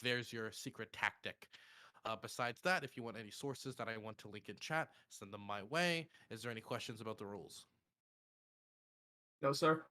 there's your secret tactic. Besides that, if you want any sources that I want to link in chat, send them my way. Is there any questions about the rules? No, sir.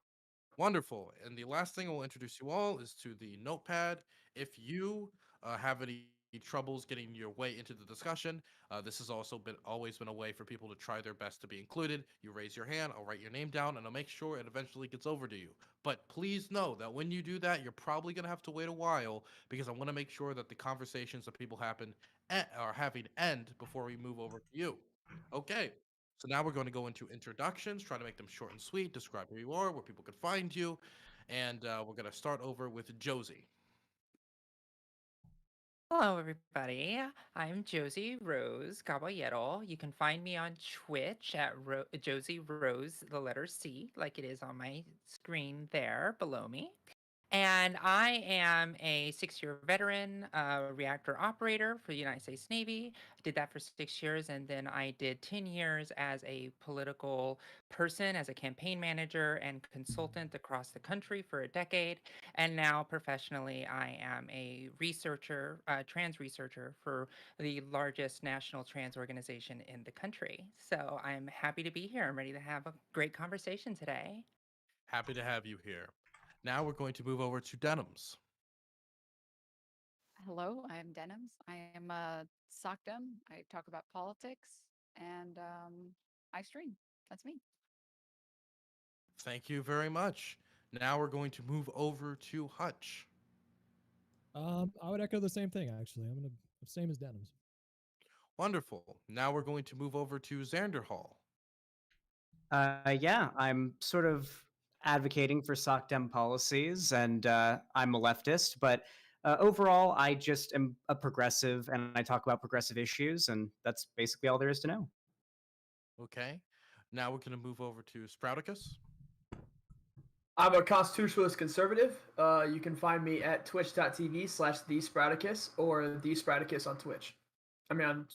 Wonderful. And the last thing I will introduce you all is to the notepad. If you have any troubles getting your way into the discussion, this has also been always been a way for people to try their best to be included. You raise your hand, I'll write your name down, and I'll make sure it eventually gets over to you. But please know that when you do that, you're probably going to have to wait a while because I want to make sure that the conversations that people are having end before we move over to you. Okay. So now we're going to go into introductions, try to make them short and sweet, describe who you are, where people can find you, and we're going to start over with Josie. Hello, everybody. I'm Josie Rose Caballero. You can find me on Twitch at Josie Rose, the letter C, like it is on my screen there below me. And I am a 6-year veteran reactor operator for the United States Navy. I did that for 6 years, and then I did 10 years as a political person, as a campaign manager and consultant across the country for a decade. And now, professionally, I am a researcher, trans researcher for the largest national trans organization in the country. So I'm happy to be here. I'm ready to have a great conversation today. Happy to have you here. Now we're going to move over to Denims. Hello, I'm Denims. I am a SOCDEM. I talk about politics and I stream. That's me. Thank you very much. Now we're going to move over to Hutch. I would echo the same thing, actually. I'm going to, same as Denims. Wonderful. Now we're going to move over to Xander Hall. Yeah, I'm sort of advocating for SOCDEM policies, and I'm a leftist, but overall, I just am a progressive, and I talk about progressive issues, and that's basically all there is to know. Okay. Now we're going to move over to Sprouticus. I'm a constitutionalist conservative. You can find me at twitch.tv/thesprauticus or thesprauticus on Twitch. I mean, on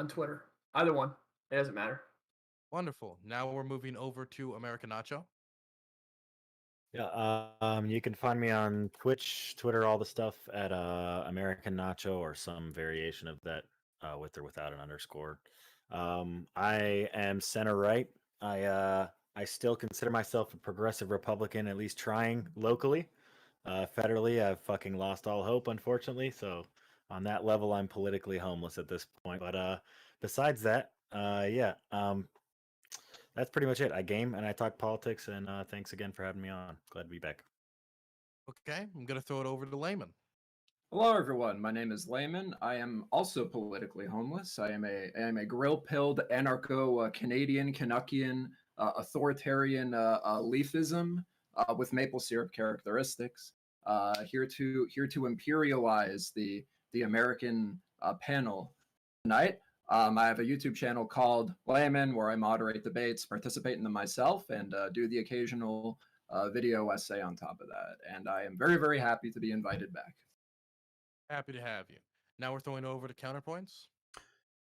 Twitter. Either one. It doesn't matter. Wonderful. Now we're moving over to American Nacho. Yeah, you can find me on Twitch, Twitter, all the stuff at American Nacho or some variation of that, with or without an underscore. I am center right. I still consider myself a progressive Republican, at least trying locally. Federally, I've fucking lost all hope, unfortunately. So on that level, I'm politically homeless at this point. But besides that, yeah, that's pretty much it. I game and I talk politics, and thanks again for having me on. Glad to be back. Okay, I'm going to throw it over to Layman. Hello, everyone. My name is Layman. I am also politically homeless. I am a grill-pilled anarcho-Canadian, Canuckian, authoritarian leafism with maple syrup characteristics. Here to imperialize the American panel tonight. I have a YouTube channel called Layman where I moderate debates, participate in them myself, and do the occasional video essay on top of that. And I am very, very happy to be invited back. Happy to have you. Now we're throwing over to Counterpoints.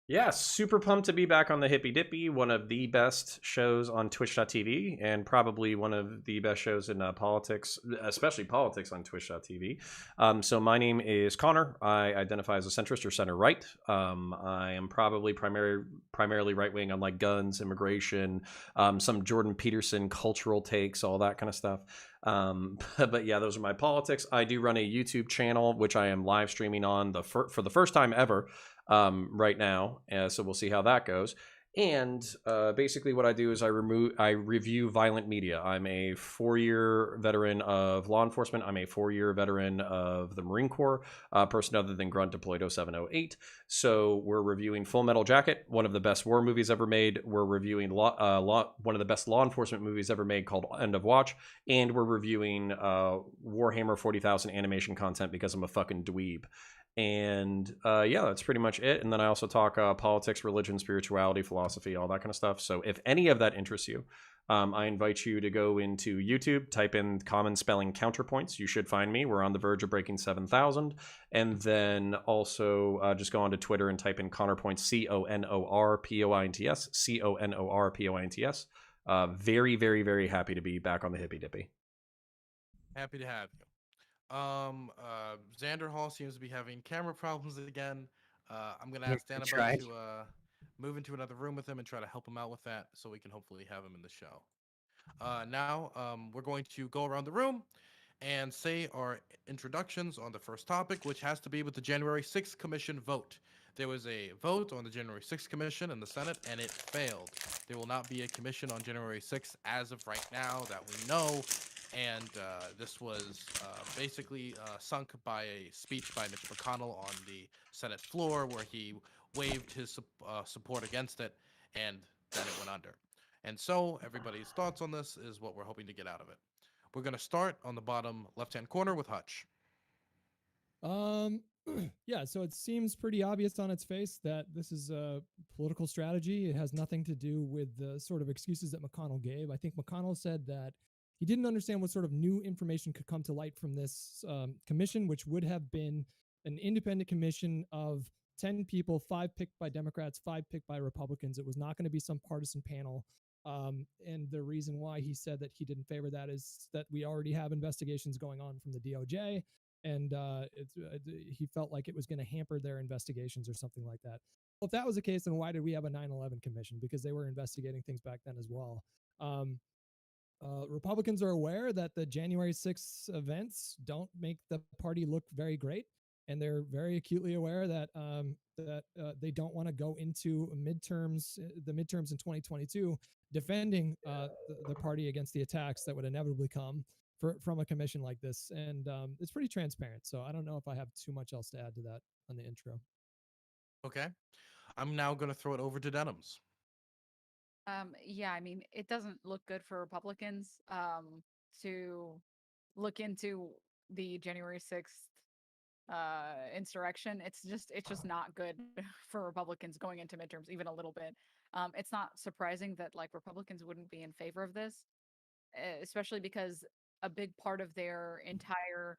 Yeah, super pumped to be back on the Hippy Dippy, one of the best shows on Twitch.tv, and probably one of the best shows in politics, especially politics on Twitch.tv. So my name is Connor. I identify as a centrist or center right. I am probably primarily right wing on like guns, immigration, some Jordan Peterson cultural takes, all that kind of stuff. But yeah, those are my politics. I do run a YouTube channel, which I am live streaming on for the first time ever. Right now, so we'll see how that goes. And basically what I do is I review violent media. I'm a 4-year veteran of law enforcement. I'm a 4-year veteran of the Marine Corps, person other than Grunt deployed 0708. So we're reviewing Full Metal Jacket, one of the best war movies ever made. We're reviewing one of the best law enforcement movies ever made called End of Watch. And we're reviewing Warhammer 40,000 animation content because I'm a fucking dweeb. And yeah, that's pretty much it. And then I also talk politics, religion, spirituality, philosophy, all that kind of stuff. So if any of that interests you, I invite you to go into YouTube, type in common spelling Counterpoints. You should find me. We're on the verge of breaking 7,000. And then also just go onto Twitter and type in Counterpoints, CONORPOINTS, CONORPOINTS. Very, very, very happy to be back on the Hippy Dippy. Happy to have you. Xander Hall seems to be having camera problems again. I'm gonna Yeah, ask we Dannabug tried. to move into another room with him and try to help him out with that, so we can hopefully have him in the show. Now, we're going to go around the room and say our introductions on the first topic, which has to be with the January 6th Commission vote. There was a vote on the January 6th Commission in the Senate, and it failed. There will not be a commission on January 6th as of right now that we know. And this was basically sunk by a speech by Mitch McConnell on the Senate floor, where he waived his support against it, and then it went under. And so everybody's thoughts on this is what we're hoping to get out of it. We're going to start on the bottom left-hand corner with Hutch. Yeah, so it seems pretty obvious on its face that this is a political strategy. It has nothing to do with the sort of excuses that McConnell gave. I think McConnell said that he didn't understand what sort of new information could come to light from this commission, which would have been an independent commission of 10 people, 5 picked by Democrats, 5 picked by Republicans. It was not going to be some partisan panel. And the reason why he said that he didn't favor that is that we already have investigations going on from the DOJ, and he felt like it was going to hamper their investigations or something like that. Well, if that was the case, then why did we have a 9/11 commission? Because they were investigating things back then as well. Republicans are aware that the January 6th events don't make the party look very great, and they're very acutely aware that they don't want to go into the midterms in 2022, defending the party against the attacks that would inevitably come from a commission like this. And it's pretty transparent. So I don't know if I have too much else to add to that on the intro. Okay. I'm now going to throw it over to Denims. Yeah, I mean, it doesn't look good for Republicans to look into the January 6th insurrection. It's just not good for Republicans going into midterms, even a little bit. It's not surprising that like Republicans wouldn't be in favor of this, especially because a big part of their entire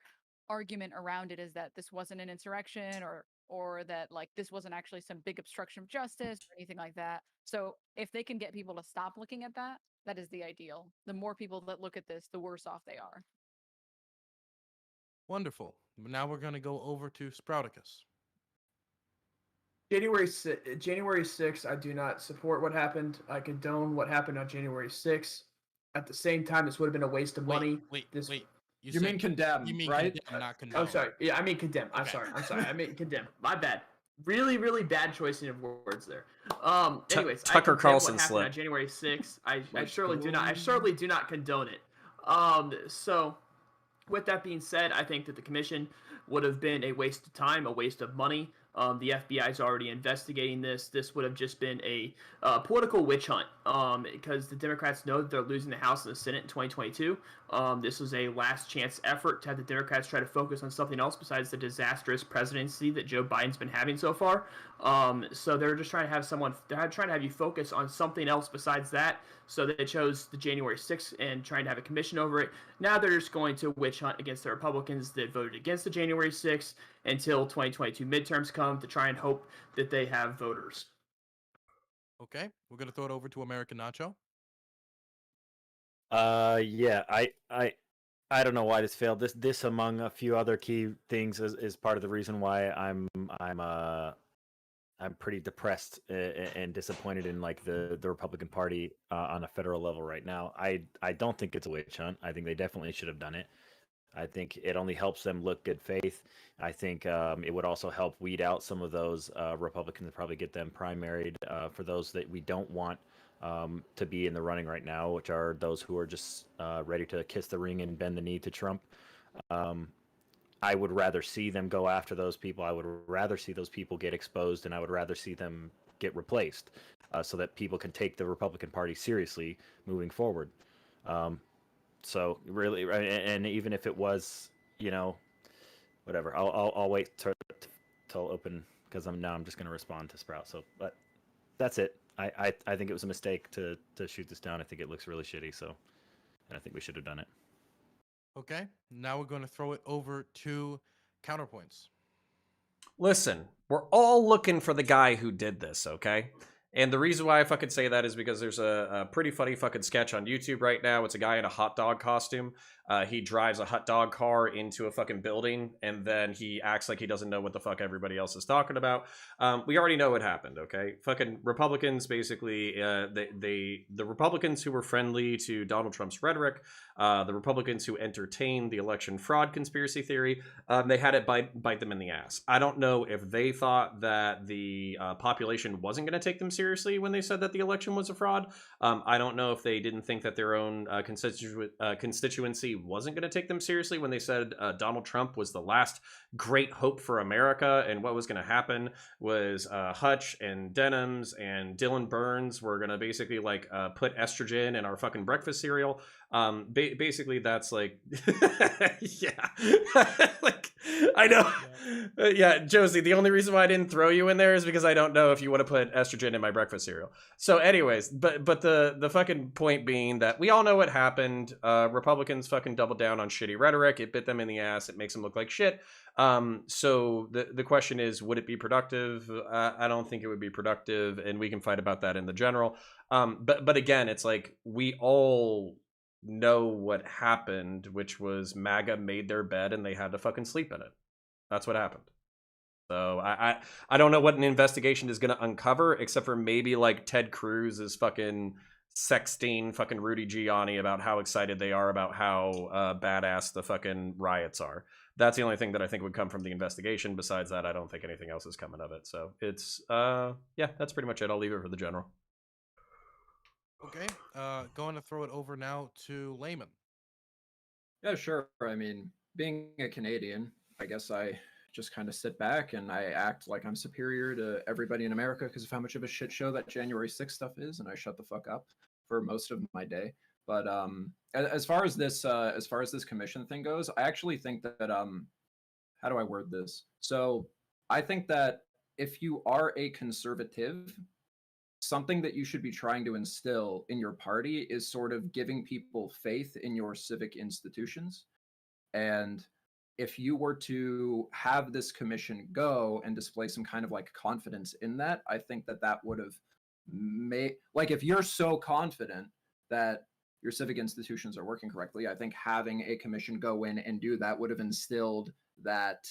argument around it is that this wasn't an insurrection, or that like this wasn't actually some big obstruction of justice or anything like that. So if they can get people to stop looking at that, that is the ideal. The more people that look at this, the worse off they are. Wonderful. Now we're going to go over to Sprouticus. January 6th, I do not support what happened. I condone what happened on January 6th. At the same time, this would have been a waste of money. Wait. You mean condemn, You mean right? condemn, not condone. Oh, sorry. Yeah, I mean condemn. I'm Okay. sorry. I mean condemn. My bad. Really, really bad choicing of words there. Anyways, I Tucker condemn Carlson what happened slip. on January 6th. I Let's surely do not. I go. surely do not condone it. So with that being said, I think that the commission would have been a waste of time, a waste of money. The FBI is already investigating this. This would have just been a political witch hunt because the Democrats know that they're losing the House and the Senate in 2022. This was a last chance effort to have the Democrats try to focus on something else besides the disastrous presidency that Joe Biden's been having so far. So they're just trying to have they're trying to have you focus on something else besides that. So they chose the January 6th and trying to have a commission over it. Now they're just going to witch hunt against the Republicans that voted against the January 6th until 2022 midterms come to try and hope that they have voters. Okay. We're going to throw it over to American Nacho. Yeah, I don't know why this failed. This among a few other key things is part of the reason why I'm pretty depressed and disappointed in like the Republican Party on a federal level right now. I don't think it's a witch hunt. I think they definitely should have done it. I think it only helps them look good faith. I think it would also help weed out some of those Republicans, probably get them primaried for those that we don't want to be in the running right now, which are those who are just ready to kiss the ring and bend the knee to Trump. I would rather see them go after those people. I would rather see those people get exposed, and I would rather see them get replaced so that people can take the Republican Party seriously moving forward. So really, and even if it was, whatever, I'll wait till open because I'm just going to respond to Sprout. So, but that's it. I think it was a mistake to shoot this down. I think it looks really shitty. So, and I think we should have done it. Okay. Now we're going to throw it over to Counterpoints. Listen, we're all looking for the guy who did this, okay? And the reason why I fucking say that is because there's a pretty funny fucking sketch on YouTube right now. It's a guy in a hot dog costume He drives a hot dog car into a fucking building, and then he acts like he doesn't know what the fuck everybody else is talking about. We already know what happened, okay? Fucking Republicans, basically, the Republicans who were friendly to Donald Trump's rhetoric, the Republicans who entertained the election fraud conspiracy theory, they had it bite them in the ass. I don't know if they thought that the population wasn't going to take them seriously when they said that the election was a fraud. I don't know if they didn't think that their own constituency wasn't going to take them seriously when they said Donald Trump was the last great hope for America, and what was going to happen was Hutch and Denims and Dylan Burns were going to basically like put estrogen in our fucking breakfast cereal. Basically that's like yeah. Like I know yeah, Josie, the only reason why I didn't throw you in there is because I don't know if you want to put estrogen in my breakfast cereal. So anyways, but the fucking point being that we all know what happened. Republicans fucking doubled down on shitty rhetoric. It bit them in the ass. It makes them look like shit. So the question is, would it be productive? I don't think it would be productive, and we can fight about that in the general. But again, it's like we all know what happened, which was MAGA made their bed and they had to fucking sleep in it. That's what happened. So I don't know what an investigation is going to uncover, except for maybe like Ted Cruz is fucking sexting fucking Rudy Giuliani about how excited they are about how badass the fucking riots are. That's the only thing that I think would come from the investigation. Besides that, I don't think anything else is coming of it. So it's yeah, that's pretty much it. I'll leave it for the general. Okay, going to throw it over now to Layman. Yeah, sure. I mean, being a Canadian, I guess I just kind of sit back and I act like I'm superior to everybody in America because of how much of a shit show that January 6th stuff is, and I shut the fuck up for most of my day. But as far as this commission thing goes, I actually think that how do I word this? So I think that if you are a conservative, something that you should be trying to instill in your party is sort of giving people faith in your civic institutions. And if you were to have this commission go and display some kind of like confidence in that, I think that that would have made, like, if you're so confident that your civic institutions are working correctly, I think having a commission go in and do that would have instilled that,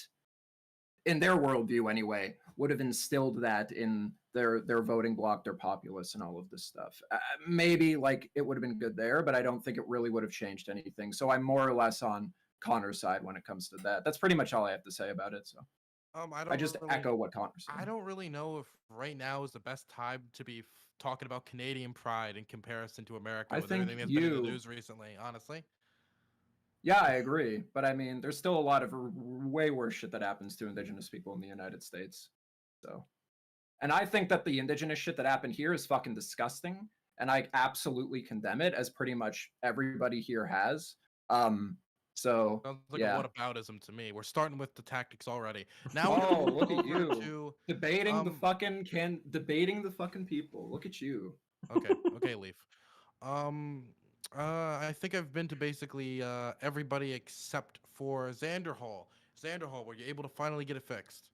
in their worldview anyway, would have instilled that in their voting bloc, their populace, and all of this stuff. Maybe like it would have been good there, but I don't think it really would have changed anything. So I'm more or less on Connor's side when it comes to that. That's pretty much all I have to say about it. So I just really, echo what Connor said. I don't really know if right now is the best time to be talking about Canadian pride in comparison to America with everything that's been in the news recently, honestly. Yeah, I agree. But I mean, there's still a lot of way worse shit that happens to Indigenous people in the United States. So, and I think that the Indigenous shit that happened here is fucking disgusting. And I absolutely condemn it, as pretty much everybody here has. So sounds like yeah. a whataboutism to me. We're starting with the tactics already. Now oh, look at you debating the fucking people. Look at you. Okay, Leaf. I think I've been to basically everybody except for Xander Hall. Xander Hall, were you able to finally get it fixed?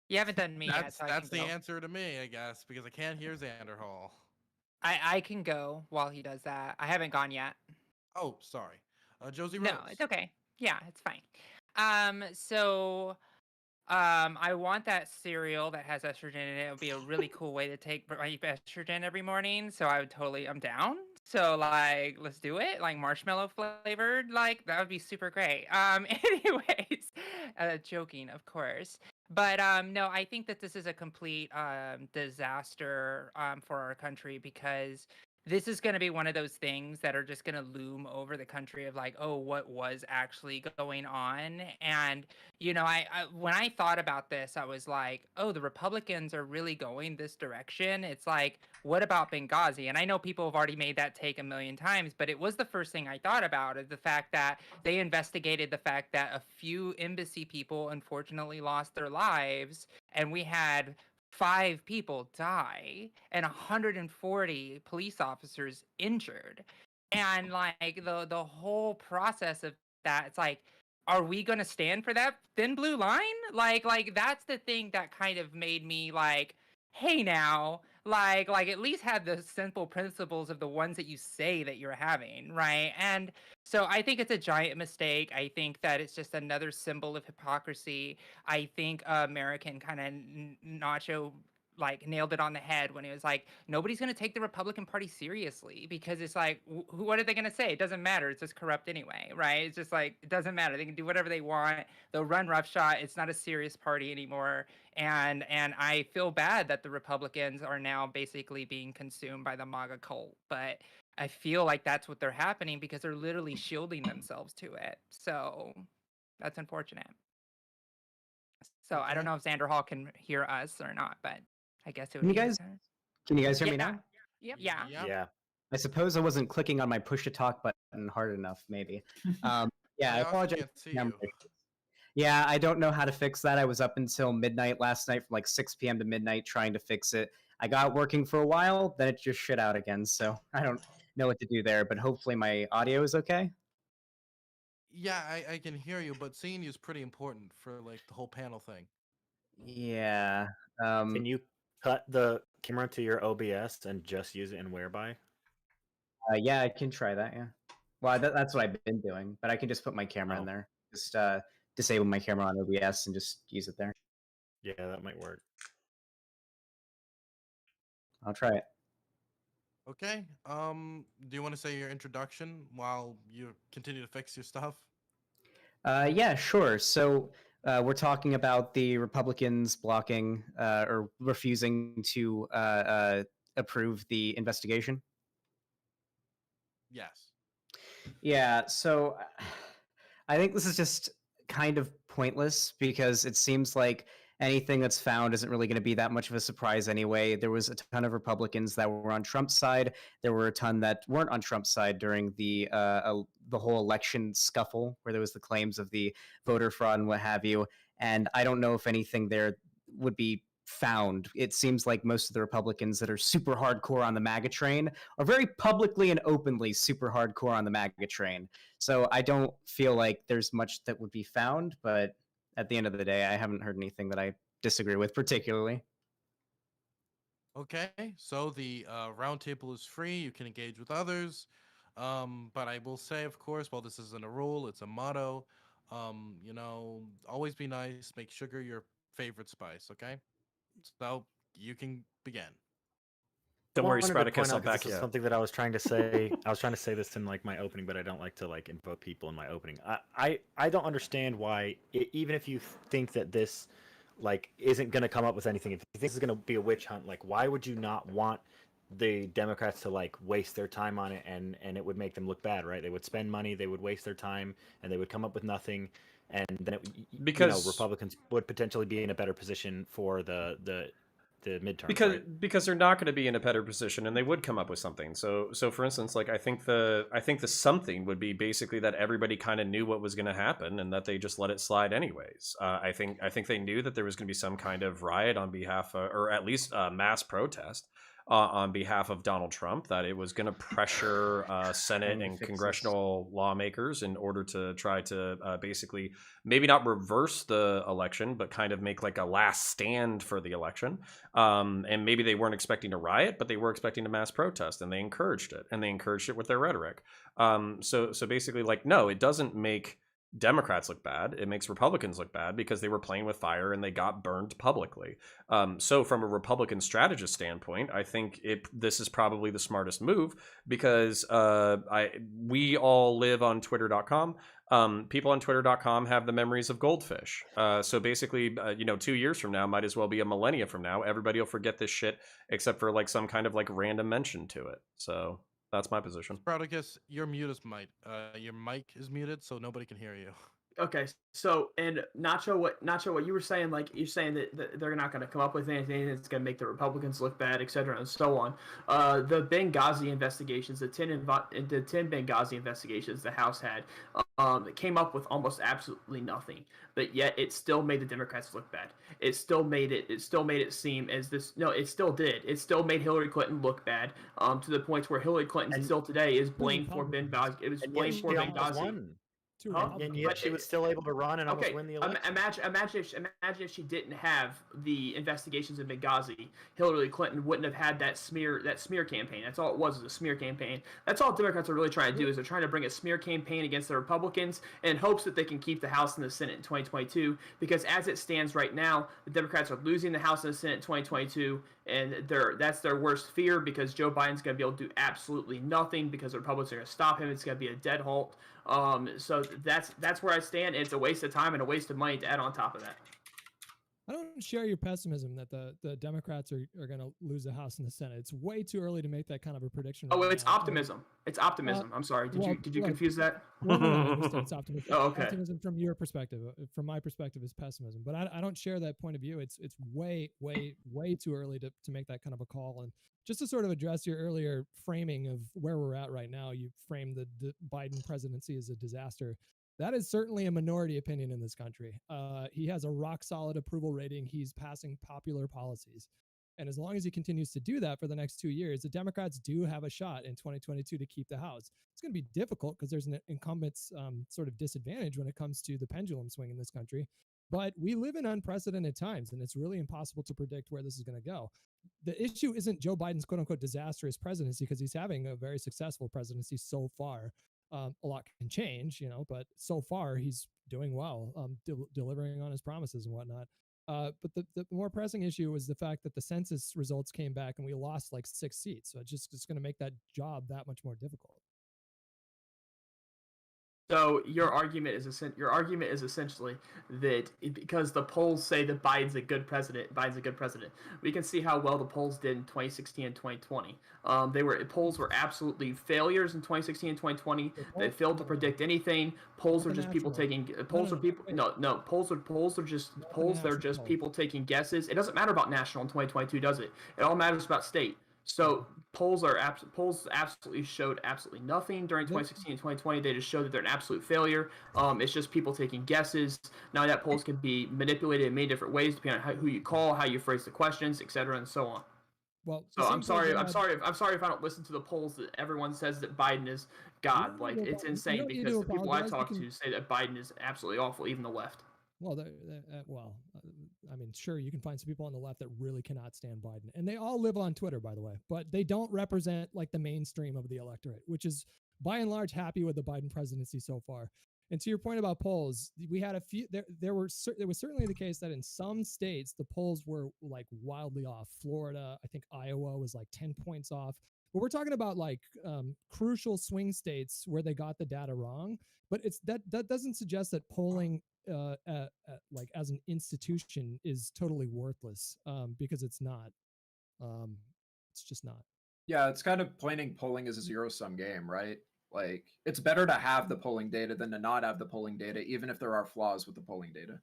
You haven't done me yet. So that's the answer to me, I guess, because I can't hear Xander Hall. I can go while he does that. I haven't gone yet. Oh, sorry. Josie Rose. No, it's okay. Yeah, it's fine. I want that cereal that has estrogen in it. It would be a really cool way to take my estrogen every morning. So I'm down. So like, let's do it. Like marshmallow flavored, like that would be super great. Anyways, joking, of course. But no, I think that this is a complete disaster for our country, because this is going to be one of those things that are just going to loom over the country of like, oh, what was actually going on? And, you know, I when I thought about this, I was like, oh, the Republicans are really going this direction. It's like, what about Benghazi? And I know people have already made that take a million times, but it was the first thing I thought about, is the fact that they investigated the fact that a few embassy people unfortunately lost their lives, and we had 5 people die and 140 police officers injured. And like the whole process of that, it's like, are we going to stand for that thin blue line? Like that's the thing that kind of made me like, hey now, like at least have the simple principles of the ones that you say that you're having, right? And so I think it's a giant mistake. I think that it's just another symbol of hypocrisy. I think American kind of Nacho like nailed it on the head when he was like, nobody's going to take the Republican Party seriously because it's like, what are they going to say? It doesn't matter. It's just corrupt anyway, right? It's just like, it doesn't matter. They can do whatever they want. They'll run roughshod. It's not a serious party anymore. And I feel bad that the Republicans are now basically being consumed by the MAGA cult, but I feel like that's what they're happening because they're literally shielding themselves to it. So that's unfortunate. So I don't Okay. know if Xander Hall can hear us or not, but I guess it would Can you be guys can you guys hear me Yeah. now? Yep. Yeah. Yeah. Yeah. I suppose I wasn't clicking on my push to talk button hard enough, maybe. Yeah, I I also apologize. can't see camera you. issues. Yeah, I don't know how to fix that. I was up until midnight last night, from like 6 p.m. to midnight, trying to fix it. I got it working for a while, then it just shit out again. So I don't know what to do there, but hopefully my audio is okay. Yeah, I can hear you, but seeing you is pretty important for like the whole panel thing. Yeah. Can you cut the camera to your OBS and just use it in Whereby? Yeah, I can try that. Yeah. Well, that's what I've been doing, but I can just put my camera in Oh. there. Just disable my camera on OBS and just use it there. Yeah, that might work. I'll try it. Okay. Do you want to say your introduction while you continue to fix your stuff? Yeah, sure. So we're talking about the Republicans blocking or refusing to approve the investigation. Yes. Yeah, so I think this is just kind of pointless because it seems like anything that's found isn't really going to be that much of a surprise anyway. There was a ton of Republicans that were on Trump's side. There were a ton that weren't on Trump's side during the whole election scuffle, where there was the claims of the voter fraud and what have you. And I don't know if anything there would be found. It seems like most of the Republicans that are super hardcore on the MAGA train are very publicly and openly super hardcore on the MAGA train. So I don't feel like there's much that would be found, but at the end of the day, I haven't heard anything that I disagree with particularly. Okay. So the roundtable is free. You can engage with others. But I will say, of course, while this isn't a rule, it's a motto. Always be nice. Make sugar your favorite spice. Okay. So you can begin. Don't worry, Wanted to Spartacus, point I'll out 'cause back this you is up. something that I was trying to say. I was trying to say this in like my opening, but I don't like to like invoke people in my opening. I don't understand why, even if you think that this like isn't going to come up with anything, if you think this is going to be a witch hunt, like why would you not want the Democrats to like waste their time on it, and it would make them look bad, right? They would spend money, they would waste their time, and they would come up with nothing, and then Because Republicans would potentially be in a better position for the midterms, because right? because they're not going to be in a better position, and they would come up with something. So for instance, like I think the something would be basically that everybody kind of knew what was going to happen and that they just let it slide anyways. I think they knew that there was going to be some kind of riot on behalf of, or at least mass protest on behalf of Donald Trump, that it was going to pressure Senate and congressional lawmakers in order to try to basically maybe not reverse the election, but kind of make like a last stand for the election. And maybe they weren't expecting a riot, but they were expecting a mass protest, and they encouraged it, and they encouraged it with their rhetoric. So basically, like, no, it doesn't make Democrats look bad. It makes Republicans look bad because they were playing with fire and they got burned publicly. So from a Republican strategist standpoint, I think this is probably the smartest move because we all live on Twitter.com. People on Twitter.com have the memories of goldfish. So basically, 2 years from now might as well be a millennia from now. Everybody will forget this shit except for like some kind of like random mention to it. So that's my position. Spartacus, your your mic is muted, so nobody can hear you. Okay, so and Nacho, what you were saying, like you're saying that they're not going to come up with anything that's going to make the Republicans look bad, et cetera, and so on. The Benghazi investigations, the 10 Benghazi investigations the House had, it came up with almost absolutely nothing, but yet it still made the Democrats look bad. It still made it seem as this. No, it still did. It still made Hillary Clinton look bad. To the point where Hillary Clinton still today is blamed for Benghazi. It was blamed for Benghazi. Two Huh? Republicans. And yet she was still able to run and almost win the election. Imagine if she didn't have the investigations in Benghazi. Hillary Clinton wouldn't have had that smear campaign. That's all it was a smear campaign. That's all Democrats are really trying to do is they're trying to bring a smear campaign against the Republicans in hopes that they can keep the House and the Senate in 2022. Because as it stands right now, the Democrats are losing the House and the Senate in 2022, and that's their worst fear because Joe Biden's going to be able to do absolutely nothing because the Republicans are going to stop him. It's going to be a dead halt. So that's where I stand. It's a waste of time and a waste of money to add on top of that. I don't share your pessimism that the Democrats are going to lose the House and the Senate. It's way too early to make that kind of a prediction. Oh, right it's now. optimism. It's optimism. I'm sorry. Did you confuse that? Well, no, I understand. It's optimism. Oh, okay. Optimism from your perspective. From my perspective, is pessimism. But I don't share that point of view. It's way too early to make that kind of a call. And just to sort of address your earlier framing of where we're at right now, you framed the Biden presidency as a disaster. That is certainly a minority opinion in this country. He has a rock solid approval rating. He's passing popular policies. And as long as he continues to do that for the next 2 years, the Democrats do have a shot in 2022 to keep the House. It's going to be difficult because there's an incumbent's sort of disadvantage when it comes to the pendulum swing in this country. But we live in unprecedented times, and it's really impossible to predict where this is going to go. The issue isn't Joe Biden's quote-unquote disastrous presidency because he's having a very successful presidency so far. A lot can change, but so far he's doing well, delivering on his promises and whatnot. But the more pressing issue was the fact that the census results came back and we lost like 6 seats. So it's going to make that job that much more difficult. So your argument is essentially that because the polls say that Biden's a good president, we can see how well the polls did in 2016 and 2020. Polls were absolutely failures in 2016 and 2020. They failed to predict anything. Polls are just people taking polls are people no polls are just polls. They're just people taking guesses. It doesn't matter about national in 2022, does it? It all matters about state. So polls absolutely showed absolutely nothing during 2016 and 2020. They just showed that they're an absolute failure. It's just people taking guesses. Now that polls can be manipulated in many different ways depending on who you call, how you phrase the questions, etc., and so on. Well, so I'm sorry if I don't listen to the polls that everyone says that Biden is God. Like it's insane because the people I talk to say that Biden is absolutely awful, even the left. Well, I mean, sure, you can find some people on the left that really cannot stand Biden. And they all live on Twitter, by the way. But they don't represent like the mainstream of the electorate, which is by and large happy with the Biden presidency so far. And to your point about polls, we had a few, there was certainly the case that in some states, the polls were like wildly off. Florida, I think Iowa was like 10 points off. But we're talking about like crucial swing states where they got the data wrong. But that doesn't suggest that polling like as an institution is totally worthless because it's not. It's just not. Yeah, it's kind of painting polling as a zero-sum game, right? Like, it's better to have the polling data than to not have the polling data, even if there are flaws with the polling data.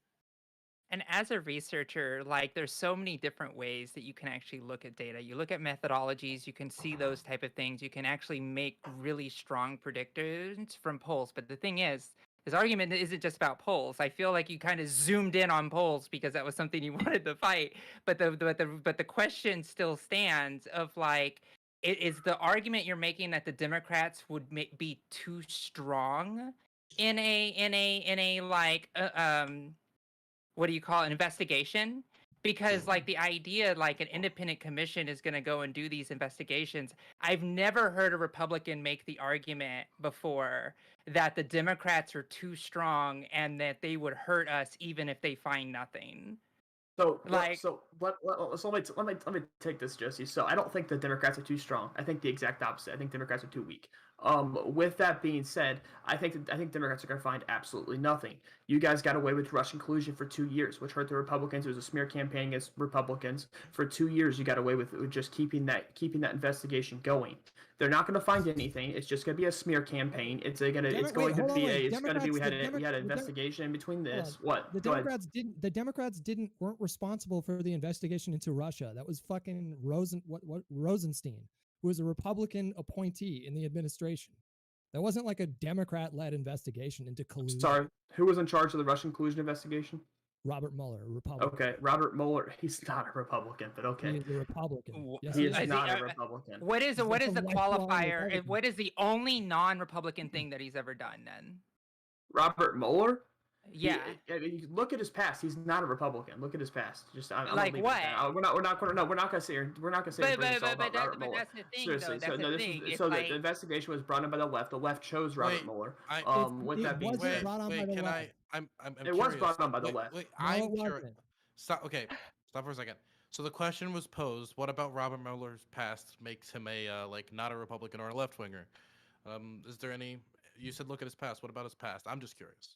And as a researcher, like there's so many different ways that you can actually look at data. You look at methodologies, you can see those type of things. You can actually make really strong predictors from polls. But the thing is, his argument isn't just about polls. I feel like you kind of zoomed in on polls because that was something you wanted to fight. But the question still stands of like, is the argument you're making that the Democrats would be too strong in a like what do you call it, an investigation? Because like the idea like an independent commission is going to go and do these investigations. I've never heard a Republican make the argument before that the Democrats are too strong and that they would hurt us even if they find nothing. So let me take this, Josie. So I don't think the Democrats are too strong. I think the exact opposite. I think Democrats are too weak. With that being said, I think Democrats are going to find absolutely nothing. You guys got away with Russian collusion for 2 years, which hurt the Republicans. It was a smear campaign against Republicans. For 2 years, you got away with just keeping that investigation going. They're not going to find anything. It's just going to be a smear campaign. We had an investigation in between this. What? The Democrats weren't responsible for the investigation into Russia. That was fucking Rosenstein, who was a Republican appointee in the administration. That wasn't like a Democrat-led investigation into collusion. Sorry, who was in charge of the Russian collusion investigation? Robert Mueller, a Republican. Okay, Robert Mueller. He's not a Republican, but okay. He's a Republican. Yes, he is not a Republican. What is the qualifier? What is the only non-Republican thing that he's ever done then? Robert Mueller. Yeah. I mean, look at his past. He's not a Republican. Look at his past. Just I'm Like gonna leave it at that. what? We're not gonna we're not gonna sit here. We're not gonna sit here and bring this all about Robert Mueller. that's the thing, Seriously. though. That's the No, this thing. was It's so like the investigation was brought in by the left. The left chose Robert Wait, Mueller. I With It that being wasn't said, brought on by wait, the can left. I'm it was curious. brought on by the Wait, left. wait, No, I'm it curious. wasn't. Stop. Okay, stop for a second. So the question was posed: what about Robert Mueller's past makes him a like not a Republican or a left winger? Is there any? You said look at his past. What about his past? I'm just curious.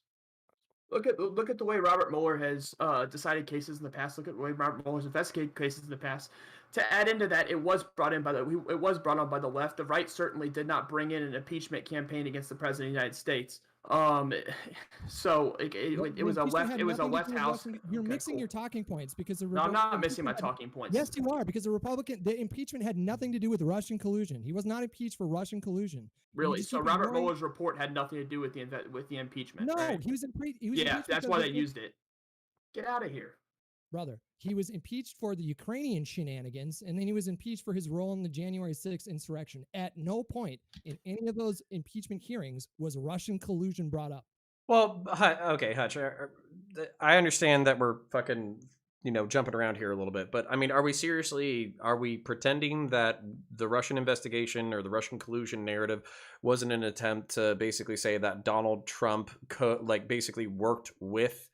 Look at the way Robert Mueller has decided cases in the past. Look at the way Robert Mueller's investigated cases in the past. To add into that, it was brought on by the left. The right certainly did not bring in an impeachment campaign against the president of the United States. So it was a left house. You're Okay, mixing cool. your talking points because the No, I'm not Republican missing my impeachment talking points. Yes, you are, because the impeachment had nothing to do with Russian collusion. He was not impeached for Russian collusion. You Really? just So keep Robert ignoring- Mueller's report had nothing to do with the impeachment. No, right? he was impeached. Yeah, impeached that's because why of they the- used it. Get out of here. Brother, he was impeached for the Ukrainian shenanigans, and then he was impeached for his role in the January 6th insurrection. At no point in any of those impeachment hearings was Russian collusion brought up. Well, okay, Hutch. I understand that we're fucking, jumping around here a little bit, but I mean, are we pretending that the Russian investigation or the Russian collusion narrative wasn't an attempt to basically say that Donald Trump basically worked with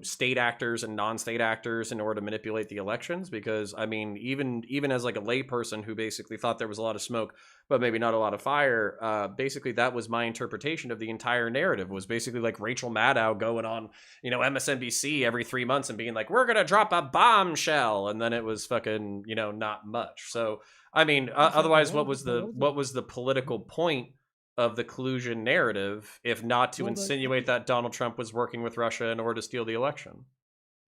state actors and non-state actors in order to manipulate the elections? Because I mean, even as like a layperson who basically thought there was a lot of smoke, but maybe not a lot of fire, basically that was my interpretation of the entire narrative. Was basically like Rachel Maddow going on, MSNBC every 3 months and being like, "We're gonna drop a bombshell," and then it was fucking, not much. So I mean, otherwise, what was the political point of the collusion narrative, if not to insinuate that Donald Trump was working with Russia in order to steal the election?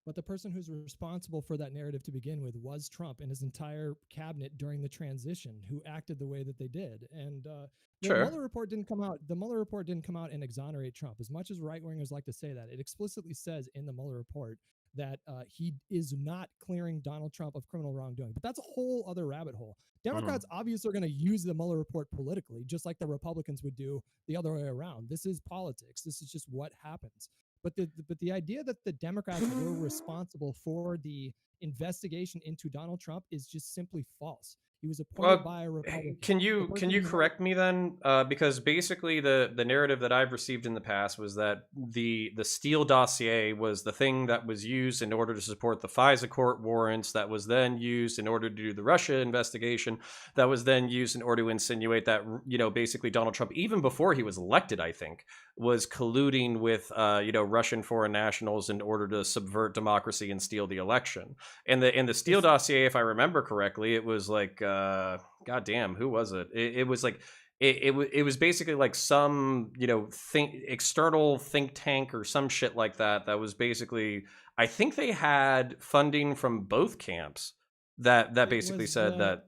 But the person who's responsible for that narrative to begin with was Trump and his entire cabinet during the transition, who acted the way that they did. And the Mueller report didn't come out. The Mueller report didn't come out and exonerate Trump. As much as right wingers like to say that, it explicitly says in the Mueller report that he is not clearing Donald Trump of criminal wrongdoing. But that's a whole other rabbit hole. Democrats obviously are going to use the Mueller report politically, just like the Republicans would do the other way around. This is politics. This is just what happens. But the idea that the Democrats were responsible for the investigation into Donald Trump is just simply false. He was appointed by a Republican. Can you correct me then? Because basically the narrative that I've received in the past was that the Steele dossier was the thing that was used in order to support the FISA court warrants, that was then used in order to do the Russia investigation, that was then used in order to insinuate that basically Donald Trump, even before he was elected, I think, was colluding with Russian foreign nationals in order to subvert democracy and steal the election. And the Steele dossier, if I remember correctly, it was like goddamn, who was it? It was like it was basically like some external think tank or some shit like that. That was basically, I think they had funding from both camps that basically said that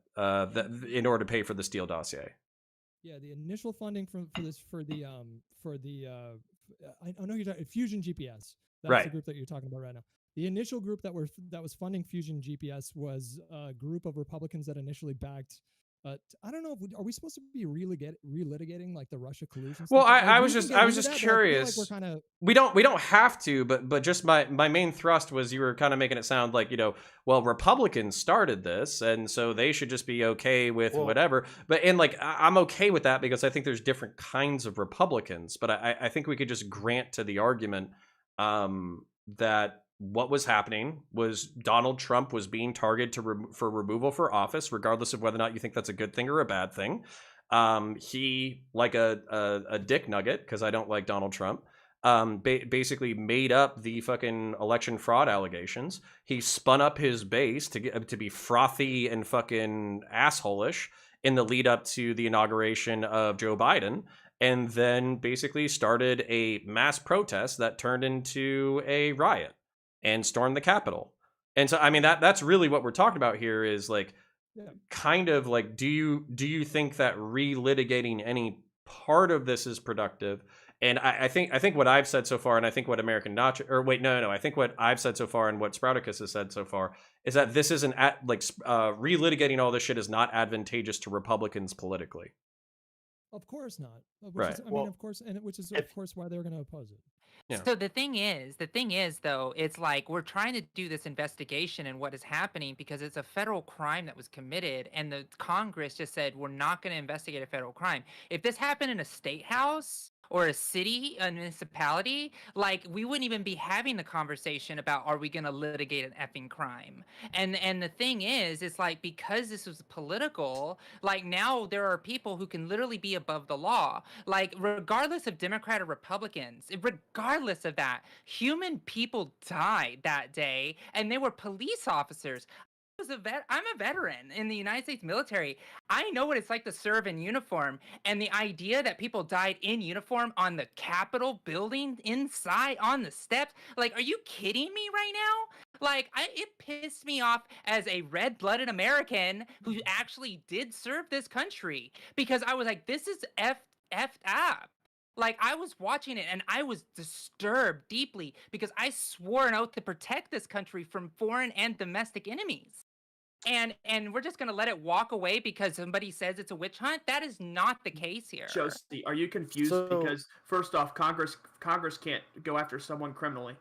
in order to pay for the Steele dossier. Yeah, the initial funding for the I know you're talking Fusion GPS. That's the group that you're talking about right now. The initial group that was funding Fusion GPS was a group of Republicans that initially backed. I don't know. Are we supposed to be relitigating like the Russia collusion? Well, stuff? I was just curious. Like we don't have to, but just my main thrust was you were kind of making it sound like well, Republicans started this, and so they should just be okay with whatever. But I'm okay with that because I think there's different kinds of Republicans. But I think we could just grant to the argument that what was happening was Donald Trump was being targeted for removal for office, regardless of whether or not you think that's a good thing or a bad thing. He, like a dick nugget, because I don't like Donald Trump, basically made up the fucking election fraud allegations. He spun up his base to be frothy and fucking assholish in the lead up to the inauguration of Joe Biden, and then basically started a mass protest that turned into a riot and stormed the Capitol. And so, I mean, that's really what we're talking about here is kind of like, do you think that relitigating any part of this is productive? And I think what I've said so far, and I think what American Nacho, or wait, no, I think what I've said so far and what Sprouticus has said so far is that this isn't relitigating all this shit is not advantageous to Republicans politically. Of course not. Which Right. is, I Well, mean, of course, and which is if- of course why they're going to oppose it. Yeah. So the thing is though, it's like we're trying to do this investigation and what is happening because it's a federal crime that was committed, and the Congress just said we're not going to investigate a federal crime. If this happened in a state house or a city, a municipality, like we wouldn't even be having the conversation about are we going to litigate an effing crime. And the thing is, it's like because this was political, like now there are people who can literally be above the law. Like regardless of Democrat or Republicans, regardless of that, human people died that day, and they were police officers. I'm a veteran in the United States military. I know what it's like to serve in uniform, and the idea that people died in uniform on the Capitol building, inside on the steps, like, are you kidding me right now? Like, it pissed me off as a red-blooded American who actually did serve this country, because I was like, this is effed up. Like, I was watching it and I was disturbed deeply because I swore an oath to protect this country from foreign and domestic enemies. And we're just gonna let it walk away because somebody says it's a witch hunt? That is not the case here. Josie, are you confused? So- Because first off, Congress can't go after someone criminally.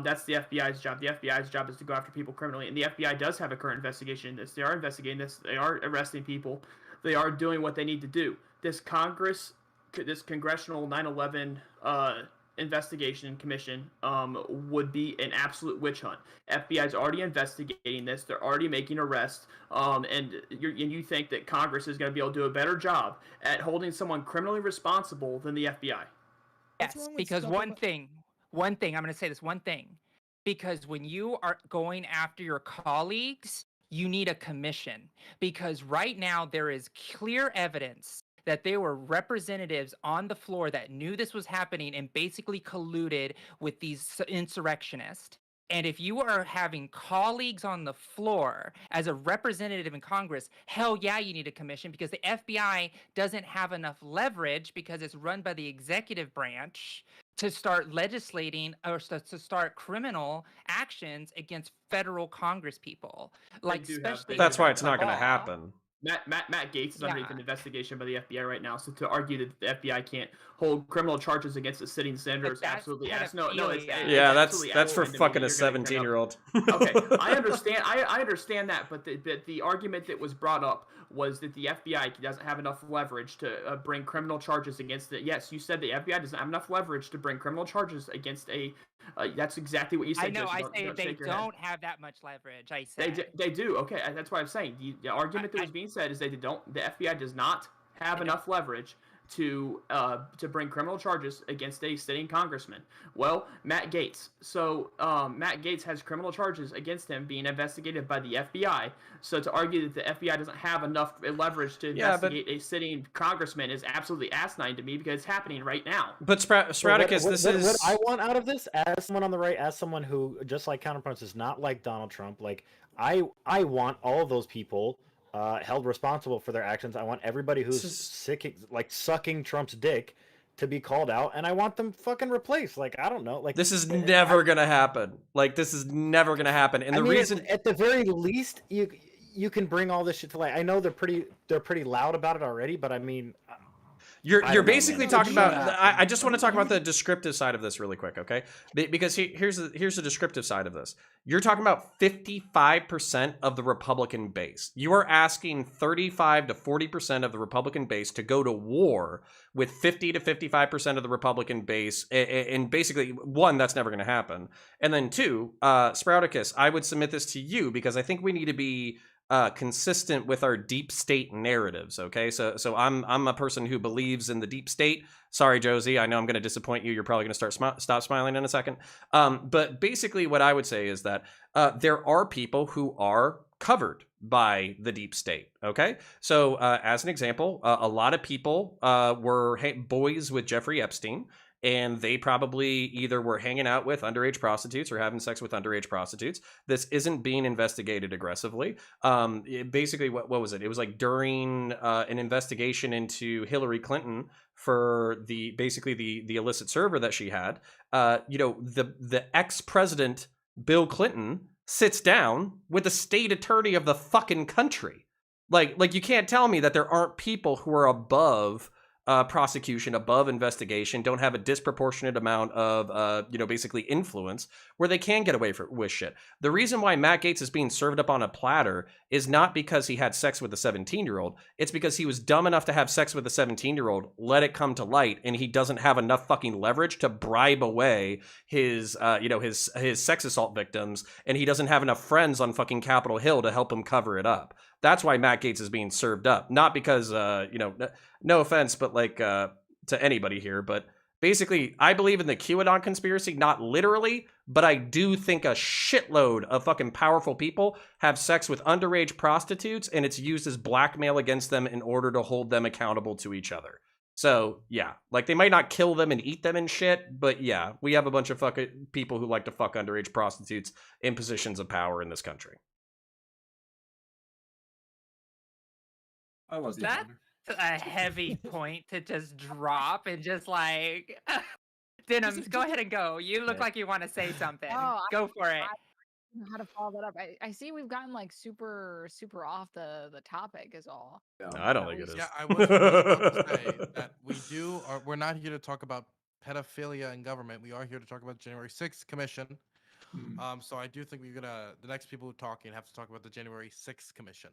That's the FBI's job. The FBI's job is to go after people criminally, and the FBI does have a current investigation in this. They are investigating this. They are arresting people. They are doing what they need to do. This congressional 9/11 investigation commission would be an absolute witch hunt. FBI's already investigating this. They're already making arrests. And you think that Congress is going to be able to do a better job at holding someone criminally responsible than the FBI? What's Yes, wrong with because stuff one about- thing, I'm going to say this one thing. Because when you are going after your colleagues, you need a commission. Because right now there is clear evidence that there were representatives on the floor that knew this was happening and basically colluded with these insurrectionists. And if you are having colleagues on the floor as a representative in Congress, hell yeah, you need a commission, because the FBI doesn't have enough leverage because it's run by the executive branch to start legislating or to start criminal actions against federal Congress people. Like, do have- especially That's why with it's not going to law. happen. Matt Gaetz is underneath Yeah. an investigation by the FBI right now. So to argue that the FBI can't hold criminal charges against a sitting senator is that's absolutely ass. No, it's pedophilia. Yeah, absolutely that's for asinine to me fucking that a you're gonna bring up- 17-year-old. Okay, I understand. I understand that, but the argument that was brought up was that the FBI doesn't have enough leverage to bring criminal charges against it. Yes, you said the FBI doesn't have enough leverage to bring criminal charges against a. That's exactly what you said. I know. Josie. I Don't- say don't they shake your head. don't have that much leverage. I say They do. Okay, that's what I'm saying. The argument that was being said is they don't. The FBI does not have enough leverage to bring criminal charges against a sitting congressman. Well, Matt Gaetz. So Matt Gaetz has criminal charges against him being investigated by the FBI. So to argue that the FBI doesn't have enough leverage to Yeah, but- investigate a sitting congressman is absolutely asinine to me because it's happening right now. But So Spraticus, this is what I want out of this, as someone on the right, as someone who, just like Counterpoints, is not like Donald Trump. Like I want all of those people held responsible for their actions. I want everybody who's sucking Trump's dick to be called out, and I want them fucking replaced. Like I don't know. Like this is never gonna happen. Like this is never gonna happen. And the reason, at the very least, you can bring all this shit to light. I know they're pretty loud about it already, but I mean. You're don't know, basically man. talking about. Yeah. I just want to talk about the descriptive side of this really quick, okay? Because here's the descriptive side of this. You're talking about 55% of the Republican base. You are asking 35 to 40% of the Republican base to go to war with 50 to 55% of the Republican base, and basically, one, that's never going to happen, and then two, Sprouticus, I would submit this to you because I think we need to be consistent with our deep state narratives. Okay, so I'm a person who believes in the deep state. Sorry, Josie, I know I'm going to disappoint you. You're probably going to stop smiling in a second. But basically, what I would say is that there are people who are covered by the deep state. Okay, so as an example, a lot of people were boys with Jeffrey Epstein. And they probably either were hanging out with underage prostitutes or having sex with underage prostitutes. This isn't being investigated aggressively. Basically, what was it? It was like during an investigation into Hillary Clinton for the illicit server that she had. The ex-president Bill Clinton sits down with the state attorney of the fucking country. Like you can't tell me that there aren't people who are above prosecution, above investigation, don't have a disproportionate amount of, basically influence where they can get away with shit. The reason why Matt Gaetz is being served up on a platter is not because he had sex with a 17-year-old. It's because he was dumb enough to have sex with a 17-year-old, let it come to light, and he doesn't have enough fucking leverage to bribe away his sex assault victims, and he doesn't have enough friends on fucking Capitol Hill to help him cover it up. That's why Matt Gaetz is being served up. Not because, no offense, but to anybody here, but basically, I believe in the QAnon conspiracy, not literally, but I do think a shitload of fucking powerful people have sex with underage prostitutes, and it's used as blackmail against them in order to hold them accountable to each other. So, yeah, they might not kill them and eat them and shit, but yeah, we have a bunch of fucking people who like to fuck underage prostitutes in positions of power in this country. I love you. That's a heavy point to just drop and just Denim, go ahead and go. You look like you want to say something. Go for it. I don't know how to follow that up. I see we've gotten super off the topic is all. No, I don't think it is. Yeah, I was about to say that we're not here to talk about pedophilia in government. We are here to talk about the January 6th Commission. So I do think the next people talking have to talk about the January 6th Commission.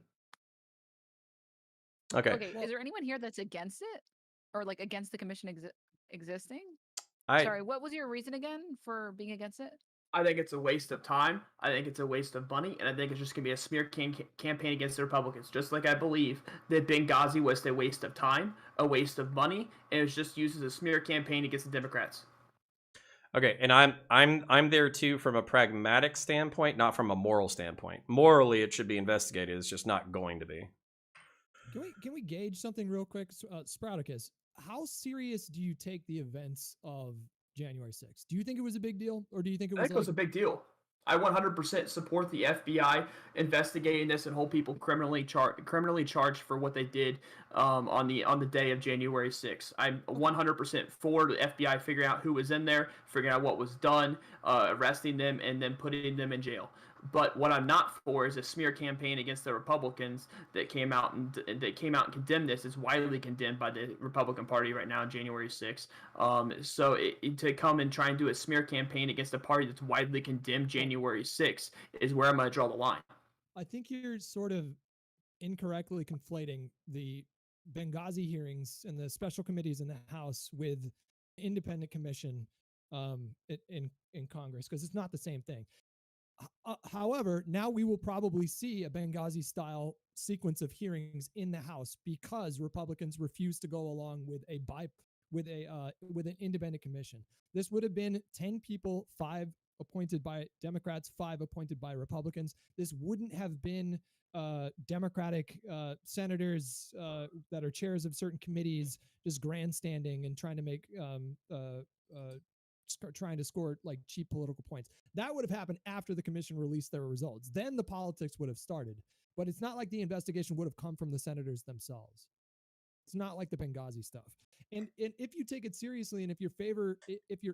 Okay. Is there anyone here that's against it, or against the commission existing? I Sorry, what was your reason again for being against it? I think it's a waste of time. I think it's a waste of money, and I think it's just going to be a smear campaign against the Republicans. Just like I believe that Benghazi was a waste of time, a waste of money, and it was just used as a smear campaign against the Democrats. Okay, and I'm there too from a pragmatic standpoint, not from a moral standpoint. Morally, it should be investigated. It's just not going to be. Can we gauge something real quick, Sprouticus? How serious do you take the events of January 6th? Do you think it was a big deal, or do you think it was? I think it was a big deal. I 100% support the FBI investigating this and hold people criminally charged for what they did on the day of January 6th. I'm 100% for the FBI figuring out who was in there, figuring out what was done, arresting them, and then putting them in jail. But what I'm not for is a smear campaign against the Republicans that came out and condemned this. It's widely condemned by the Republican Party right now on January 6th. So to come and try and do a smear campaign against a party that's widely condemned January 6th is where I'm going to draw the line. I think you're sort of incorrectly conflating the Benghazi hearings and the special committees in the House with independent commission in Congress, because it's not the same thing. However, now we will probably see a Benghazi-style sequence of hearings in the House because Republicans refuse to go along with an independent commission. This would have been 10 people, 5 appointed by Democrats, 5 appointed by Republicans. This wouldn't have been Democratic senators that are chairs of certain committees just grandstanding and trying to make trying to score cheap political points. That would have happened after the commission released their results. Then the politics would have started. But it's not like the investigation would have come from the senators themselves. It's not like the Benghazi stuff. And if you take it seriously, and if you're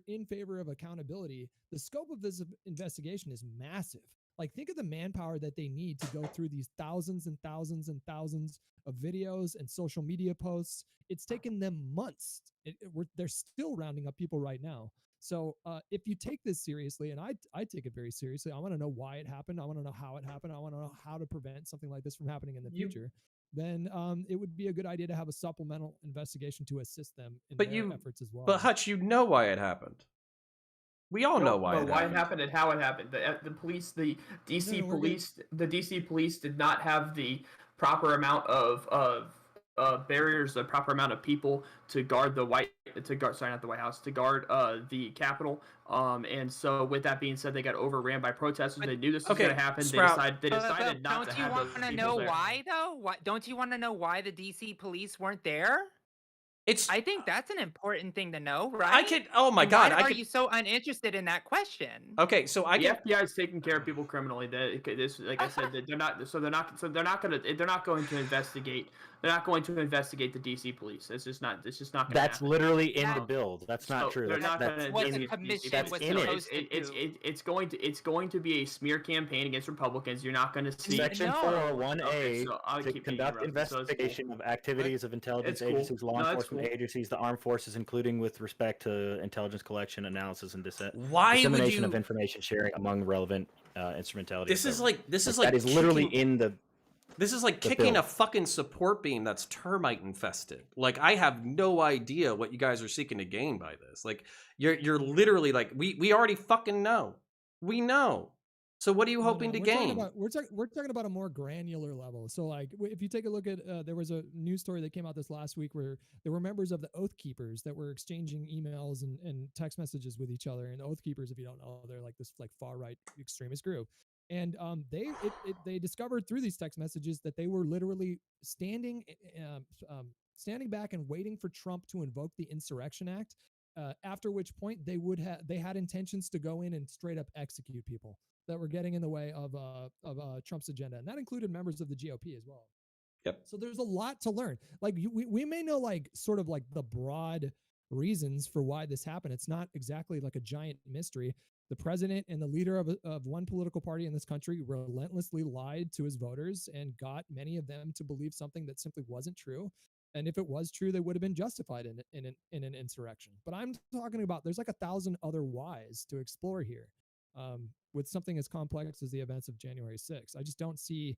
in favor of accountability, the scope of this investigation is massive. Think of the manpower that they need to go through these thousands and thousands and thousands of videos and social media posts. It's taken them months. They're still rounding up people right now. So if you take this seriously, and I take it very seriously, I want to know why it happened. I want to know how it happened. I want to know how to prevent something like this from happening in the future. Then it would be a good idea to have a supplemental investigation to assist them in their efforts as well. But Hutch, you know why it happened. We all know why it happened and how it happened. The police, the DC police, the DC police did not have the proper amount of barriers, the proper amount of people to guard the the Capitol. And so with that being said, they got overran by protesters. They knew this was going to happen. They decided not to have those people there. Don't you want to know why, though? Don't you want to know why the DC police weren't there? I think that's an important thing to know, right? My God. Why are you so uninterested in that question? Okay, so the FBI is taking care of people criminally. Like I said, they're not going to investigate. They're not going to investigate the DC police. It's just not. That's literally in the bill. That's not true. They're not going to. What the commission was supposed to do. It's going to be a smear campaign against Republicans. You're not going to see Section 401A to conduct investigation of activities of intelligence agencies, law enforcement enforcement agencies, the armed forces, including with respect to intelligence collection, analysis, and Why would dissemination of you? information sharing among relevant instrumentality. This of is government. this is that is literally kicking- in the. This is like the kicking bill. a fucking support beam that's termite infested. Like, I have no idea what you guys are seeking to gain by this. Like, you're literally like, we already fucking know. We know. So what are you hoping to gain? We're talking about a more granular level. So like, if you take a look at, there was a news story that came out this last week where there were members of the Oath Keepers that were exchanging emails and text messages with each other. And Oath Keepers, if you don't know, they're like this like far right extremist group. And they discovered through these text messages that they were literally standing back and waiting for Trump to invoke the Insurrection Act. After which point they had intentions to go in and straight up execute people that were getting in the way of Trump's agenda, and that included members of the GOP as well. Yep. So there's a lot to learn. Like we may know like sort of like the broad reasons for why this happened. It's not exactly like a giant mystery. The president and the leader of one political party in this country relentlessly lied to his voters and got many of them to believe something that simply wasn't true. And if it was true, they would have been justified in an insurrection. But I'm talking about there's like 1,000 other whys to explore here. With something as complex as the events of January 6th. I just don't see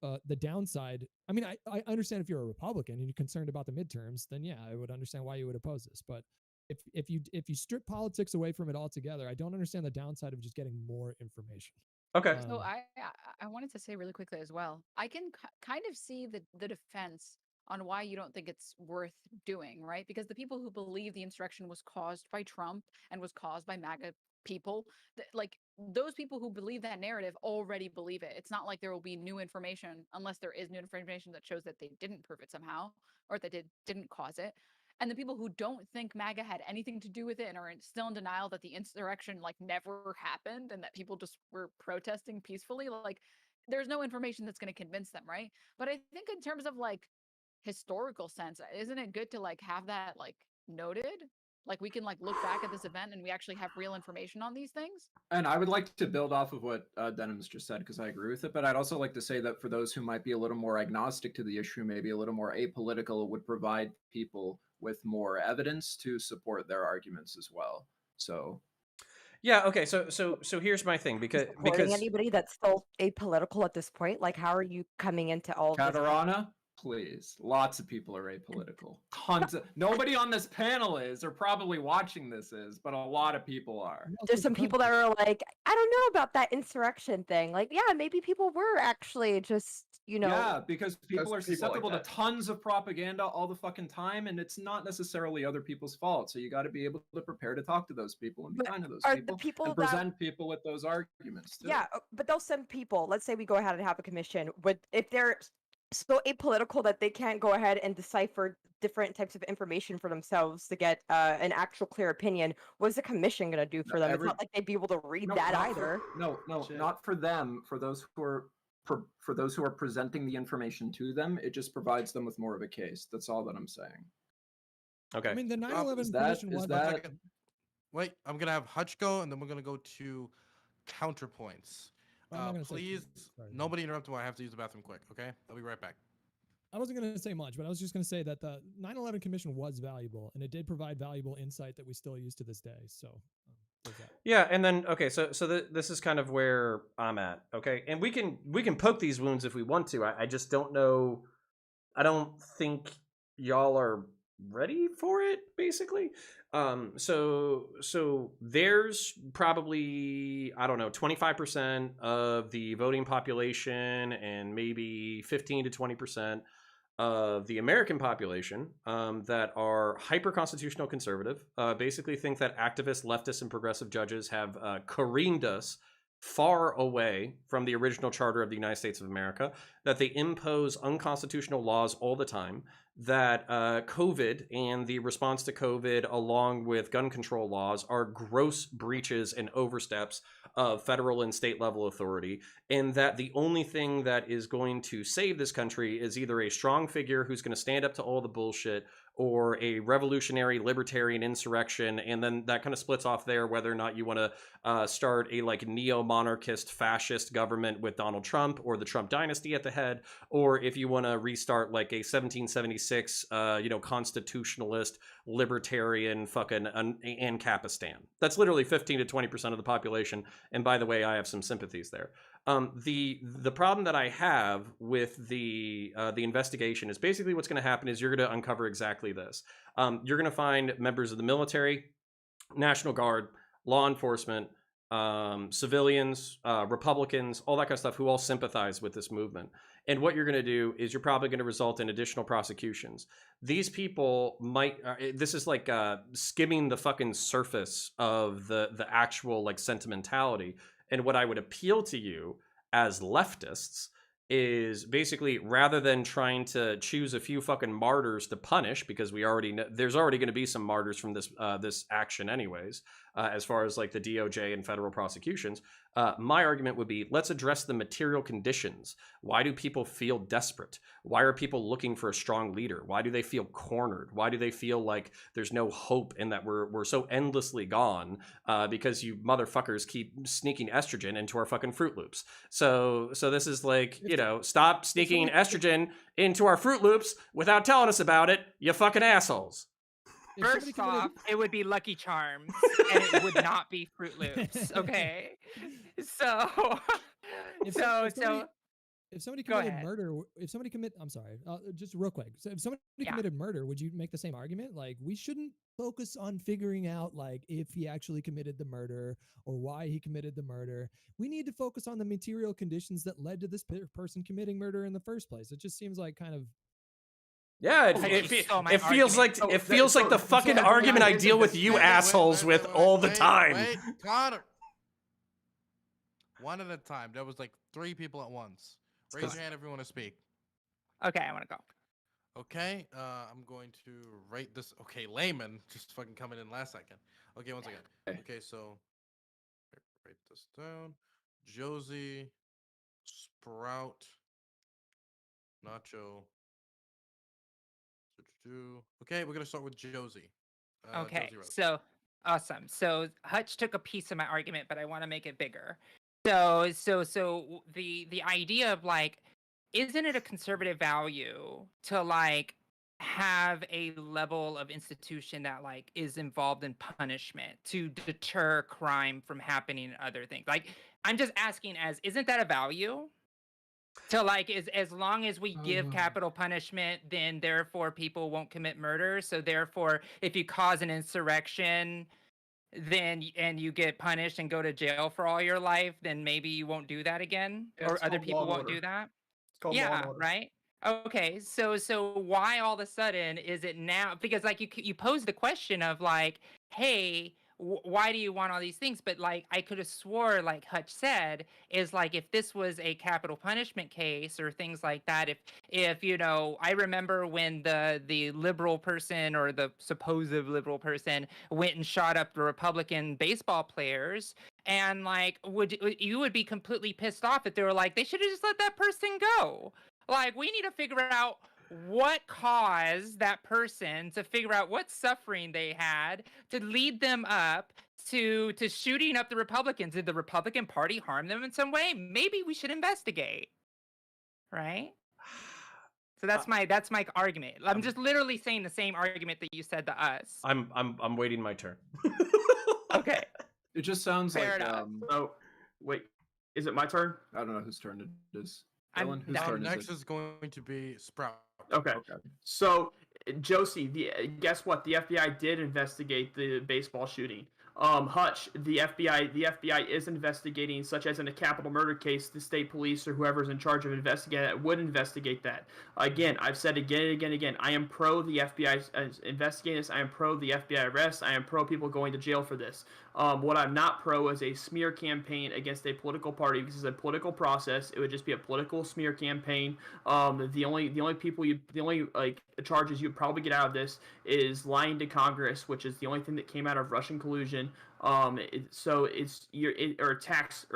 the downside. I mean, I understand if you're a Republican and you're concerned about the midterms, then yeah, I would understand why you would oppose this. But if you strip politics away from it altogether, I don't understand the downside of just getting more information. Okay. So I wanted to say really quickly as well. I can kind of see the defense on why you don't think it's worth doing, right? Because the people who believe the insurrection was caused by Trump and was caused by MAGA people, like those people who believe that narrative already believe it. It's not like there will be new information unless there is new information that shows that they didn't prove it somehow or that they didn't cause it. And the people who don't think MAGA had anything to do with it and are still in denial that the insurrection like never happened and that people just were protesting peacefully, like there's no information that's going to convince them, right? But I think in terms of like historical sense, isn't it good to like have that like noted? Like we can like look back at this event and we actually have real information on these things. And I would like to build off of what Denham's just said because I agree with it. But I'd also like to say that for those who might be a little more agnostic to the issue, maybe a little more apolitical, it would provide people with more evidence to support their arguments as well. So Yeah. Okay. So here's my thing because anybody that's still apolitical at this point, like how are you coming into all of this? Katarana, please. Lots of people are apolitical. Tons of nobody on this panel is, or probably watching this is, but a lot of people are. There's some people that are like, I don't know about that insurrection thing. Like, yeah, maybe people were actually just, Yeah, because people are people like susceptible to that. tons of propaganda all the fucking time, and it's not necessarily other people's fault. So you got to be able to prepare to talk to those people and be But kind to those are people, the people and that present people with those arguments too. yeah, but those some people, let's say we go ahead and have a commission, would if they're so apolitical that they can't go ahead and decipher different types of information for themselves to get an actual clear opinion, what's the commission going to do for them? It's not like they'd be able to read that not either. No, Shit. not for them. For those who are for those who are presenting the information to them, it just provides them with more of a case. That's all that I'm saying. okay. I mean, the Is 9/11 that- commission is was that- Wait, I'm gonna have Hutch go, and then we're gonna go to counterpoints. I'm not gonna say too Please, much. Sorry. nobody interrupt me. I have to use the bathroom quick. Okay, I'll be right back. I wasn't going to say much, but I was just going to say that the 9/11 commission was valuable, and it did provide valuable insight that we still use to this day. So, there's that. Yeah, and then okay, so this is kind of where I'm at. Okay, and we can poke these wounds if we want to. I just don't know. I don't think y'all are ready for it. Basically, so there's probably, I don't know, 25% of the voting population and maybe 15 to 20% of the American population that are hyper-constitutional conservative, basically think that activists, leftists, and progressive judges have careened us far away from the original charter of the United States of America, that they impose unconstitutional laws all the time, that COVID and the response to COVID, along with gun control laws, are gross breaches and oversteps of federal and state level authority, and that the only thing that is going to save this country is either a strong figure who's going to stand up to all the bullshit, or a revolutionary libertarian insurrection, and then that kind of splits off there whether or not you want to start a like neo-monarchist fascist government with Donald Trump or the Trump dynasty at the head, or if you want to restart like a 1776 1976, constitutionalist, libertarian, fucking Ancapistan. That's literally 15 to 20% of the population. And by the way, I have some sympathies there. The problem that I have with the investigation is basically what's going to happen is you're going to uncover exactly this. You're going to find members of the military, National Guard, law enforcement, civilians, Republicans, all that kind of stuff, who all sympathize with this movement. And what you're going to do is you're probably going to result in additional prosecutions. These people might. This is like skimming the fucking surface of the actual like sentimentality. And what I would appeal to you as leftists is basically, rather than trying to choose a few fucking martyrs to punish, because we already know there's already going to be some martyrs from this action anyways, as far as like the DOJ and federal prosecutions. My argument would be, let's address the material conditions. Why do people feel desperate? Why are people looking for a strong leader? Why do they feel cornered? Why do they feel like there's no hope and that we're so endlessly gone because you motherfuckers keep sneaking estrogen into our fucking Fruit Loops? So this is like, stop sneaking estrogen into our Fruit Loops without telling us about it, you fucking assholes. First off, it would be Lucky Charms, and it would not be Fruit Loops. Okay, so If somebody Go committed ahead. murder, I'm sorry, just real quick. So if somebody Yeah. committed murder, would you make the same argument? Like, we shouldn't focus on figuring out like if he actually committed the murder or why he committed the murder. We need to focus on the material conditions that led to this person committing murder in the first place. It just seems like kind of. Yeah, it feels like the fucking argument I deal with you assholes with all the time. Wait, Connor. One at a time. There was like 3 people at once. Raise your hand if you want to speak. Okay, I want to go. Okay, I'm going to rate this. Okay, Layman just fucking coming in last second. Okay, one second. Okay, so write this down. Josie, Sprout, Nacho. Okay, we're gonna start with Josie. Okay, Josie Rose. so awesome. So Hutch took a piece of my argument, but I want to make it bigger. So the idea of like, isn't it a conservative value to like have a level of institution that like is involved in punishment to deter crime from happening and other things? Like, I'm just asking, isn't that a value? To like, as long as we give capital punishment, then therefore people won't commit murder. So therefore, if you cause an insurrection, then and you get punished and go to jail for all your life, then maybe you won't do that again, Yeah, or it's other called law people and won't order. do that. It's called law and Yeah, order. right. Okay, so why all of a sudden is it now? Because like you pose the question of like, hey, why do you want all these things? But like I could have swore, like Hutch said, is like if this was a capital punishment case or things like that, if I remember when the liberal person or the supposed liberal person went and shot up the Republican baseball players, and like you would be completely pissed off if they were like, they should have just let that person go. Like, we need to figure out what caused that person to figure out what suffering they had to lead them up to shooting up the Republicans. Did the Republican Party harm them in some way? Maybe we should investigate. Right? So that's my argument. I'm just literally saying the same argument that you said to us. I'm waiting my turn. Okay. It just sounds Fair like enough. Oh, wait. Is it my turn? I don't know whose turn it is. I'm Dylan, whose done. turn Next is it? is going to be Sprout. Okay. So, Josie, guess what? The FBI did investigate the baseball shooting. Hutch, the FBI is investigating, such as in a capital murder case, the state police or whoever's in charge of investigating that would investigate that. Again, I've said again, I am pro the FBI investigating this. I am pro the FBI arrest. I am pro people going to jail for this. What I'm not pro is a smear campaign against a political party. This is a political process. It would just be a political smear campaign. The only charges you'd probably get out of this is lying to Congress, which is the only thing that came out of Russian collusion. So it's or tax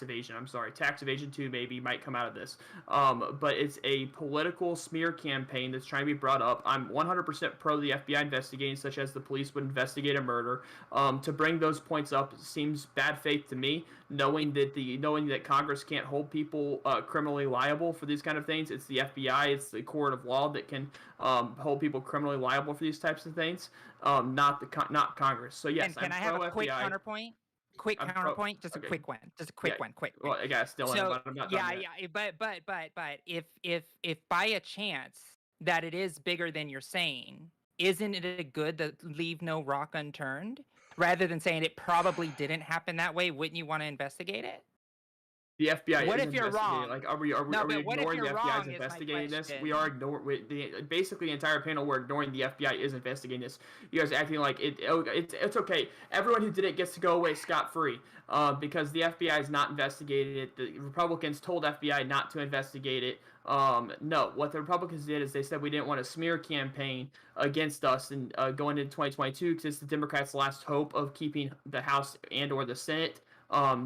evasion. I'm sorry, tax evasion too maybe might come out of this. But it's a political smear campaign that's trying to be brought up. I'm 100% pro the FBI investigating, such as the police would investigate a murder. To bring those points up seems bad faith to me, knowing that Congress can't hold people criminally liable for these kind of things. It's the FBI, it's the court of law that can hold people criminally liable for these types of things. Not Congress. So yes, And can I'm I have pro a quick FBI. counterpoint? Quick I'm pro- counterpoint, just a okay. quick one, just a quick Yeah. one, quick. Well, I got still in, So but I'm not yeah, done yet. yeah, but if by a chance that it is bigger than you're saying, isn't it a good to leave no rock unturned rather than saying it probably didn't happen that way? Wouldn't you want to investigate it? The FBI What is if you're investigating. wrong? Like, are we No, but what if ignoring you're the FBI's wrong is my investigating this? We question. are basically the entire panel. We're ignoring the FBI is investigating this. You guys are acting like it's okay. Everyone who did it gets to go away scot free. Because the FBI is not investigating it. The Republicans told FBI not to investigate it. No, what the Republicans did is they said we didn't want a smear campaign against us and going into 2022 because it's the Democrats' last hope of keeping the House and/or the Senate.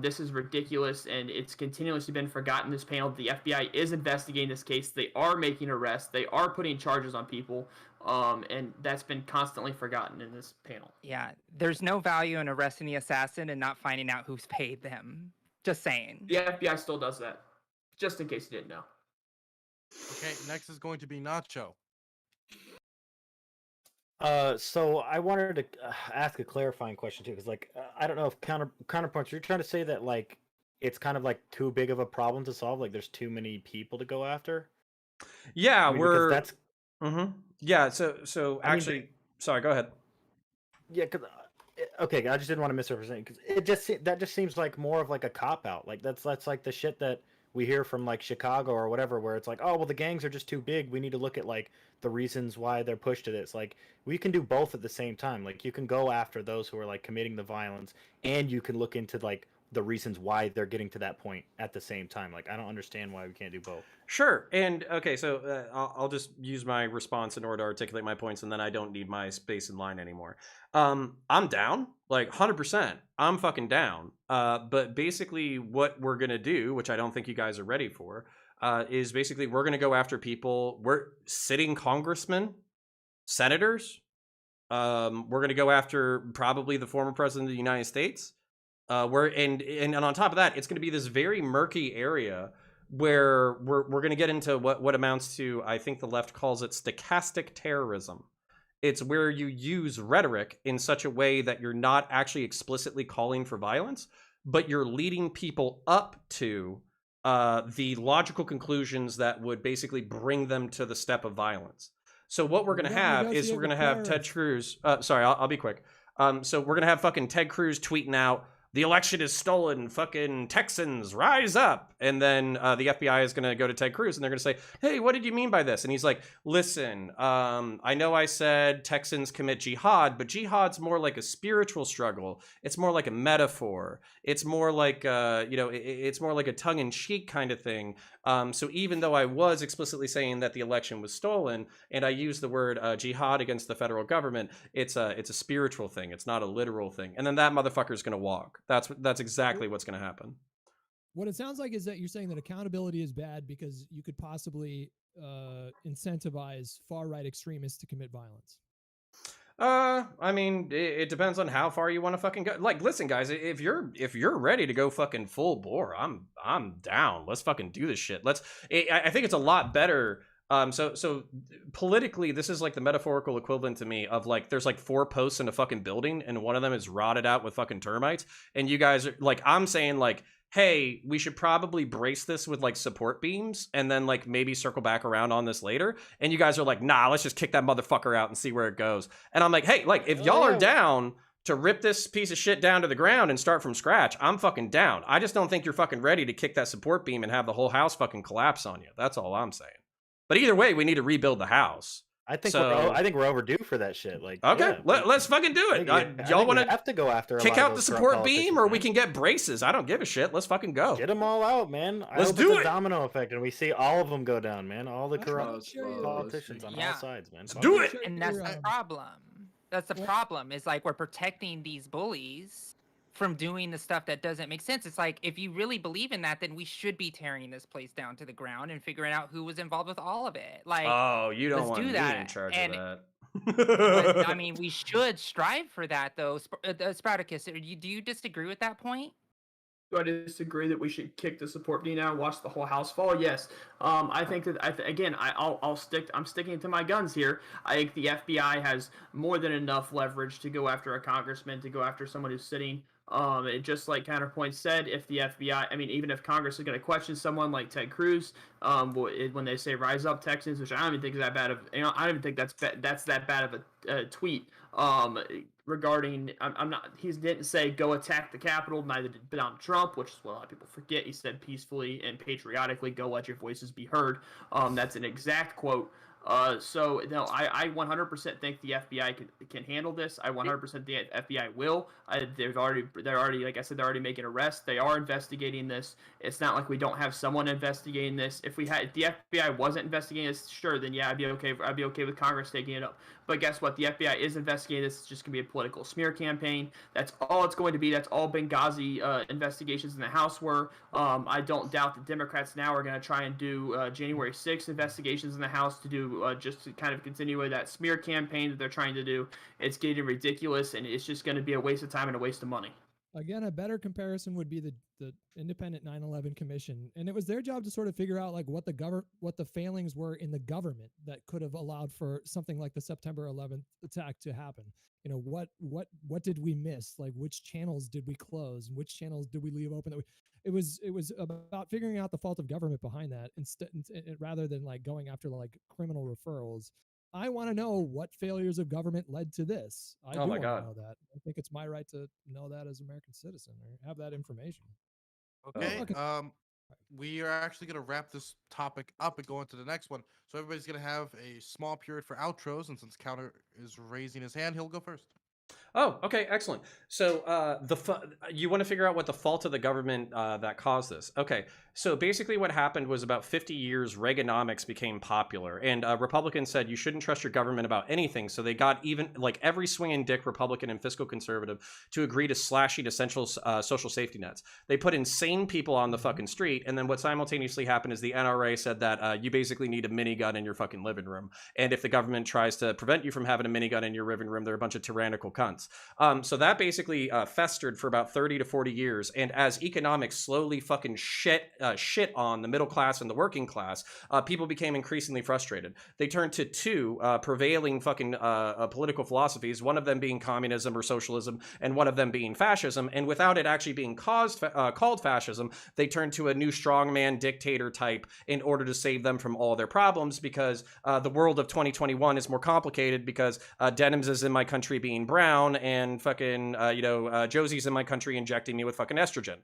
This is ridiculous, and it's continuously been forgotten in this panel. The FBI is investigating this case. They are making arrests. They are putting charges on people, and that's been constantly forgotten in this panel. Yeah, there's no value in arresting the assassin and not finding out who's paid them. Just saying. The FBI still does that, just in case you didn't know. Okay, next is going to be Nacho. So I wanted to ask a clarifying question too, because I don't know if counterpoints. You're trying to say that like it's kind of like too big of a problem to solve. Like there's too many people to go after. Yeah, I mean, we're. that's Yeah. So I mean, actually, sorry. Go ahead. yeah. Because okay, I just didn't want to misrepresent because that just seems like more of like a cop out. Like that's like the shit that we hear from like Chicago or whatever, where it's like, oh well, the gangs are just too big. We need to look at like the reasons why they're pushed to this. Like we can do both at the same time. Like you can go after those who are like committing the violence, and you can look into like the reasons why they're getting to that point at the same time. Like I don't understand why we can't do both. Sure. And okay, so I'll just use my response in order to articulate my points, and then I don't need my space in line anymore. I'm down, like 100%. I'm fucking down. But basically, what we're gonna do, which I don't think you guys are ready for, is basically we're gonna go after people. We're sitting congressmen, senators. We're gonna go after probably the former president of the United States. And on top of that, it's gonna be this very murky area where we're going to get into what amounts to, I think the left calls it stochastic terrorism. It's where you use rhetoric in such a way that you're not actually explicitly calling for violence, but you're leading people up to the logical conclusions that would basically bring them to the step of violence. So what we're going to have is we're going to have Ted Cruz. Sorry, I'll be quick. So we're going to have fucking Ted Cruz tweeting out, the election is stolen, fucking Texans, rise up. And then the FBI is going to go to Ted Cruz and they're going to say, hey, what did you mean by this? And he's like, listen, I know I said Texans commit jihad, but jihad's more like a spiritual struggle. It's more like a metaphor. It's more like, it's more like a tongue-in-cheek kind of thing. So even though I was explicitly saying that the election was stolen and I used the word jihad against the federal government, it's a spiritual thing. It's not a literal thing. And then that motherfucker's going to walk. That's exactly what's going to happen. What it sounds like is that you're saying that accountability is bad because you could possibly incentivize far-right extremists to commit violence. I mean, it depends on how far you want to fucking go. Like, listen, guys, if you're ready to go fucking full bore, I'm down. Let's fucking do this shit. I think it's a lot better. So politically, this is like the metaphorical equivalent to me of like, there's like 4 posts in a fucking building and one of them is rotted out with fucking termites. And you guys are like, I'm saying like, hey, we should probably brace this with like support beams and then like maybe circle back around on this later. And you guys are like, nah, let's just kick that motherfucker out and see where it goes. And I'm like, hey, like if y'all are down to rip this piece of shit down to the ground and start from scratch, I'm fucking down. I just don't think you're fucking ready to kick that support beam and have the whole house fucking collapse on you. That's all I'm saying. But either way, we need to rebuild the house. I think we're overdue for that shit. Like, okay, yeah, let's fucking do it. Y'all want to have to go after kick out the support beam, or we can get braces? I don't give a shit. Let's fucking go. Get them all out, man. Let's do it. A domino effect, and we see all of them go down, man. All the corrupt politicians on all sides, man. Let's do it. And that's the problem. That's the problem. Is like we're protecting these bullies from doing the stuff that doesn't make sense. It's like, if you really believe in that, then we should be tearing this place down to the ground and figuring out who was involved with all of it. Like, Oh, you don't let's want do me that. in charge And of but I that. mean, we should strive for that, though. Spartacus, do you disagree with that point? Do I disagree that we should kick the support D now and watch the whole house fall? Yes. I think that I'm sticking to my guns here. I think the FBI has more than enough leverage to go after a congressman, to go after someone who's sitting. Just like Counterpoint said, if the FBI, I mean, even if Congress is going to question someone like Ted Cruz, when they say "Rise up, Texans," which I don't even think is that bad of, I don't even think that's that bad of a tweet. Regarding, I'm not, he didn't say go attack the Capitol, neither did Donald Trump, which is what a lot of people forget. He said peacefully and patriotically, go let your voices be heard. That's an exact quote. So no, I 100% think the FBI can handle this. I 100% the FBI will. They're already, like I said, they're already making arrests. They are investigating this. It's not like we don't have someone investigating this. If the FBI wasn't investigating this, sure, then yeah, I'd be okay with Congress taking it up. But guess what? The FBI is investigating this. It's just going to be a political smear campaign. That's all it's going to be. That's all Benghazi investigations in the House were. I don't doubt that Democrats now are going to try and do January 6th investigations in the House to do just to kind of continue with that smear campaign that they're trying to do. It's getting ridiculous, and it's just going to be a waste of time and a waste of money. Again, a better comparison would be the independent 9/11 commission, and it was their job to sort of figure out like what the failings were in the government that could have allowed for something like the September 11th attack to happen. You know, what did we miss? Like, which channels did we close and which channels did we leave open? It was about figuring out the fault of government behind that instead, rather than like going after like criminal referrals. I want to know what failures of government led to this. I do Oh my want to God. know that. I think it's my right to know that as an American citizen or have that information. Okay. Okay. We are actually going to wrap this topic up and go into the next one. So everybody's going to have a small period for outros, and since Counter is raising his hand, he'll go first. Oh, okay, excellent. So you want to figure out what the fault of the government that caused this. Okay, so basically what happened was about 50 years, Reaganomics became popular, and Republicans said you shouldn't trust your government about anything, so they got even, like, every swinging dick Republican and fiscal conservative to agree to slashing essential social safety nets. They put insane people on the fucking street, and then what simultaneously happened is the NRA said that you basically need a minigun in your fucking living room, and if the government tries to prevent you from having a minigun in your living room, they're a bunch of tyrannical cunts. So that basically festered for about 30 to 40 years. And as economics slowly fucking shit on the middle class and the working class, people became increasingly frustrated. They turned to two prevailing fucking political philosophies, one of them being communism or socialism, and one of them being fascism. And without it actually being called fascism, they turned to a new strongman dictator type in order to save them from all their problems, because the world of 2021 is more complicated because denims is in my country being brown, and fucking Josie's in my country injecting me with fucking estrogen.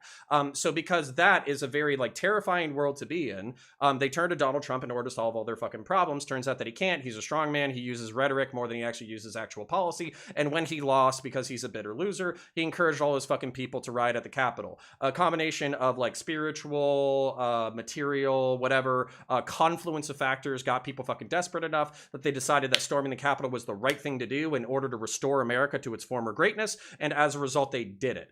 So because that is a very like terrifying world to be in, they turned to Donald Trump in order to solve all their fucking problems. Turns out that he can't. He's a strong man. He uses rhetoric more than he actually uses actual policy. And when he lost, because he's a bitter loser, he encouraged all his fucking people to riot at the Capitol. A combination of like spiritual, material, whatever, confluence of factors got people fucking desperate enough that they decided that storming the Capitol was the right thing to do in order to restore America to its former greatness, and as a result, they did it.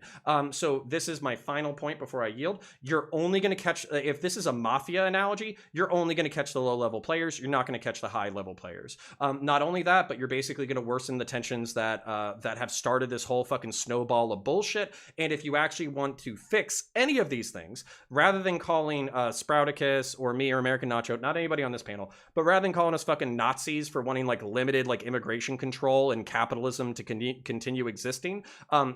So this is my final point before I yield. You're only going to catch, if this is a mafia analogy, you're only going to catch the low-level players. You're not going to catch the high-level players. Not only that, but you're basically going to worsen the tensions that have started this whole fucking snowball of bullshit. And if you actually want to fix any of these things, rather than calling Sprouticus or me or American Nacho, not anybody on this panel, but rather than calling us fucking Nazis for wanting like limited like immigration control and capitalism to continue existing,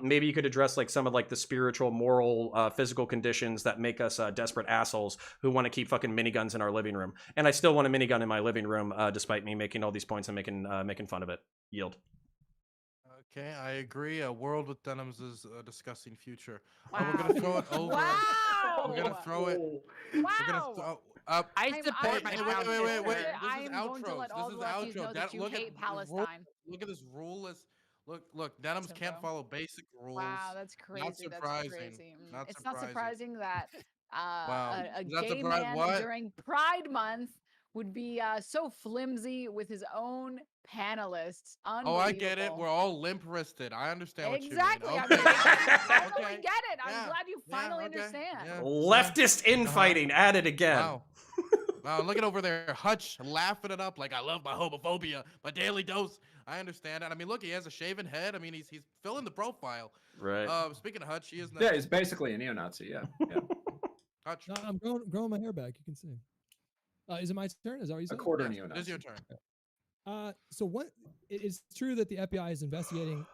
maybe you could address like some of like the spiritual, moral, physical conditions that make us desperate assholes who want to keep fucking miniguns in our living room. And I still want a minigun in my living room, despite me making all these points and making fun of it. Yield. Okay, I agree. A world with denims is a disgusting future. Wow. We're gonna throw it over. Wow. We're gonna throw it. We're gonna Wow. throw. I support my Wait. Sprouticus. This I is am going to outros. let all This the is lefties outro. know that you Look at hate this rule. Palestine. Look at this rule list. Look. Denims can't Timbo. follow basic rules. Wow, that's crazy. Not surprising. That's crazy. Not It's not surprising. surprising that Wow. a Is that gay surprise? man What? during Pride Month would be so flimsy with his own panelists. Oh, I get it. Unbelievable. We're all limp wristed. I understand what Exactly. you mean. I Okay. mean, I finally Okay. get it. I'm Yeah. glad you Yeah, finally okay. understand. Yeah. Leftist infighting at it again. Wow. Wow, look at over there, Hutch laughing it up like I love my homophobia, my daily dose. I understand that. I mean, look, he has a shaven head. I mean, he's filling the profile. Right. Speaking of Hutch, he is Yeah, next. he's basically a neo-Nazi. Yeah, yeah. Hutch, No, I'm growing my hair back. You can see. Is it my turn? Is that what you A said? quarter yes, neo-Nazi. it is your turn. So what? It's true that the FBI is investigating,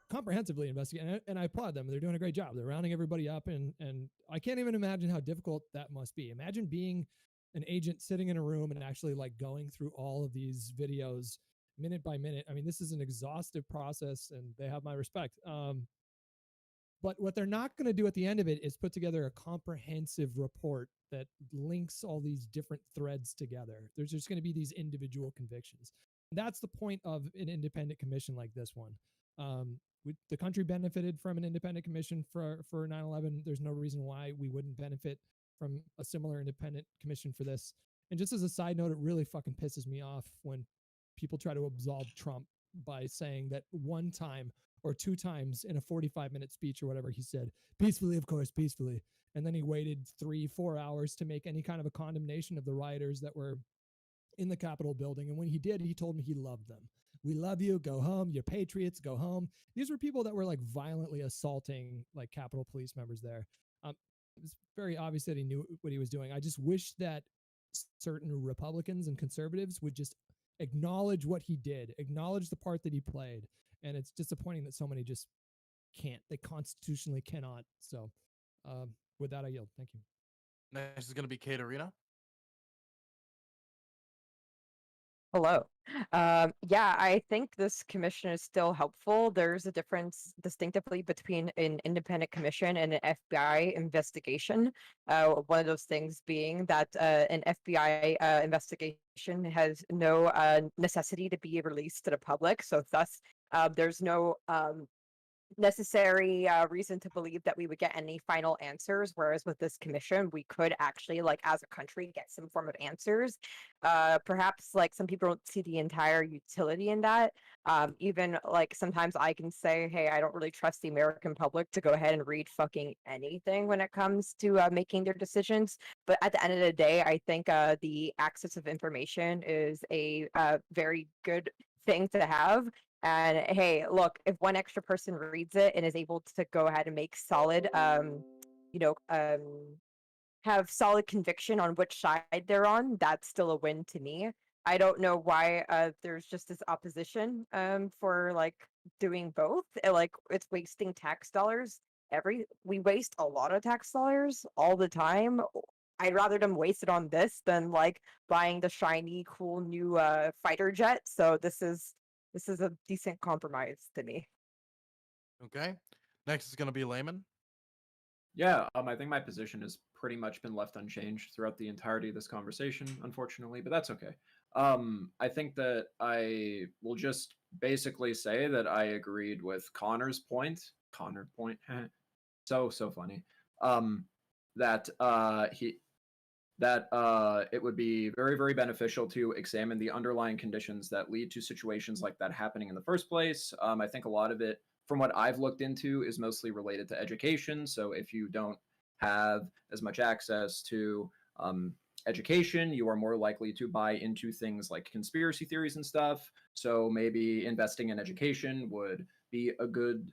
comprehensively investigating, and I applaud them. They're doing a great job. They're rounding everybody up, and I can't even imagine how difficult that must be. Imagine being an agent sitting in a room and actually like going through all of these videos minute by minute. I mean, this is an exhaustive process, and they have my respect. But what they're not going to do at the end of it is put together a comprehensive report that links all these different threads together. There's just going to be these individual convictions. That's the point of an independent commission like this one. The country benefited from an independent commission for 9/11. There's no reason why we wouldn't benefit from a similar independent commission for this. And just as a side note, it really fucking pisses me off when people try to absolve Trump by saying that one time or two times in a 45-minute speech or whatever he said, peacefully, of course, peacefully. And then he waited 3-4 hours to make any kind of a condemnation of the rioters that were in the Capitol building. And when he did, he told me he loved them. We love you. Go home. You're patriots. Go home. These were people that were like violently assaulting like Capitol police members there. It was very obvious that he knew what he was doing. I just wish that certain Republicans and conservatives would just acknowledge what he did, acknowledge the part that he played. And it's disappointing that so many just can't. They constitutionally cannot. So with that, I yield. Thank you. Next is going to be Katerina. Hello. Yeah, I think this commission is still helpful. There's a difference distinctively between an independent commission and an FBI investigation. One of those things being that an FBI investigation has no necessity to be released to the public. So thus, there's no necessary reason to believe that we would get any final answers, whereas with this commission we could actually, like, as a country, get some form of answers. Perhaps like some people don't see the entire utility in that. Even like sometimes I can say, hey, I don't really trust the American public to go ahead and read fucking anything when it comes to making their decisions. But at the end of the day, I think the access of information is a very good thing to have. And hey, look, if one extra person reads it and is able to go ahead and make solid, you know, have solid conviction on which side they're on, that's still a win to me. I don't know why there's just this opposition for like doing both. Like it's wasting tax dollars. We waste a lot of tax dollars all the time. I'd rather them waste it on this than like buying the shiny, cool new fighter jet. So this is a decent compromise to me. Okay. Next is going to be Layman. Yeah, I think my position has pretty much been left unchanged throughout the entirety of this conversation, unfortunately, but that's okay. I think that I will just basically say that I agreed with Connor's point. Connor point, so funny. That it would be very, very beneficial to examine the underlying conditions that lead to situations like that happening in the first place. I think a lot of it, from what I've looked into, is mostly related to education. So if you don't have as much access to education, you are more likely to buy into things like conspiracy theories and stuff. So maybe investing in education would be a good,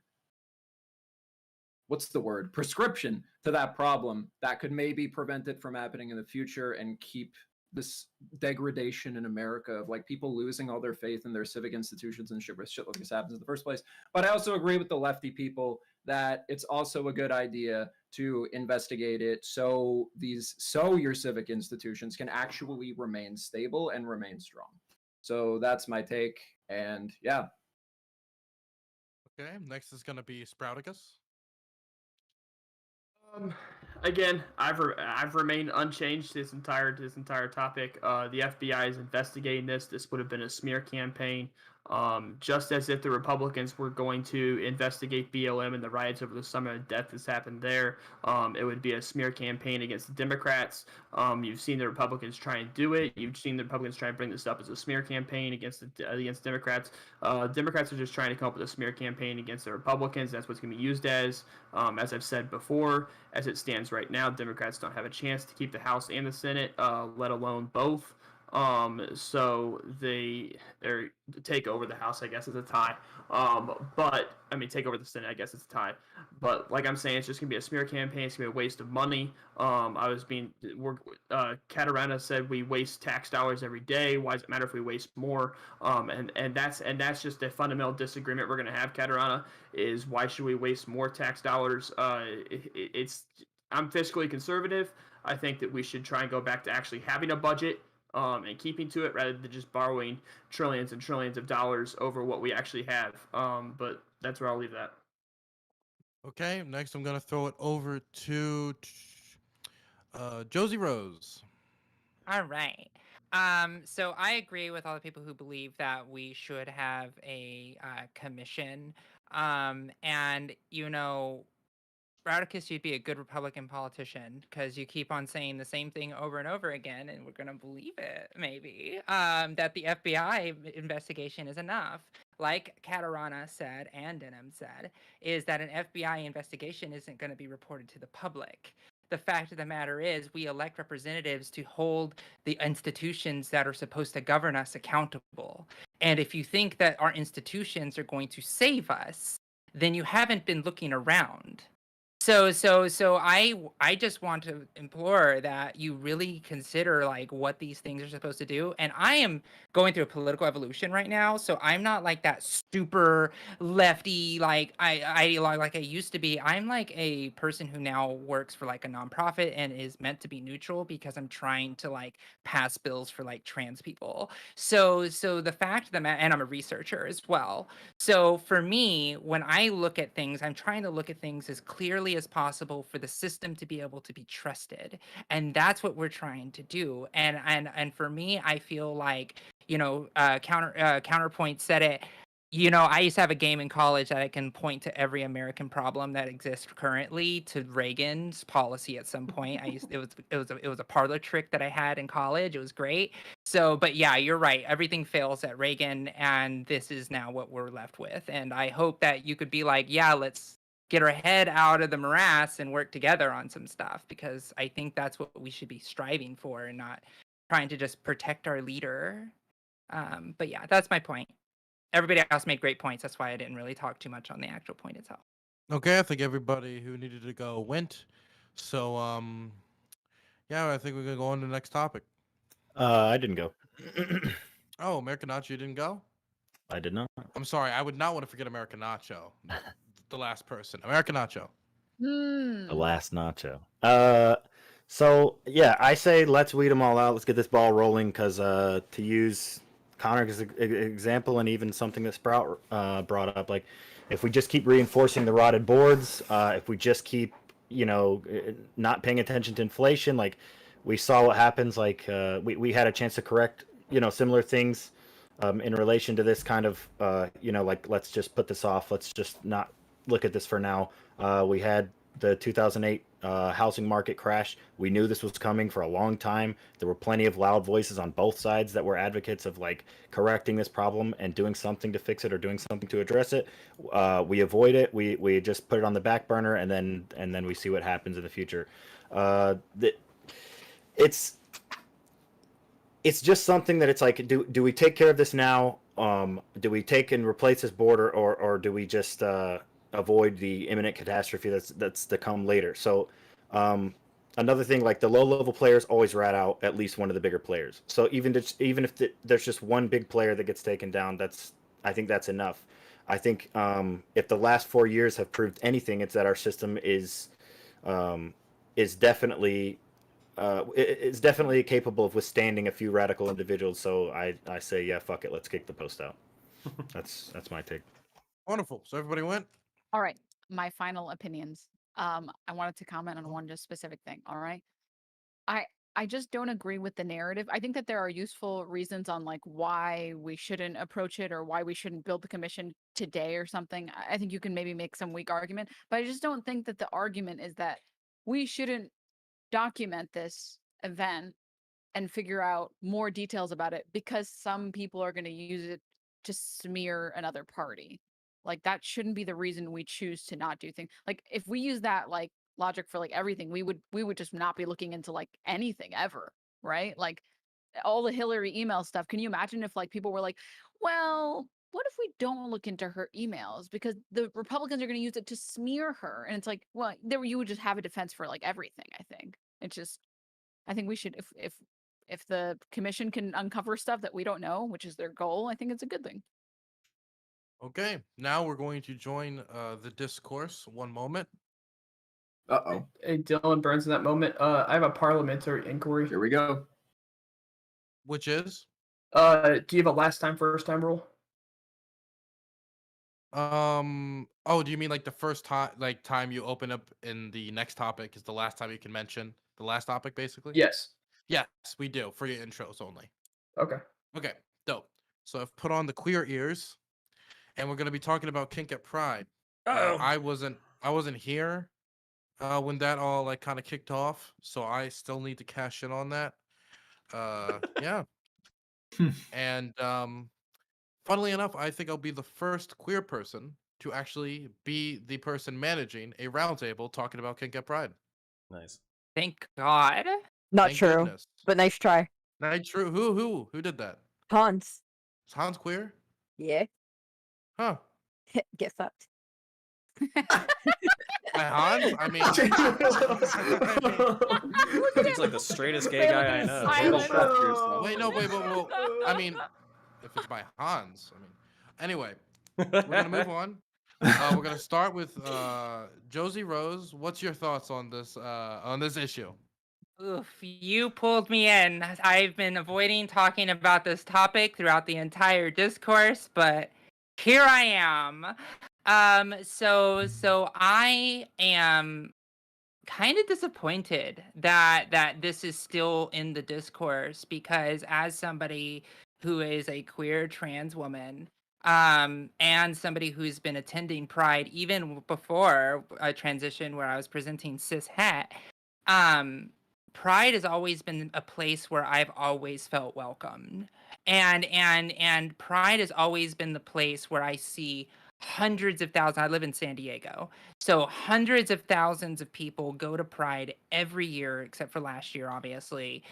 what's the word, prescription to that problem that could maybe prevent it from happening in the future and keep this degradation in America of like people losing all their faith in their civic institutions and shit like this happens in the first place. But I also agree with the lefty people that it's also a good idea to investigate it so your civic institutions can actually remain stable and remain strong. So that's my take. And yeah. Okay. Next is going to be Sprouticus. Again, I've remained unchanged this entire topic. The FBI is investigating this. This would have been a smear campaign. just as if the Republicans were going to investigate BLM and the riots over the summer and death that's happened there. It would be a smear campaign against the Democrats. You've seen the Republicans try and do it. You've seen the Republicans try and bring this up as a smear campaign against Democrats. Democrats are just trying to come up with a smear campaign against the Republicans. That's what's going to be used as. As I've said before, as it stands right now, Democrats don't have a chance to keep the House and the Senate, let alone both. So they take over the House, I guess, is a tie. But I mean, take over the Senate, I guess it's a tie. But like I'm saying, it's just gonna be a smear campaign. It's gonna be a waste of money. Catarina said we waste tax dollars every day. Why does it matter if we waste more? And that's just a fundamental disagreement we're gonna have. Catarina is why should we waste more tax dollars? I'm fiscally conservative. I think that we should try and go back to actually having a budget and keeping to it rather than just borrowing trillions and trillions of dollars over what we actually have. But that's where I'll leave that. Okay, next I'm gonna throw it over to Josie Rose. All right. So I agree with all the people who believe that we should have a commission. And Rowdicus, you'd be a good Republican politician because you keep on saying the same thing over and over again, and we're gonna believe it, maybe. That the FBI investigation is enough. Like Catarana said and Denham said, is that an FBI investigation isn't going to be reported to the public. The fact of the matter is, we elect representatives to hold the institutions that are supposed to govern us accountable. And if you think that our institutions are going to save us, then you haven't been looking around. So I just want to implore that you really consider like what these things are supposed to do. And I am going through a political evolution right now, so I'm not like that super lefty like I like I used to be. I'm like a person who now works for like a nonprofit and is meant to be neutral because I'm trying to like pass bills for like trans people. So the fact that and I'm a researcher as well. So for me, when I look at things, I'm trying to look at things as clearly as possible for the system to be able to be trusted. And that's what we're trying to do. And for me, I feel like, Counterpoint said it. I used to have a game in college that I can point to every American problem that exists currently to Reagan's policy at some point. It was a parlor trick that I had in college. It was great. So, but yeah, you're right. Everything fails at Reagan, and this is now what we're left with. And I hope that you could be like, yeah, let's get our head out of the morass and work together on some stuff, because I think that's what we should be striving for and not trying to just protect our leader. But yeah, that's my point. Everybody else made great points. That's why I didn't really talk too much on the actual point itself. Okay, I think everybody who needed to go went. So yeah, I think we're gonna go on to the next topic. I didn't go. Oh, American Nacho, you didn't go? I did not. I'm sorry, I would not want to forget American Nacho. The last person. American Nacho. The last nacho. So yeah, I say let's weed them all out. Let's get this ball rolling because to use Connor's example and even something that Sprout brought up, like if we just keep reinforcing the rotted boards, if we just keep not paying attention to inflation, like we saw what happens. Like we had a chance to correct similar things in relation to this kind of like let's just put this off. Let's just not look at this for now. We had the 2008 housing market crash. We knew this was coming for a long time. There were plenty of loud voices on both sides that were advocates of like correcting this problem and doing something to fix it or doing something to address it. We avoid it. We just put it on the back burner and then we see what happens in the future. It's just something that it's like, do we take care of this now? Do we take and replace this board or do we just avoid the imminent catastrophe that's to come later? So another thing, like the low level players always rat out at least one of the bigger players. So even if there's just one big player that gets taken down, I think that's enough. I think if the last 4 years have proved anything, it's that our system is definitely capable of withstanding a few radical individuals. So I say, yeah, fuck it, let's kick the post out. That's my take. Wonderful. So everybody went? All right, my final opinions. I wanted to comment on one just specific thing. All right, I just don't agree with the narrative. I think that there are useful reasons on like why we shouldn't approach it or why we shouldn't build the commission today or something. I think you can maybe make some weak argument, but I just don't think that the argument is that we shouldn't document this event and figure out more details about it because some people are going to use it to smear another party. Like that shouldn't be the reason we choose to not do things. Like if we use that like logic for like everything, we would just not be looking into like anything ever, right? Like all the Hillary email stuff. Can you imagine if like people were like, well, what if we don't look into her emails because the Republicans are going to use it to smear her? And it's like, well, there you would just have a defense for like everything. I think it's just I think we should if the commission can uncover stuff that we don't know, which is their goal, I think it's a good thing. Okay, now we're going to join the discourse. One moment. Uh-oh. Hey, Dylan Burns, in that moment, I have a parliamentary inquiry. Here we go. Which is? Do you have a last time, first time rule? Oh, do you mean like the first time, like time you open up in the next topic is the last time you can mention the last topic, basically? Yes. Yes, we do for your intros only. Okay. Okay, dope. So I've put on the queer ears, and we're gonna be talking about kink at Pride. I wasn't here when that all like kind of kicked off, so I still need to cash in on that. Yeah. And funnily enough, I think I'll be the first queer person to actually be the person managing a roundtable talking about kink at Pride. Nice. Thank God. Not Thank true, goodness. but nice try. Not true. Who did that? Hans. Is Hans queer? Yeah. Huh. Get fucked. By Hans? I mean, He's like the straightest gay guy I know. wait, no, wait, I mean, if it's by Hans, I mean, anyway, we're gonna move on. We're gonna start with Josie Rose. What's your thoughts on this issue? Oof, you pulled me in. I've been avoiding talking about this topic throughout the entire discourse, but here I am. So I am kind of disappointed that this is still in the discourse because as somebody who is a queer trans woman, and somebody who's been attending Pride even before a transition where I was presenting cis het, Pride has always been a place where I've always felt welcomed. And Pride has always been the place where I see hundreds of thousands. I live in San Diego. So hundreds of thousands of people go to Pride every year, except for last year, obviously.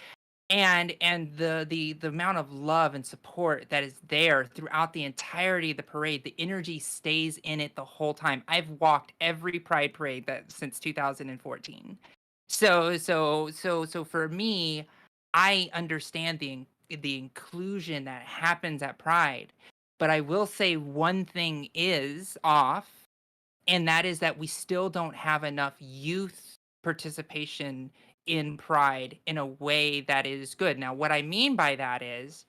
And the amount of love and support that is there throughout the entirety of the parade, the energy stays in it the whole time. I've walked every Pride parade that since 2014. So for me, I understand the inclusion that happens at Pride, but I will say one thing is off, and that is that we still don't have enough youth participation in Pride in a way that is good. Now, what I mean by that is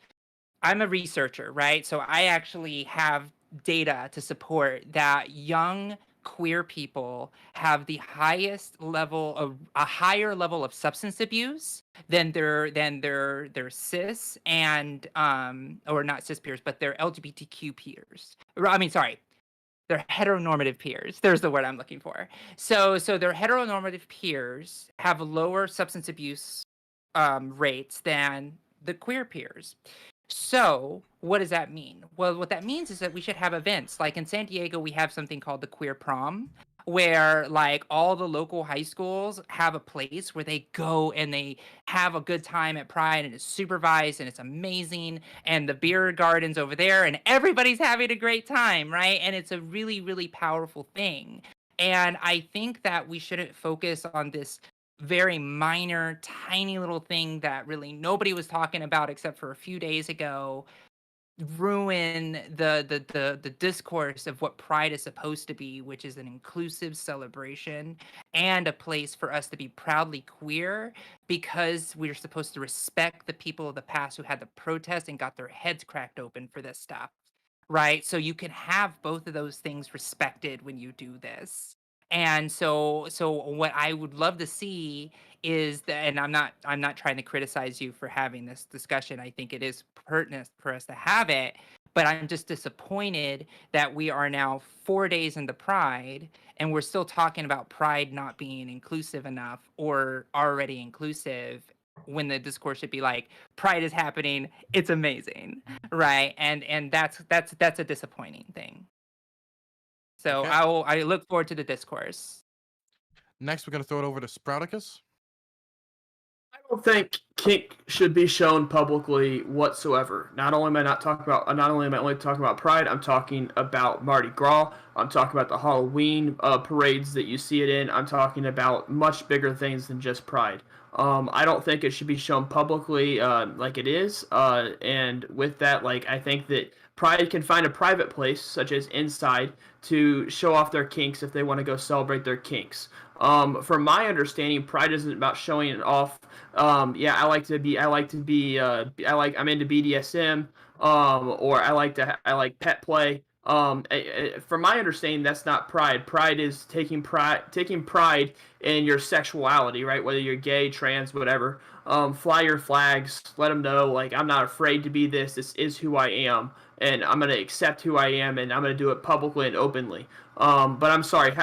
I'm a researcher, right? So I actually have data to support that young queer people have the highest level of a higher level of substance abuse than their cis and or not cis peers, but their LGBTQ peers. I mean, sorry, their heteronormative peers. There's the word I'm looking for. So their heteronormative peers have lower substance abuse rates than the queer peers. So, what does that mean? Well, what that means is that we should have events. Like in San Diego, we have something called the Queer Prom, where like all the local high schools have a place where they go and they have a good time at Pride, and it's supervised and it's amazing. And the beer garden's over there, and everybody's having a great time, right? And it's a really, really powerful thing. And I think that we shouldn't focus on this very minor, tiny little thing that really nobody was talking about except for a few days ago, ruin the discourse of what Pride is supposed to be, which is an inclusive celebration and a place for us to be proudly queer, because we're supposed to respect the people of the past who had to protest and got their heads cracked open for this stuff, right? So you can have both of those things respected when you do this. And so what I would love to see is that, and I'm not trying to criticize you for having this discussion. I think it is pertinent for us to have it, but I'm just disappointed that we are now 4 days into Pride and we're still talking about Pride not being inclusive enough or already inclusive, when the discourse should be like, Pride is happening, it's amazing, right? And that's a disappointing thing. So Okay. I look forward to the discourse. Next, we're gonna throw it over to Sprouticus. I don't think kink should be shown publicly whatsoever. Not only am I only talking about Pride, I'm talking about Mardi Gras. I'm talking about the Halloween parades that you see it in. I'm talking about much bigger things than just Pride. I don't think it should be shown publicly like it is. And with that, like, I think that Pride can find a private place, such as inside, to show off their kinks if they want to go celebrate their kinks. From my understanding, Pride isn't about showing it off. I'm into BDSM, or I like pet play. From my understanding, that's not Pride. Pride is taking pride in your sexuality, right? Whether you're gay, trans, whatever. Fly your flags. Let them know, like, I'm not afraid to be this. This is who I am, and I'm gonna accept who I am, and I'm gonna do it publicly and openly. But I'm sorry,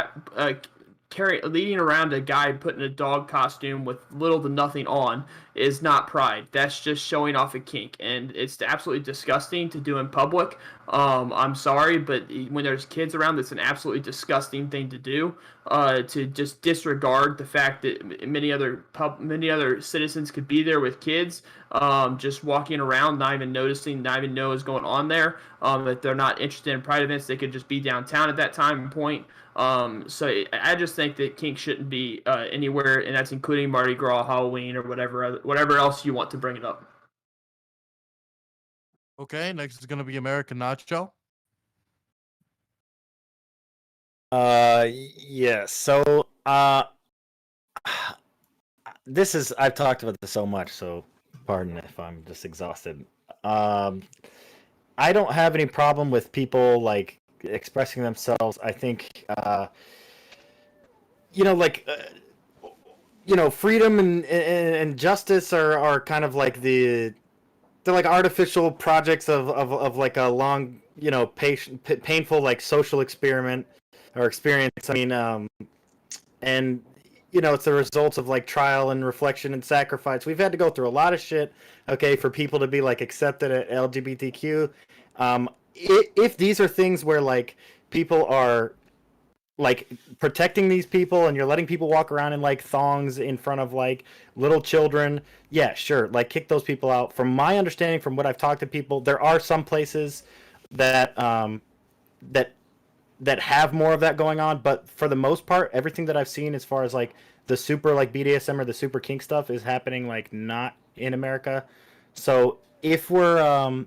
leading around a guy put in a dog costume with little to nothing on is not Pride. That's just showing off a kink, and it's absolutely disgusting to do in public. I'm sorry, but when there's kids around, that's an absolutely disgusting thing to do. To just disregard the fact that many other citizens could be there with kids, just walking around, not even noticing, not even know what's going on there. If they're not interested in Pride events, they could just be downtown at that time and point. So I just think that kink shouldn't be anywhere, and that's including Mardi Gras, Halloween, or whatever else you want to bring it up. Okay, next is gonna be American Nacho. Yeah. So, this is I've talked about this so much, so pardon if I'm just exhausted. I don't have any problem with people like expressing themselves. I think, freedom and justice are kind of like they're like artificial projects of like a long, painful like social experiment or experience. I mean, and it's the results of like trial and reflection and sacrifice. We've had to go through a lot of shit, okay, for people to be like accepted at LGBTQ. If these are things where like people are like protecting these people and you're letting people walk around in like thongs in front of like little children, yeah, sure, like kick those people out. From my understanding, from what I've talked to people, there are some places that that have more of that going on, but for the most part, everything that I've seen as far as like the super like BDSM or the super kink stuff is happening like not in America. So if we're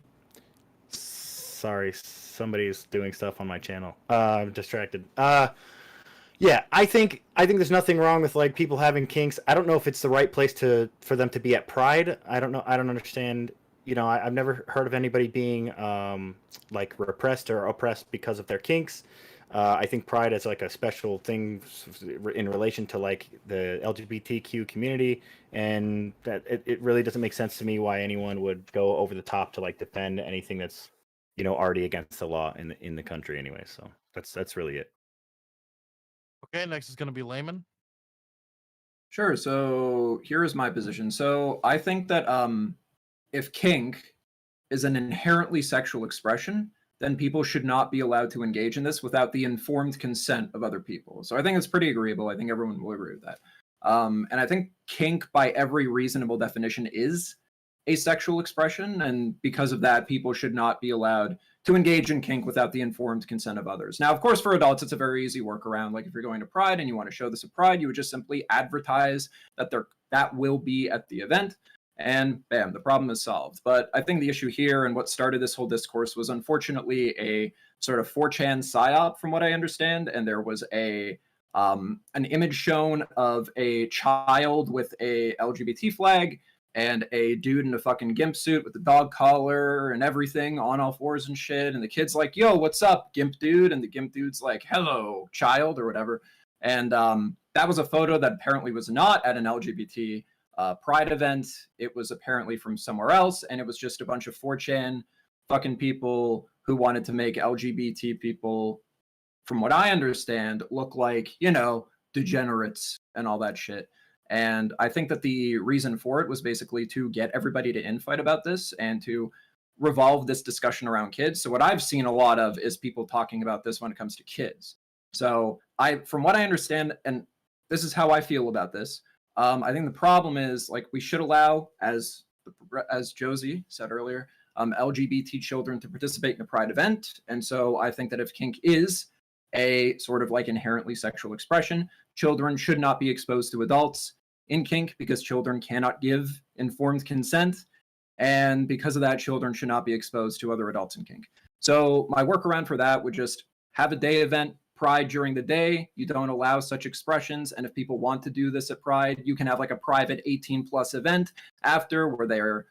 sorry, somebody's doing stuff on my channel. I'm distracted. Yeah, I think there's nothing wrong with like people having kinks. I don't know if it's the right place for them to be at Pride. I don't know. I don't understand. I've never heard of anybody being like repressed or oppressed because of their kinks. I think Pride is like a special thing in relation to like the LGBTQ community, and that it really doesn't make sense to me why anyone would go over the top to like defend anything that's already against the law in the country anyway. So that's really it. Okay, next is gonna be Layman. Sure. So here is my position. So I think that if kink is an inherently sexual expression, then people should not be allowed to engage in this without the informed consent of other people. So I think it's pretty agreeable. I think everyone will agree with that. And I think kink, by every reasonable definition, is a sexual expression, and because of that, people should not be allowed to engage in kink without the informed consent of others. Now, of course, for adults, it's a very easy workaround. Like if you're going to Pride and you want to show this at Pride, you would just simply advertise that will be at the event, and bam, the problem is solved. But I think the issue here and what started this whole discourse was unfortunately a sort of 4chan psyop, from what I understand, and there was an image shown of a child with a LGBT flag and a dude in a fucking gimp suit with a dog collar and everything on all fours and shit. And the kid's like, yo, what's up, gimp dude? And the gimp dude's like, hello, child, or whatever. And that was a photo that apparently was not at an LGBT pride event. It was apparently from somewhere else, and it was just a bunch of 4chan fucking people who wanted to make LGBT people, from what I understand, look like, you know, degenerates and all that shit. And I think that the reason for it was basically to get everybody to infight about this and to revolve this discussion around kids. So what I've seen a lot of is people talking about this when it comes to kids. So from what I understand, and this is how I feel about this, I think the problem is, like, we should allow, as Josie said earlier, LGBT children to participate in a pride event. And so I think that if kink is a sort of like inherently sexual expression, children should not be exposed to adults in kink because children cannot give informed consent. And because of that, children should not be exposed to other adults in kink. So my workaround for that would just have a day event, Pride during the day. You don't allow such expressions. And if people want to do this at Pride, you can have like a private 18+ event after where they're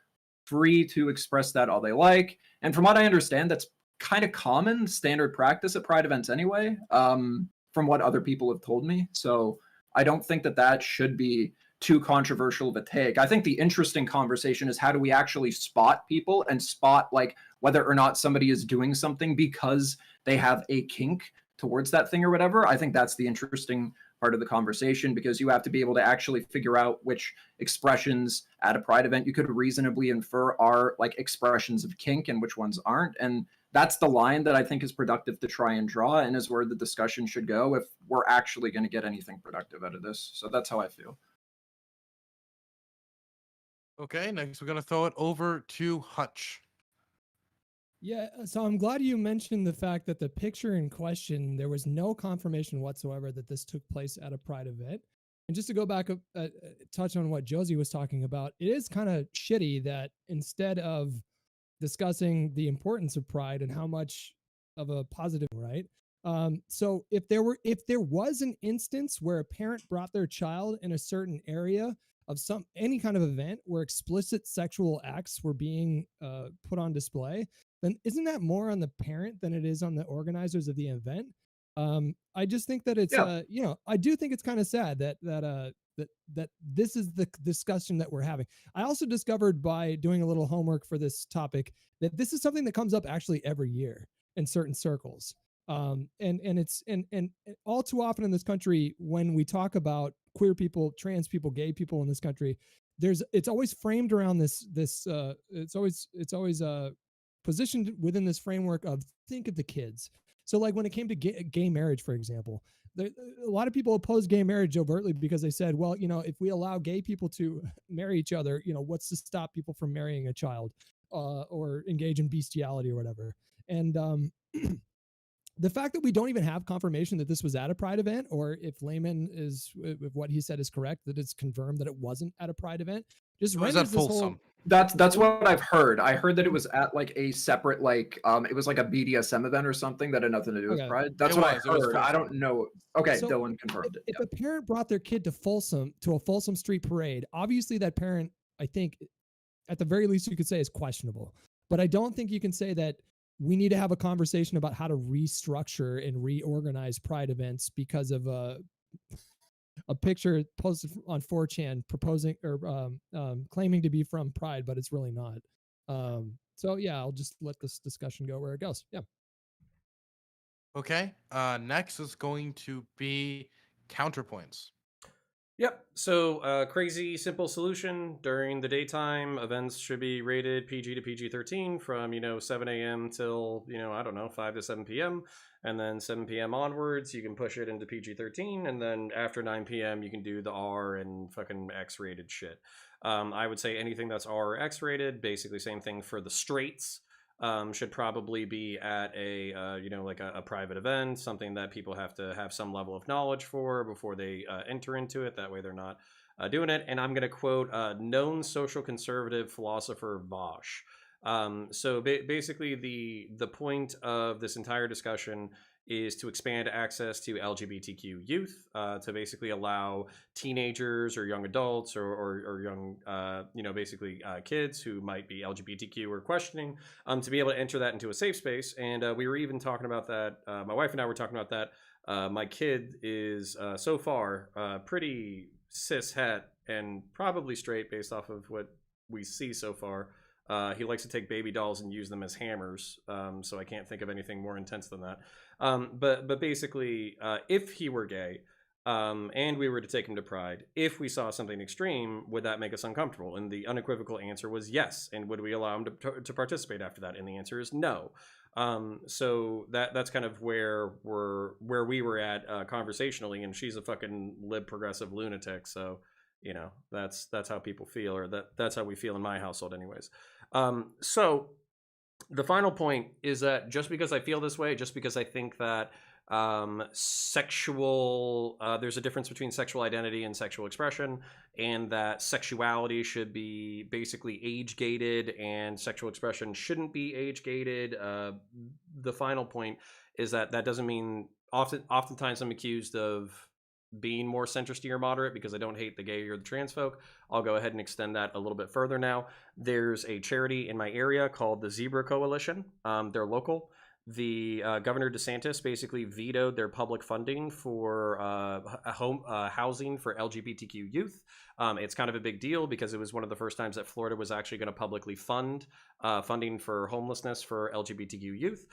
free to express that all they like. And from what I understand, that's kind of common standard practice at Pride events anyway, from what other people have told me. So I don't think that that should be too controversial of a take. I think the interesting conversation is how do we actually spot people and spot like whether or not somebody is doing something because they have a kink towards that thing or whatever. I think that's the interesting part of the conversation, because you have to be able to actually figure out which expressions at a Pride event you could reasonably infer are like expressions of kink and which ones aren't. And that's the line that I think is productive to try and draw, and is where the discussion should go if we're actually going to get anything productive out of this. So that's how I feel. Okay, next we're gonna throw it over to Hutch. Yeah, so I'm glad you mentioned the fact that the picture in question, there was no confirmation whatsoever that this took place at a Pride event. And just to go back, touch on what Josie was talking about, it is kind of shitty that instead of discussing the importance of Pride and how much of a positive, right? So if there was an instance where a parent brought their child in a certain area of any kind of event where explicit sexual acts were being put on display, then isn't that more on the parent than it is on the organizers of the event? I just think that it's I do think it's kind of sad that this is the discussion that we're having. I also discovered by doing a little homework for this topic that this is something that comes up actually every year in certain circles. And it's all too often in this country, when we talk about queer people, trans people, gay people in this country, it's always framed around it's always positioned within this framework of think of the kids. So like when it came to gay marriage, for example, a lot of people oppose gay marriage overtly because they said, well, if we allow gay people to marry each other, what's to stop people from marrying a child or engage in bestiality or whatever. And the fact that we don't even have confirmation that this was at a Pride event, or if Layman if what he said is correct, that it's confirmed that it wasn't at a Pride event, just It was renders at this whole. Folsom. That's what I've heard. I heard that it was at like a separate it was like a BDSM event or something that had nothing to do with Okay. Pride. That's It what was I heard. Folsom. I don't know. Okay, So, Dylan confirmed it. If a parent brought their kid to a Folsom Street parade, obviously that parent, I think, at the very least you could say is questionable. But I don't think you can say that we need to have a conversation about how to restructure and reorganize Pride events because of a picture posted on 4chan proposing or claiming to be from Pride, but it's really not. So yeah, I'll just let this discussion go where it goes. Yeah. Okay. Next is going to be Counterpoints. Yep. So, crazy simple solution. During the daytime, events should be rated PG to PG-13 from 7 a.m. till I don't know 5 to 7 p.m. And then 7 p.m. onwards, you can push it into PG-13, and then after 9 p.m. you can do the R and fucking X-rated shit. I would say anything that's R or X-rated, basically same thing for the straights. Should probably be at a like a private event, something that people have to have some level of knowledge for before they enter into it. That way they're not doing it. And I'm going to quote known social conservative philosopher Vosh. So basically the point of this entire discussion is to expand access to LGBTQ youth, to basically allow teenagers or young adults or young, basically kids who might be LGBTQ or questioning, to be able to enter that into a safe space. And we were even talking about that. My wife and I were talking about that My kid is so far pretty cis het and probably straight based off of what we see so far. He likes to take baby dolls and use them as hammers, so I can't think of anything more intense than that. But basically, if he were gay, and we were to take him to Pride, if we saw something extreme, would that make us uncomfortable? And the unequivocal answer was yes. And would we allow him to participate after that? And the answer is no. So that's kind of where we were at conversationally. And she's a fucking lib progressive lunatic, so you know that's how people feel, or that's how we feel in my household, anyways. So the final point is that just because I feel this way, just because I think that there's a difference between sexual identity and sexual expression, and that sexuality should be basically age gated and sexual expression shouldn't be age gated. The final point is that doesn't mean oftentimes I'm accused of being more centrist or moderate because I don't hate the gay or the trans folk. I'll go ahead and extend that a little bit further now. There's a charity in my area called the Zebra Coalition. They're local. The Governor DeSantis basically vetoed their public funding for housing for LGBTQ youth. It's kind of a big deal because it was one of the first times that Florida was actually going to publicly fund funding for homelessness for LGBTQ youth.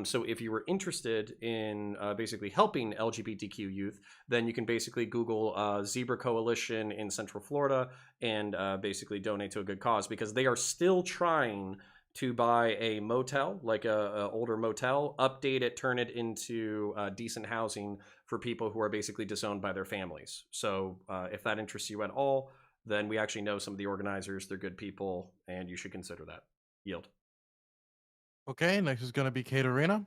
So if you were interested in basically helping LGBTQ youth, then you can basically Google Zebra Coalition in Central Florida and basically donate to a good cause, because they are still trying to buy a motel, like a older motel, update it, turn it into decent housing for people who are basically disowned by their families. So if that interests you at all, then we actually know some of the organizers. They're good people, and you should consider that. Yield. Okay, next is going to be Katerina.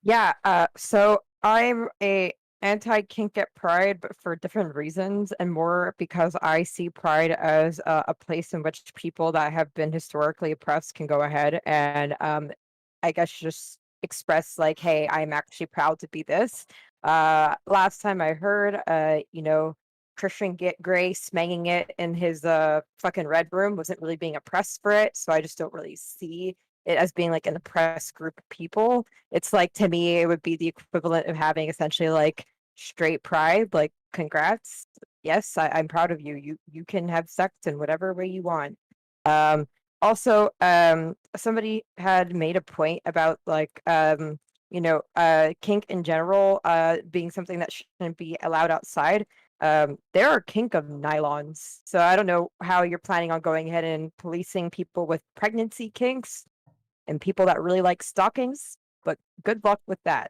Yeah, so I'm a anti-kink at Pride, but for different reasons, and more because I see Pride as a place in which people that have been historically oppressed can go ahead and I guess just express like, hey, I'm actually proud to be this. Last time I heard, Christian Grey smanging it in his fucking red room wasn't really being oppressed for it, so I just don't really see it as being like an oppressed group of people. It's like, to me, it would be the equivalent of having essentially like straight pride. Like, congrats. Yes, I'm proud of you. You can have sex in whatever way you want. Also, somebody had made a point about like kink in general being something that shouldn't be allowed outside. There are kink of nylons, so I don't know how you're planning on going ahead and policing people with pregnancy kinks and people that really like stockings, but good luck with that.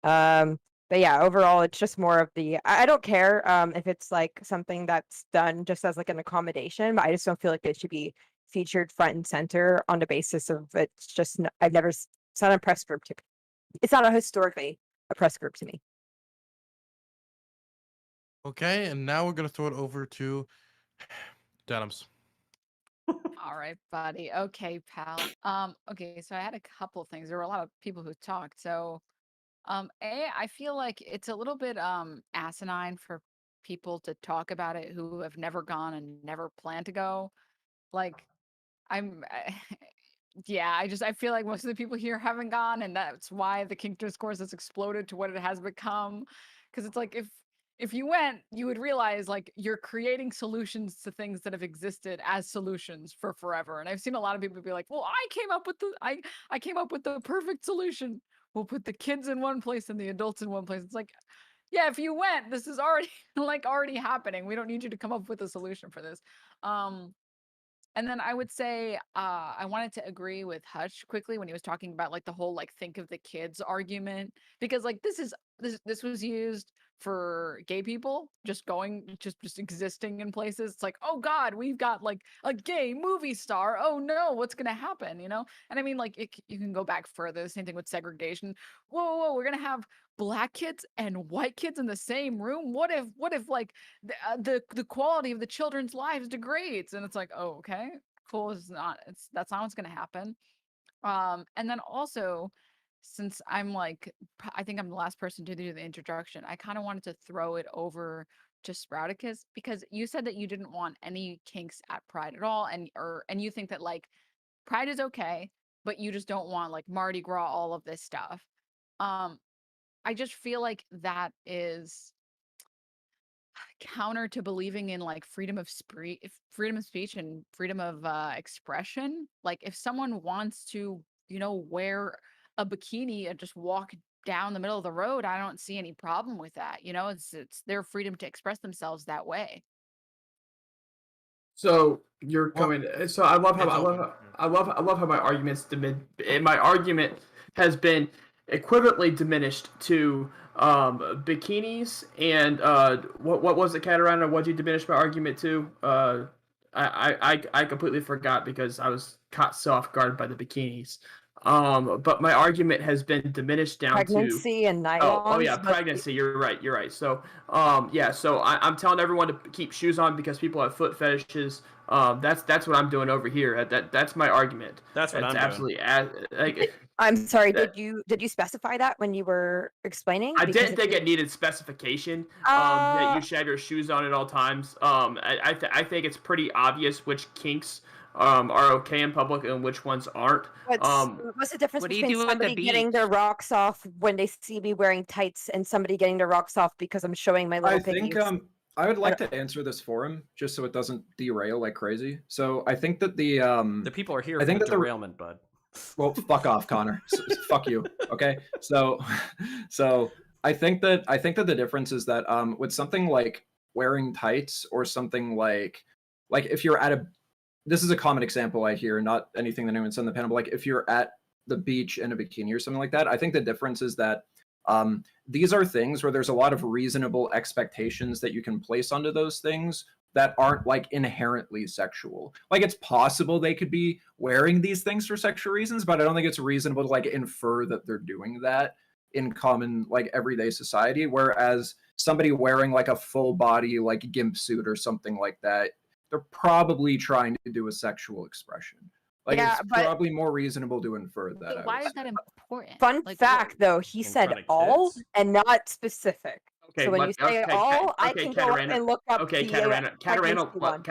But yeah, overall, it's just more of the I don't care if it's like something that's done just as like an accommodation, but I just don't feel like it should be featured front and center on the basis of it's just it's not a press group to me. It's not a historically a press group to me. Okay, and now we're going to throw it over to Denims. All right, buddy. Okay, pal. Okay, so I had a couple things. There were a lot of people who talked. So, I feel like it's a little bit asinine for people to talk about it who have never gone and never plan to go. Like, I'm yeah, I feel like most of the people here haven't gone, and that's why the kink discourse has exploded to what it has become. Because it's like if you went, you would realize like you're creating solutions to things that have existed as solutions for forever. And I've seen a lot of people be like, "Well, I came up with the perfect solution. We'll put the kids in one place and the adults in one place." It's like, yeah, if you went, this is already already happening. We don't need you to come up with a solution for this. Um, and then I would say I wanted to agree with Hutch quickly when he was talking about like the whole like think of the kids argument, because like this was used for gay people just existing in places. It's like, oh God, we've got like a gay movie star. Oh no, what's gonna happen? And I mean, like you can go back further. Same thing with segregation. Whoa, we're gonna have black kids and white kids in the same room. What if like the quality of the children's lives degrades? And it's like, oh, okay, cool. That's not what's going to happen. And then also, since I'm like, I think I'm the last person to do the introduction, I kind of wanted to throw it over to Sprouticus, because you said that you didn't want any kinks at Pride at all, and you think that like Pride is okay, but you just don't want like Mardi Gras, all of this stuff. I just feel like that is counter to believing in like freedom of speech and freedom of expression. Like if someone wants to, wear a bikini and just walk down the middle of the road, I don't see any problem with that. It's their freedom to express themselves that way. So you're Well, coming. So I love how it's I love open. how, I love how my my argument has been equivalently diminished to bikinis and what was it, Katarina? What did you diminish my argument to? I completely forgot because I was caught so off guard by the bikinis. But my argument has been diminished down to Pregnancy and oh yeah, nylons. But pregnancy. You're right. You're right. So yeah. So I'm telling everyone to keep shoes on because people have foot fetishes. That's what I'm doing over here. That's my argument. That's what I'm doing. absolutely like. I'm sorry. that- Did you specify that when you were explaining? I Because didn't if think you- it needed specification that you should have your shoes on at all times. I think it's pretty obvious which kinks are okay in public and which ones aren't. What's the difference What do you between do at the somebody getting their beach? rocks off when they see me wearing tights and somebody getting their rocks off because I'm showing my little I think piggies? I would like to answer this for him just so it doesn't derail like crazy. So I think that the people are here I for think the that the- derailment, bud. well, fuck off, Connor. Fuck you. Okay. So I think that the difference is that with something like wearing tights or something like if you're at a this is a common example I hear, not anything that anyone said in the panel, but like if you're at the beach in a bikini or something like that, I think the difference is that these are things where there's a lot of reasonable expectations that you can place onto those things that aren't like inherently sexual. Like it's possible they could be wearing these things for sexual reasons, but I don't think it's reasonable to like infer that they're doing that in common like everyday society. Whereas somebody wearing like a full body like gimp suit or something like that, they're probably trying to do a sexual expression. Like Yeah, it's but- probably more reasonable to infer that. But I why would is that say. important? Fun Like, fact, though, he In said front of all kids? and not specific. Okay, So when let- you say okay, all, I okay, can go up Katarina. and look up Okay, the Katarina, pregnancy one.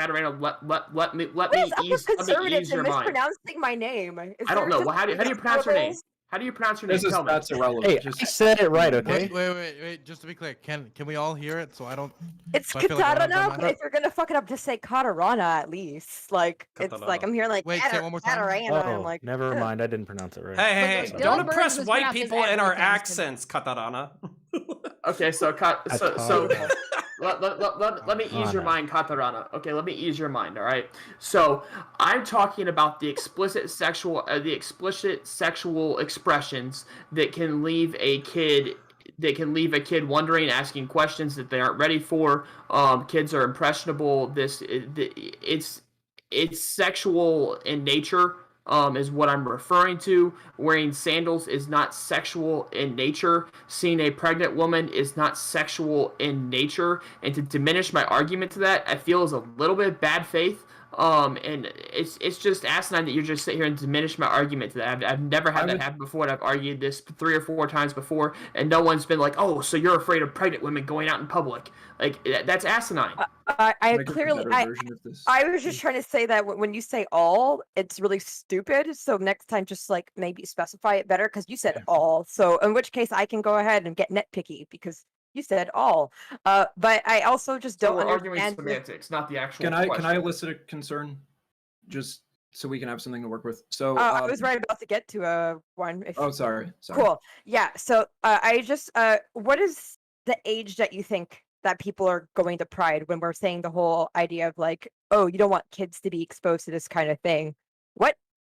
let me What is up with ease conservatives your and mind. mispronouncing my name? Is I don't there know. just Well, how do you something pronounce your name? syllables? How do you pronounce your name? Tell me. That's irrelevant. Hey, Just I said it right, okay? Wait. Just to be clear, can we all hear it so I don't? It's so I feel like I don't have Katarana, my- but if you're gonna fuck it up, just say Katarana at least. Like it's like Katarana. I'm here like Wait, say it one more time. Katarana, and I'm Oh, like never ugh. mind. I didn't pronounce it right. Hey, Look, don't Dylan oppress Burns white mispronounces people in our everything. accents, Katarana. Okay, so Katarana. let me ease your mind, Katarana. Okay, let me ease your mind. All right. So I'm talking about the explicit sexual expressions that can leave a kid wondering, asking questions that they aren't ready for. Kids are impressionable. It's sexual in nature. Is what I'm referring to. Wearing sandals is not sexual in nature. Seeing a pregnant woman is not sexual in nature. And to diminish my argument to that, I feel is a little bit bad faith. And it's just asinine that you're just sitting here and diminish my argument to that. I've never had that happen before, and I've argued this 3 or 4 times before, and no one's been like, "Oh, so you're afraid of pregnant women going out in public?" Like that's asinine. I Make a clearly better version of this. I was just trying to say that when you say all, it's really stupid. So next time, just like maybe specify it better because you said all. So in which case, I can go ahead and get nitpicky because you said all. But I also just So don't we're arguing understand. semantics, not the actual. Can I question. elicit a concern, just so we can have something to work with? So I was right about to get to one. If Oh, sorry. Cool. Yeah. So I just what is the age that you think that people are going to Pride when we're saying the whole idea of like, oh, you don't want kids to be exposed to this kind of thing?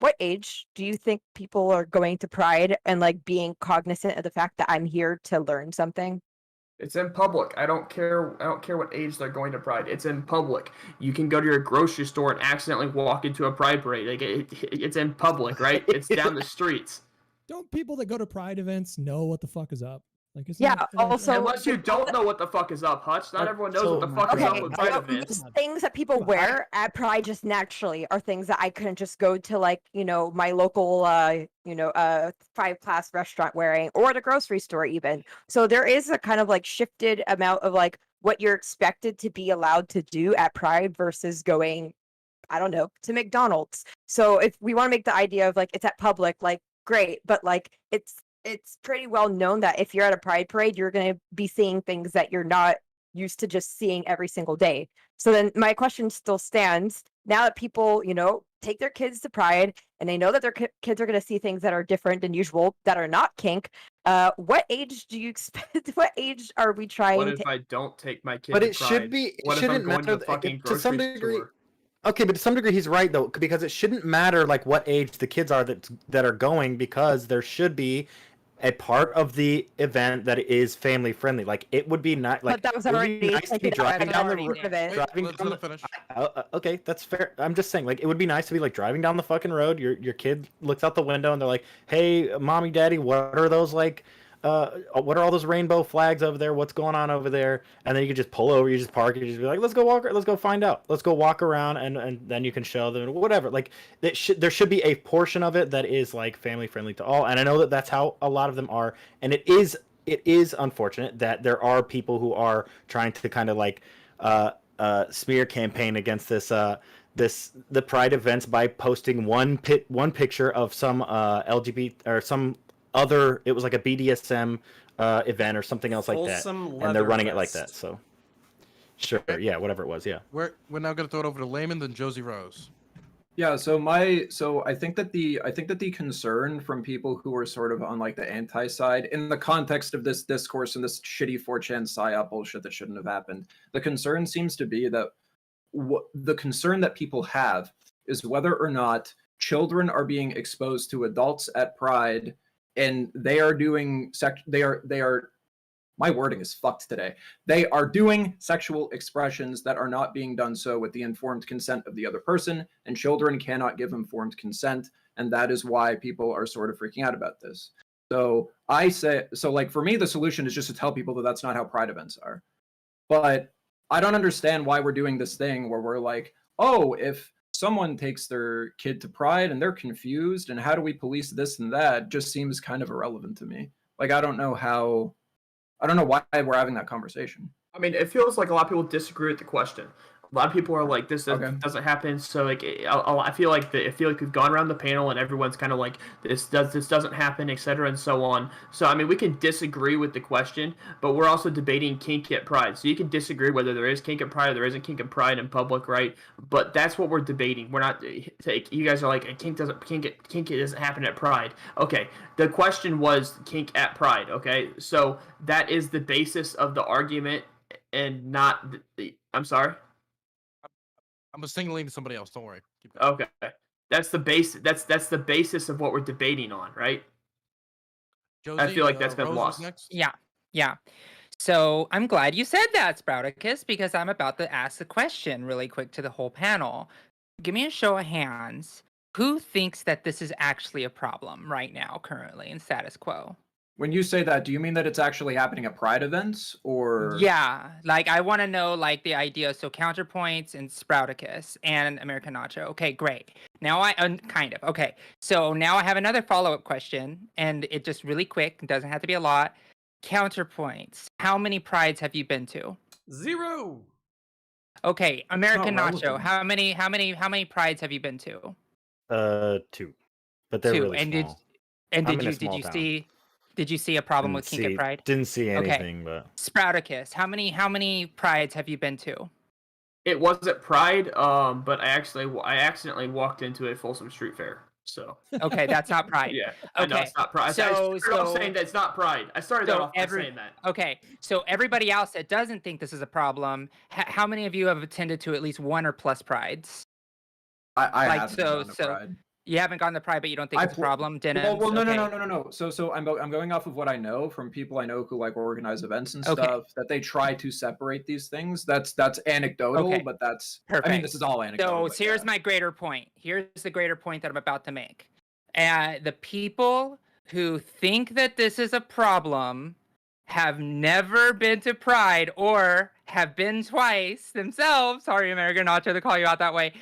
What age do you think people are going to Pride and like being cognizant of the fact that I'm here to learn something? It's in public. I don't care what age they're going to Pride. It's in public. You can go to your grocery store and accidentally walk into a Pride parade. Like it's in public, right? It's down the streets. Don't people that go to Pride events know what the fuck is up? Like, isn't Yeah, that, also- Unless you don't know what the fuck is up, Hutch. Not everyone knows what the fuck is Okay, up with Pride so events. most things that people wear at Pride just naturally are things that I couldn't just go to, like, my local 5-class restaurant wearing, or the grocery store even. So there is a kind of like shifted amount of like what you're expected to be allowed to do at Pride versus going, I don't know, to McDonald's. So if we want to make the idea of like it's at public, like great, but like it's it's pretty well known that if you're at a pride parade, you're going to be seeing things that you're not used to just seeing every single day. So then my question still stands. Now that people, take their kids to pride and they know that their kids are going to see things that are different than usual, that are not kink, what age do you expect? What age are we trying What to? if I don't take my kid But to it should Pride? be. It What if I'm shouldn't going to matter the fucking to some grocery degree. store? Okay, but to some degree he's right though, because it shouldn't matter like what age the kids are that are going, because there should be a part of the event that is family friendly. Like it would be not like But that was it would already be nice to be taken out. driving That's down the already road. part of it. Wait, Driving let down her finish. Okay, that's fair. I'm just saying, like, it would be nice to be like driving down the fucking road. Your kid looks out the window and they're like, "Hey, mommy, daddy, what are those like? What are all those rainbow flags over there? What's going on over there?" And then you could just pull over, you just park, you just be like, "Let's go walk, let's go find out, let's go walk around," and then you can show them whatever. Like, there should be a portion of it that is like family friendly to all, and I know that that's how a lot of them are, and it is unfortunate that there are people who are trying to kind of like smear campaign against the Pride events by posting one picture of some LGBT or some other. It was like a BDSM event or something else like that, Wholesome and they're running it leather like that. vest. So sure, yeah, whatever it was, yeah. We're now gonna throw it over to Layman, then Josie Rose. Yeah, so I think that the concern from people who are sort of on like the anti side in the context of this discourse and this shitty 4chan psyop bullshit that shouldn't have happened, the concern seems to be that the concern that people have is whether or not children are being exposed to adults at Pride and they are doing they are my wording is fucked today. They are doing sexual expressions that are not being done so with the informed consent of the other person, and children cannot give informed consent, and that is why people are sort of freaking out about this. So I say, so like for me, the solution is just to tell people that that's not how Pride events are. But I don't understand why we're doing this thing where we're like, oh, if someone takes their kid to Pride and they're confused, and how do we police this and that, just seems kind of irrelevant to me. Like I don't know why we're having that conversation. I mean, it feels like a lot of people disagree with the question. A lot of people are like, "This doesn't happen." So, like, I feel like we've gone around the panel and everyone's kind of like, "This doesn't happen," etc., and so on. So, I mean, we can disagree with the question, but we're also debating kink at Pride. So you can disagree whether there is kink at Pride or there isn't kink at Pride in public, right? But that's what we're debating. We're not you guys are like, kink doesn't happen at Pride. Okay, the question was kink at Pride. Okay, so that is the basis of the argument, and not I'm sorry. I'm signaling to somebody else. Don't worry. Keep going. Okay, that's the base. That's the basis of what we're debating on, right? Josie, I feel like that's been Rose lost. was next. Yeah. So I'm glad you said that, Sprouticus, because I'm about to ask the question really quick to the whole panel. Give me a show of hands. Who thinks that this is actually a problem right now, currently in status quo? When you say that, do you mean that it's actually happening at Pride events, or? Yeah, like I want to know like the idea. So Counterpoints and Sprouticus and American Nacho. Okay, great. Now kind of. Okay, so now I have another follow-up question, and it just really quick. It doesn't have to be a lot. Counterpoints. How many prides have you been to? 0. Okay, American not Nacho. relevant. How many prides have you been to? 2, but they're 2. really And small. did I'm in a you small town. did you see a problem with kink at Pride? Didn't see Okay. anything, but Sprouticus. How many prides have you been to? It was at Pride, but I accidentally walked into a Folsom Street Fair. So Okay, that's not Pride. yeah, I know Okay, it's not Pride. I so- started off saying that it's not Pride. I started that so off by saying that. Okay, so everybody else that doesn't think this is a problem, how many of you have attended to at least one or plus prides? I Like, haven't so- gone to so- Pride. You haven't gone to Pride, but you don't think I it's a pl- problem, Dennis? Well, no, Okay. no. So I'm going off of what I know from people I know who like organize events and Okay. stuff, that they try to separate these things. That's anecdotal, Okay. but that's I Perfect. mean, this is all anecdotal. So but here's yeah. my greater point. Here's the greater point that I'm about to make. The people who think that this is a problem have never been to Pride or have been twice themselves. Sorry, American Nacho, to call you out that way.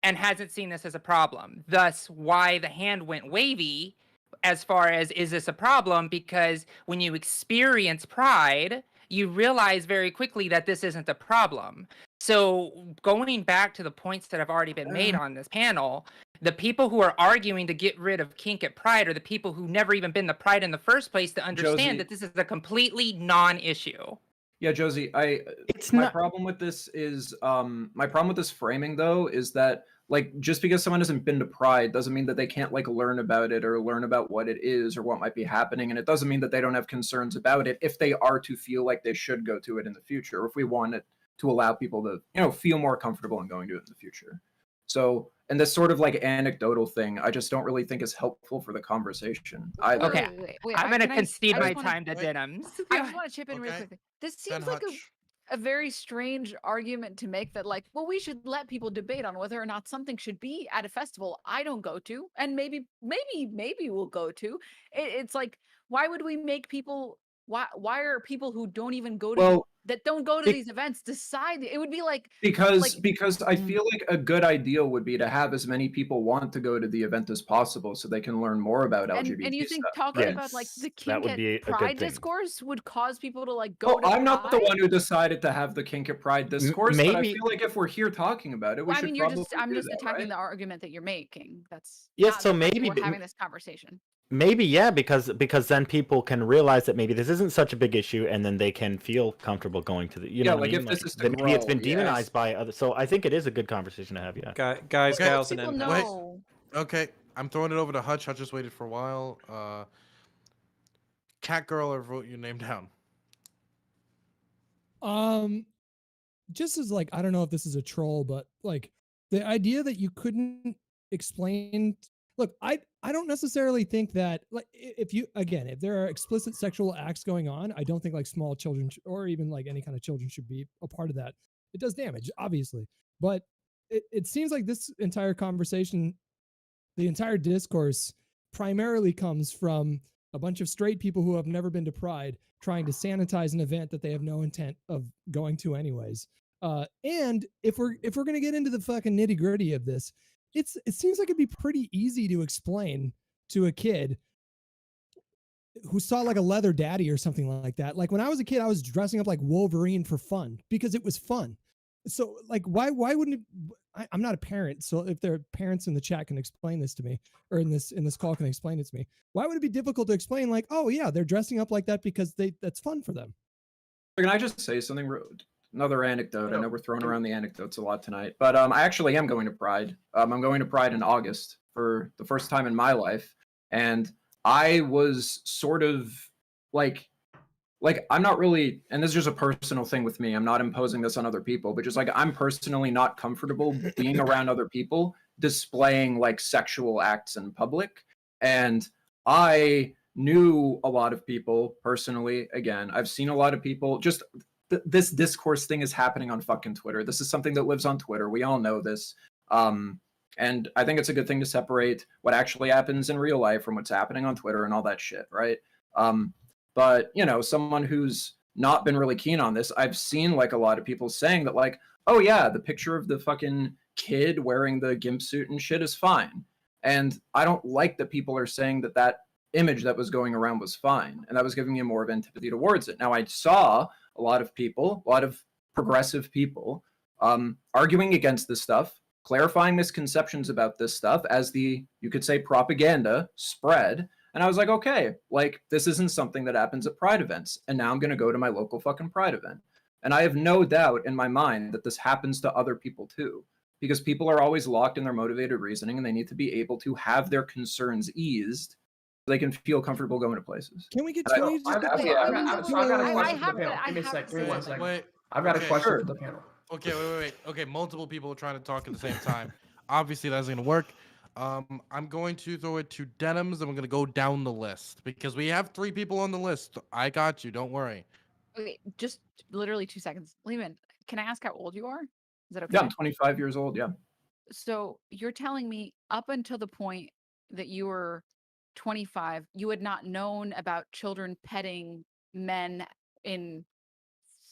And hasn't seen this as a problem. Thus, why the hand went wavy as far as, is this a problem? Because when you experience Pride, you realize very quickly that this isn't a problem. So going back to the points that have already been made on this panel, the people who are arguing to get rid of kink at Pride are the people who never even been to Pride in the first place to understand Josie. that this is a completely non-issue. Yeah, Josie, It's my not. problem with this is my problem with this framing though is that like just because someone hasn't been to Pride doesn't mean that they can't like learn about it or learn about what it is or what might be happening, and it doesn't mean that they don't have concerns about it if they are to feel like they should go to it in the future, or if we want it to allow people to feel more comfortable in going to it in the future. So, and this sort of like anecdotal thing, I just don't really think is helpful for the conversation either. Okay, I'm gonna concede my just wanna- time to Denims. I just want to chip in real Okay. quickly. This Then seems like Hutch. a very strange argument to make that like, well, we should let people debate on whether or not something should be at a festival I don't go to, and maybe we'll go to. It's like, why would we make people? Why are people who don't even go to Well, that don't go to these events decide? It would be like because I Mm. feel like a good idea would be to have as many people want to go to the event as possible so they can learn more about LGBT and you think stuff. talking about like the Yes, that kink would at be a good Pride thing. discourse would cause people to like go Oh, to I'm not the Pride? one who decided to have the Kink at Pride discourse, but I maybe- feel like if we're here talking about it, we Well, I should mean, probably I'm do just that, attacking right? the argument that you're making. That's Yes, not so the fact that maybe we're b- having this conversation. Maybe, yeah, because then people can realize that maybe this isn't such a big issue, and then they can feel comfortable going to the. You know Yeah, what I like, mean? if this is to then maybe it's been grow, yes. demonized by other. So I think it is a good conversation to have. Yeah. Guys, Okay. gals, and People empaths. know. Okay, I'm throwing it over to Hutch. Hutch just waited for a while. Cat girl, or wrote your name down. Just as like, I don't know if this is a troll, but like the idea that you couldn't explain. Look, I don't necessarily think that like if there are explicit sexual acts going on, I don't think like small children or even like any kind of children should be a part of that. It does damage, obviously, but it seems like this entire conversation, the entire discourse, primarily comes from a bunch of straight people who have never been to Pride trying to sanitize an event that they have no intent of going to anyways. And if we're gonna get into the fucking nitty gritty of this, it seems like it'd be pretty easy to explain to a kid who saw like a leather daddy or something like that. Like when I was a kid, I was dressing up like Wolverine for fun because it was fun. So like, why wouldn't it? I'm not a parent, so if there are parents in the chat can explain this to me, or in this call can explain it to me, why would it be difficult to explain? Like, oh yeah, they're dressing up like that because that's fun for them. Can I just say something? Another anecdote. I know we're throwing around the anecdotes a lot tonight, but I actually am going to Pride. I'm going to Pride in August for the first time in my life, and I was sort of like I'm not really, and this is just a personal thing with me. I'm not imposing this on other people, but just like I'm personally not comfortable being around other people displaying like sexual acts in public, and I knew a lot of people personally. Again, I've seen a lot of people just this discourse thing is happening on fucking Twitter. This is something that lives on Twitter. We all know this. And I think it's a good thing to separate what actually happens in real life from what's happening on Twitter and all that shit, right? But, someone who's not been really keen on this, I've seen like a lot of people saying that like, oh yeah, the picture of the fucking kid wearing the gimp suit and shit is fine. And I don't like that people are saying that image that was going around was fine. And that was giving me more of antipathy towards it. Now I saw a lot of people, a lot of progressive people arguing against this stuff, clarifying misconceptions about this stuff as you could say, propaganda spread. And I was like, okay, like this isn't something that happens at Pride events. And now I'm going to go to my local fucking Pride event. And I have no doubt in my mind that this happens to other people too, because people are always locked in their motivated reasoning and they need to be able to have their concerns eased so they can feel comfortable going to places. Can we get And I- 20 just I've got a question for the panel. Give me a sec. Give me 1 second. Wait, I've got a okay. question Sure. for the panel. Okay, wait. Okay, multiple people are trying to talk at the same time. Obviously, that's gonna work. I'm going to throw it to Denims, and we're gonna go down the list because we have 3 people on the list. I got you. Don't worry. Okay, just literally 2 seconds. Lehman, can I ask how old you are? Is that okay? Yeah, I'm 25 years old. Yeah. So you're telling me up until the point that you were 25, you had not known about children petting men in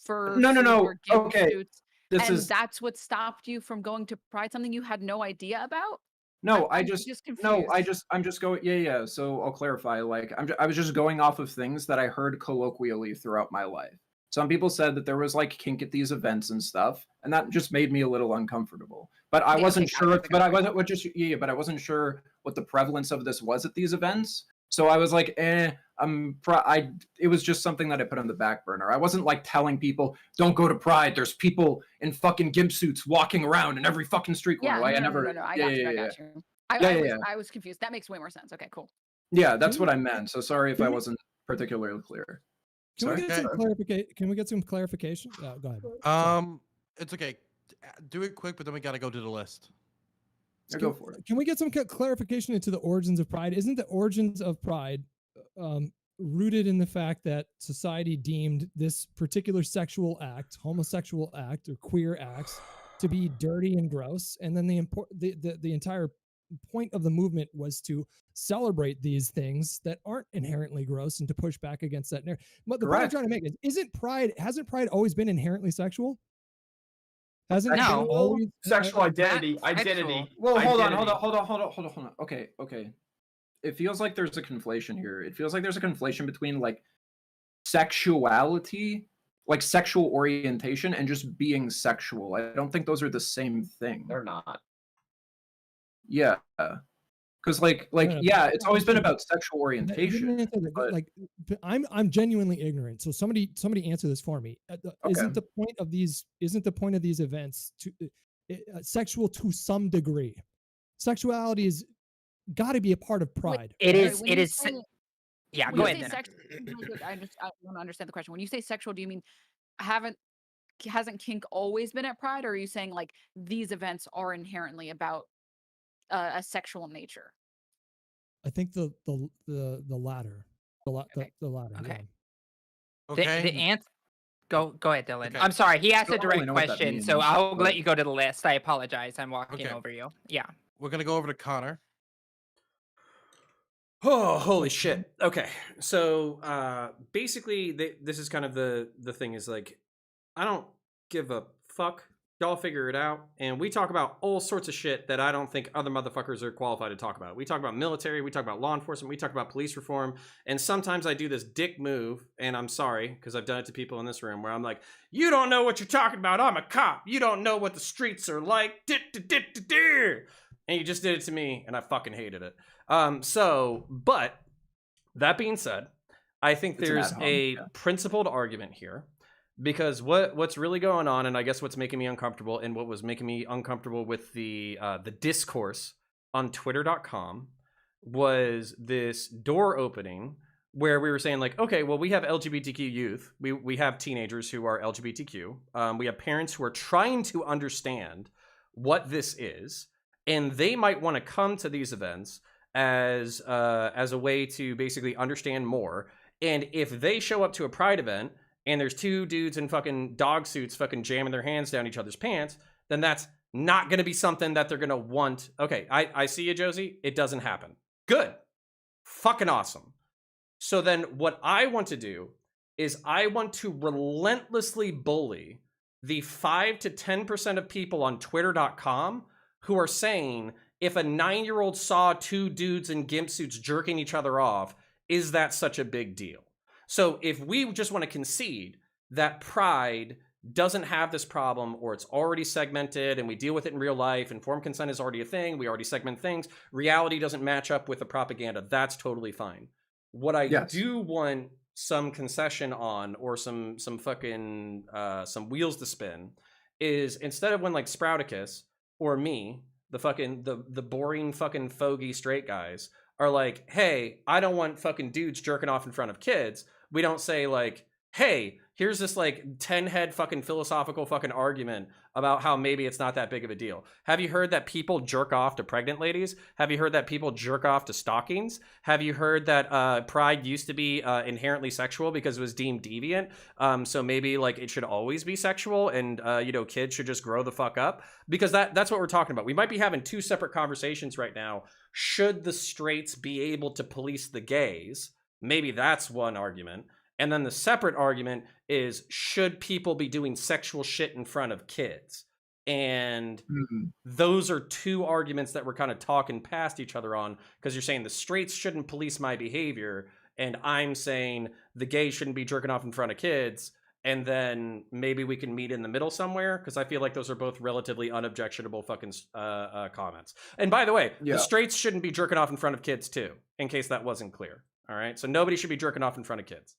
fur No. suits or gimp Okay. suits, This and is that's what stopped you from going to Pride? Something you had no idea about? no. I'm I'm just confused. going. Yeah. So I'll clarify. Like I was just going off of things that I heard colloquially throughout my life. Some people said that there was like kink at these events and stuff, and that just made me a little uncomfortable. But I wasn't sure. But I wasn't sure what the prevalence of this was at these events. So I was like, it was just something that I put on the back burner. I wasn't like telling people, don't go to Pride. There's people in fucking gimp suits walking around in every fucking street corner. No, I got you. I was confused. That makes way more sense. Okay, cool. Yeah, that's what I meant. So sorry if I wasn't particularly clear. Can we get some clarification? Can we get some clarification? Go ahead. It's okay. Do it quick, but then we got to go to the list. Go for it. Can we get some clarification into the origins of Pride? Isn't the origins of Pride rooted in the fact that society deemed this particular sexual act, homosexual act, or queer acts to be dirty and gross, and then the entire point of the movement was to celebrate these things that aren't inherently gross and to push back against that narrative. But the point I'm trying to make is, hasn't Pride always been inherently sexual? Hasn't always sexual identity? Well, hold on. Okay. It feels like there's a conflation here. It feels like there's a conflation between like sexuality, like sexual orientation, and just being sexual. I don't think those are the same thing. They're not. Yeah. Because it's always been about sexual orientation. Like, I'm genuinely ignorant. So somebody answer this for me. Isn't the point of these events to sexual to some degree? Sexuality is got to be a part of Pride. It is. Yeah, go ahead. I want to understand the question. When you say sexual, do you mean hasn't kink always been at Pride, or are you saying like these events are inherently about a sexual nature? I think the latter. The latter. Okay. Yeah. Okay. The answer. Go ahead, Dylan. Okay. I'm sorry. He asked a direct question, so I'll let you go to the list. I apologize. I'm walking over you. Yeah. We're gonna go over to Connor. Oh, holy shit. Okay. So basically this is kind of the thing is like, I don't give a fuck. Y'all figure it out. And we talk about all sorts of shit that I don't think other motherfuckers are qualified to talk about. We talk about military, we talk about law enforcement, we talk about police reform. And sometimes I do this dick move, and I'm sorry, because I've done it to people in this room, where I'm like, you don't know what you're talking about. I'm a cop. You don't know what the streets are like. And you just did it to me, and I fucking hated it. But that being said, I think there's a principled argument here. Because what's really going on, and I guess what's making me uncomfortable, and what was making me uncomfortable with the discourse on Twitter.com was this door opening where we were saying like, okay, well, we have LGBTQ youth, we have teenagers who are LGBTQ, we have parents who are trying to understand what this is, and they might want to come to these events as a way to basically understand more. And if they show up to a Pride event and there's two dudes in fucking dog suits fucking jamming their hands down each other's pants, then that's not going to be something that they're going to want. Okay, I see you, Josie. It doesn't happen. Good. Fucking awesome. So then what I want to do is I want to relentlessly bully the 5 to 10% of people on Twitter.com who are saying if a 9-year-old saw two dudes in gimp suits jerking each other off, is that such a big deal? So if we just want to concede that Pride doesn't have this problem, or it's already segmented and we deal with it in real life, informed consent is already a thing, we already segment things, reality doesn't match up with the propaganda, that's totally fine. What I do want some concession on, or some fucking some wheels to spin, is instead of when like Sprouticus or me, the fucking the boring fucking fogey straight guys are like, hey, I don't want fucking dudes jerking off in front of kids, we don't say like, hey, here's this like 10-head fucking philosophical fucking argument about how maybe it's not that big of a deal. Have you heard that people jerk off to pregnant ladies? Have you heard that people jerk off to stockings? Have you heard that Pride used to be inherently sexual because it was deemed deviant? So maybe like it should always be sexual, and kids should just grow the fuck up? Because that's what we're talking about. We might be having two separate conversations right now. Should the straights be able to police the gays? Maybe that's one argument. And then the separate argument is, should people be doing sexual shit in front of kids? And those are two arguments that we're kind of talking past each other on, because you're saying the straights shouldn't police my behavior, and I'm saying the gays shouldn't be jerking off in front of kids. and then maybe we can meet in the middle somewhere, because I feel like those are both relatively unobjectionable fucking comments. And by the way, Yeah. the straights shouldn't be jerking off in front of kids too, in case that wasn't clear. All right, so nobody should be jerking off in front of kids.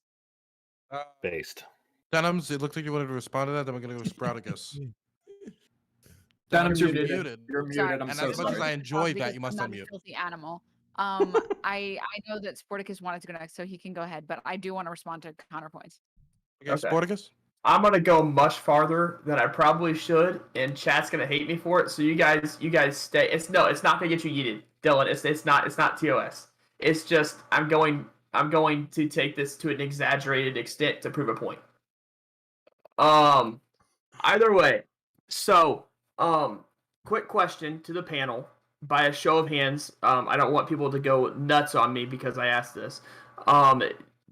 Based. Denims, it looked like you wanted to respond to that. Then we're gonna go with Sprouticus. Denim's, you're you're muted. You're Sorry. muted. I'm And so as much as sorry. I enjoy Because that, you must I'm not a unmute. filthy animal. I know that Sporticus wanted to go next, so he can go ahead. But I do want to respond to counterpoints. Okay, Okay. Sporticus. I'm gonna go much farther than I probably should, and chat's gonna hate me for it. So you guys stay. It's not gonna get you yeeted, Dylan. It's not TOS. It's just I'm going to take this to an exaggerated extent to prove a point. Either way, so quick question to the panel by a show of hands. I don't want people to go nuts on me because I asked this.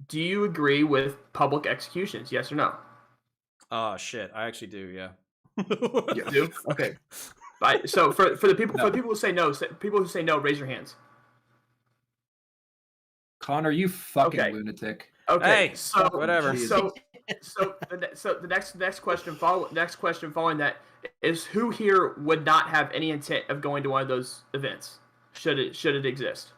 Do you agree with public executions? Yes or no? Oh shit, I actually do. Yeah. You do? Okay. Right. So for the people who say no, raise your hands. Connor, you fucking Okay. lunatic. Okay. Hey, so whatever. So the next question following that is, who here would not have any intent of going to one of those events? Should it exist?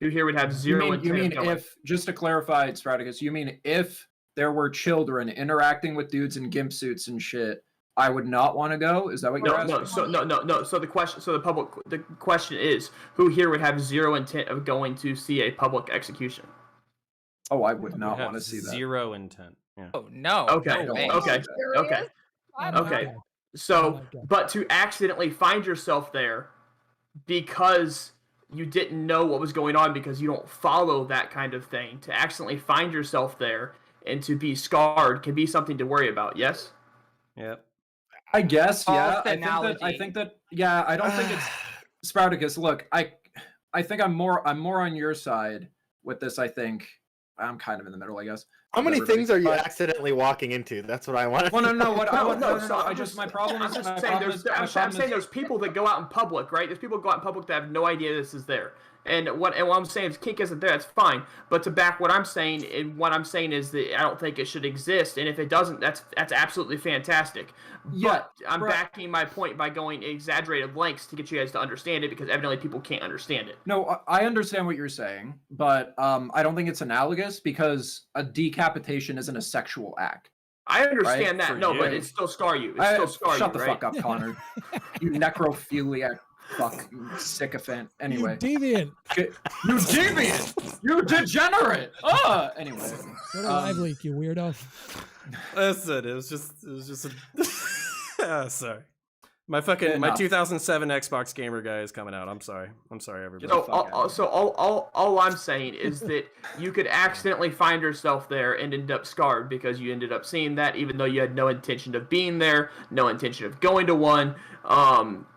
Who here would have zero intent? You mean of going? if, just to clarify, Straticus, you mean if there were children interacting with dudes in gimp suits and shit, I would not want to go? Is that what you're asking? No. So the question is, who here would have zero intent of going to see a public execution? Oh, I would We not have want to see that. zero intent. Yeah. Oh no. Okay. No way. Okay. Okay. Okay. So, Okay. but to accidentally find yourself there because you didn't know what was going on because you don't follow that kind of thing, to accidentally find yourself there and to be scarred can be something to worry about. Yes. Yep. I guess, yeah. False I analogy. think that, yeah. I don't think it's Sprouticus. Look, I think I'm more on your side with this. I think I'm kind of in the middle, I guess. How many Everybody- things are you but- accidentally walking into? That's what I want. Well, no. What I want? No, No. so I I'm just my problem I'm is just my saying problem is- my I'm problem saying is- there's people that go out in public, right? There's people that go out in public that have no idea this is there. And what I'm saying is Kink isn't there, that's fine. But to back what I'm saying, is that I don't think it should exist. And if it doesn't, that's absolutely fantastic. Yeah, But I'm right. backing my point by going exaggerated lengths to get you guys to understand it, because evidently people can't understand it. No, I understand what you're saying, but I don't think it's analogous because a decapitation isn't a sexual act. I understand For that, no, but you. it still scar you. It still scar Shut you, the right? fuck up, Connor. You necrophiliac fuck sycophant. Anyway. You deviant. You deviant! You degenerate! Anyway. Go to Live Leak, you weirdo. Listen, it was just a sorry. My 2007 Xbox gamer guy is coming out. I'm sorry, everybody. So, fuck out. all I'm saying is that you could accidentally find yourself there and end up scarred because you ended up seeing that, even though you had no intention of being there, no intention of going to one.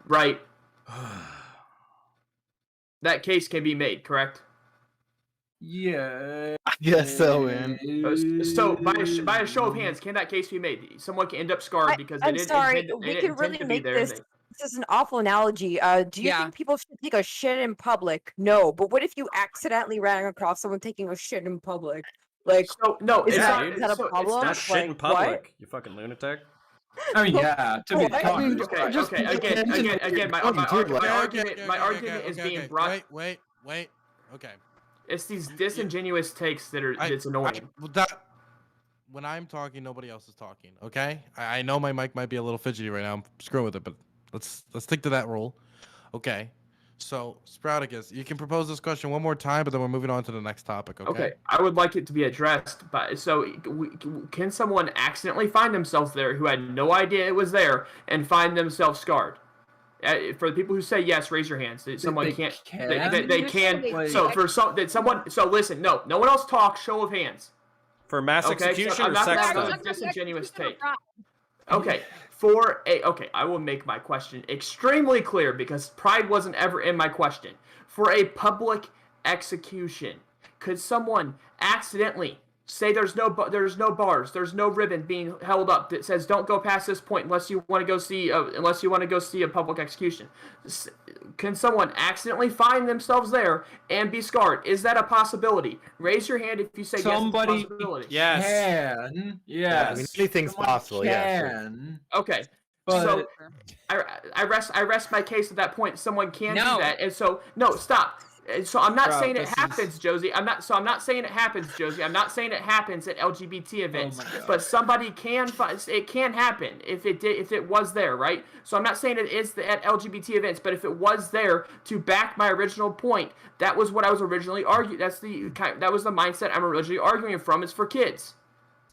Right? That case can be made, correct? Yeah. I guess so, man. So, by a show of hands, can that case be made? Someone can end up scarred because they I'm didn't sorry, intend, they we didn't can intend really to be make there. this. This is an awful analogy. Do you Yeah. think people should take a shit in public? No, but what if you accidentally ran across someone taking a shit in public? Like, So, no, is it's yeah, not, dude. is that a so it's problem? Not not- shit in Like, public, what? you fucking lunatic. I mean, yeah. To be What? Connor, Okay, again, my argument is being brought. Wait. Okay. It's these disingenuous takes that's annoying. When I'm talking, nobody else is talking. Okay, I know my mic might be a little fidgety right now. I'm screwing with it, but let's stick to that rule. Okay. So, Sprouticus, you can propose this question one more time, but then we're moving on to the next topic. Okay. I would like it to be addressed. But can someone accidentally find themselves there who had no idea it was there and find themselves scarred? For the people who say yes, raise your hands. Someone they can't. can? They can. Like- So for someone. So listen. No one else talk. Show of hands. For mass Okay, execution so I'm or not sex gonna- stuff? disingenuous take. Right. Okay. I will make my question extremely clear because pride wasn't ever in my question. For a public execution, could someone accidentally Say there's no bars, there's no ribbon being held up that says don't go past this point unless you want to go see a public execution. Can someone accidentally find themselves there and be scarred? Is that a possibility? Raise your hand if you say Somebody yes. It's a possibility. Yes. can. Yeah, I mean, Yes. anything's Someone possible. Yeah, sure. Can. Okay. But So I rest my case at that point. Someone can No. do that, and so no, stop. And so I'm not Bro, saying it this happens, is- Josie. I'm not saying it happens, Josie. I'm not saying it happens at LGBT events. my God. But somebody can find it can happen if it was there, right? So I'm not saying it is at LGBT events, but if it was there, to back my original point, that was what I was originally arguing. That was the mindset I'm originally arguing from. It's for kids.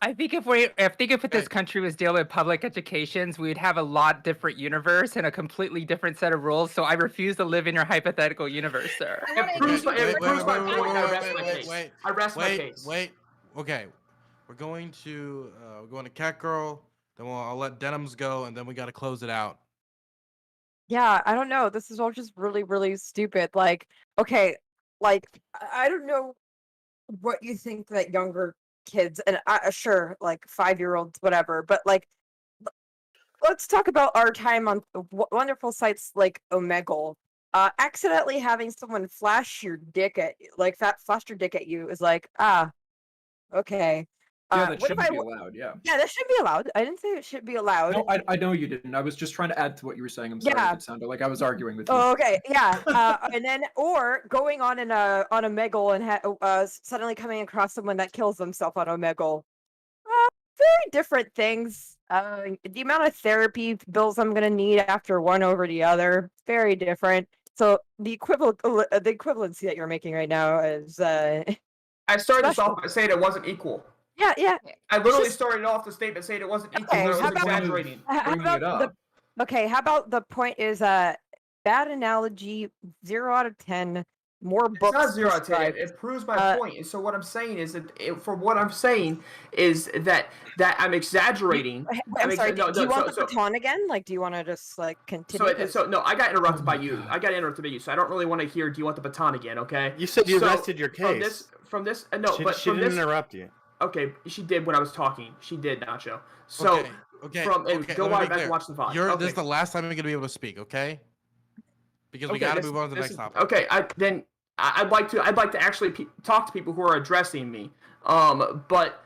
I think if this country was dealing with public educations, we'd have a lot different universe and a completely different set of rules. So I refuse to live in your hypothetical universe, sir. It proves my point. I rest my case. I rest my case. Wait. Okay, we're going to Cat Girl. Then I'll let Denims go, and then we got to close it out. Yeah, I don't know. This is all just really, really stupid. Like, okay, like I don't know what you think that younger kids and sure, like 5-year-olds, whatever. But like, let's talk about our time on wonderful sites like Omegle. Accidentally having someone flash your dick at you, like flash your dick at you, is like, okay. Yeah, that what shouldn't if be allowed. Yeah. Yeah, that should be allowed. I didn't say it should be allowed. No, I know you didn't. I was just trying to add to what you were saying. I'm sorry Yeah. if it sounded like I was arguing with you. Oh, okay, yeah, and then or going on a Omegle and suddenly coming across someone that kills themselves on Omegle. Very different things. The amount of therapy bills I'm gonna need after one over the other, very different. So the equivalency that you're making right now is I started this Special. off by saying it wasn't equal. yeah. I literally Just- started off the statement saying it wasn't equal. Okay, I was how about- exaggerating. How Bringing about it up. Okay, how about the point is bad analogy, 0 out of 10. More It's books. not 0 out of 10. prescribed. It proves my point. And so what I'm saying is that I'm exaggerating. I'm sorry. No, do you want so- the baton again? Like, do you want to just like continue? So no, I got interrupted by you. I got interrupted by you. So I don't really want to hear. Do you want the baton again? Okay. You said you So, rested your case. From this, she from didn't this. interrupt you. Okay, she did when I was talking. She did, Nacho. So Okay. go let me be back clear. and watch the VOD. This Okay. is the last time you're gonna be able to speak. Okay. Because we got to move on to the next topic. Okay, I'd like to actually talk to people who are addressing me. But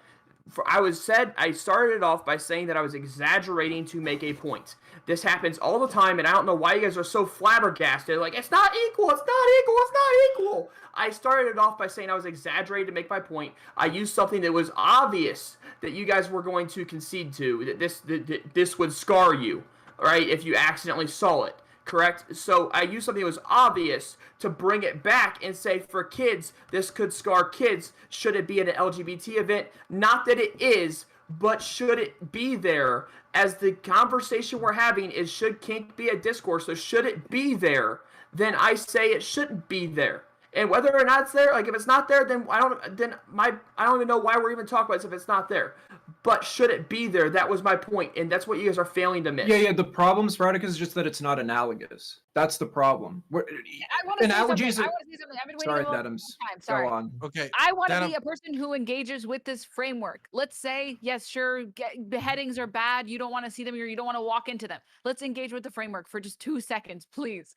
I started off by saying that I was exaggerating to make a point. This happens all the time, and I don't know why you guys are so flabbergasted. Like, it's not equal, it's not equal, it's not equal. I started off by saying I was exaggerating to make my point. I used something that was obvious that you guys were going to concede to, that this would scar you, right, if you accidentally saw it. Correct? So I used something that was obvious to bring it back and say, for kids, this could scar kids. Should it be at an LGBT event? Not that it is, but should it be there? As the conversation we're having is, should kink be a discourse? So should it be there? Then I say it shouldn't be there. And whether or not it's there, like if it's not there, then I don't even know why we're even talking about this if it's not there. But should it be there? That was my point, and that's what you guys are failing to miss. Yeah. The problem, Spartacus, is just that it's not analogous. That's the problem. I want to say Analogies. something. I've been waiting Sorry, a long Adams. time. Sorry. Go on. Okay. I want to Denim- be a person who engages with this framework. Let's say, yes, sure, beheadings are bad. You don't want to see them, or you don't want to walk into them. Let's engage with the framework for just 2 seconds, please.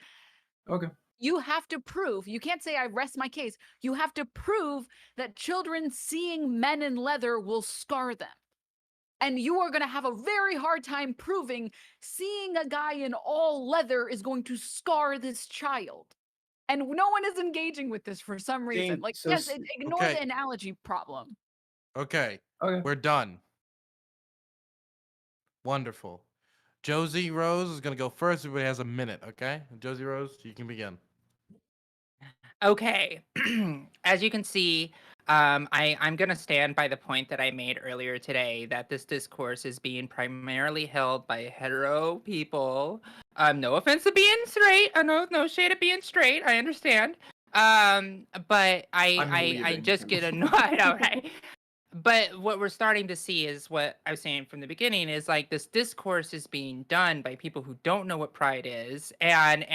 Okay. You have to prove, you can't say I rest my case. You have to prove that children seeing men in leather will scar them. And you are going to have a very hard time proving seeing a guy in all leather is going to scar this child. And no one is engaging with this for some reason. Like, so yes, s- ignore Okay. the analogy problem. Okay. Okay. We're done. Wonderful. Josie Rose is gonna go first. Everybody has a minute. Okay. Josie Rose, you can begin. Okay. As you can see, I'm going to stand by the point that I made earlier today that this discourse is being primarily held by hetero people. No offense to being straight. No shade of being straight. I understand. But I leaving. just get annoyed. All right. But what we're starting to see is what I was saying from the beginning is like this discourse is being done by people who don't know what pride is, and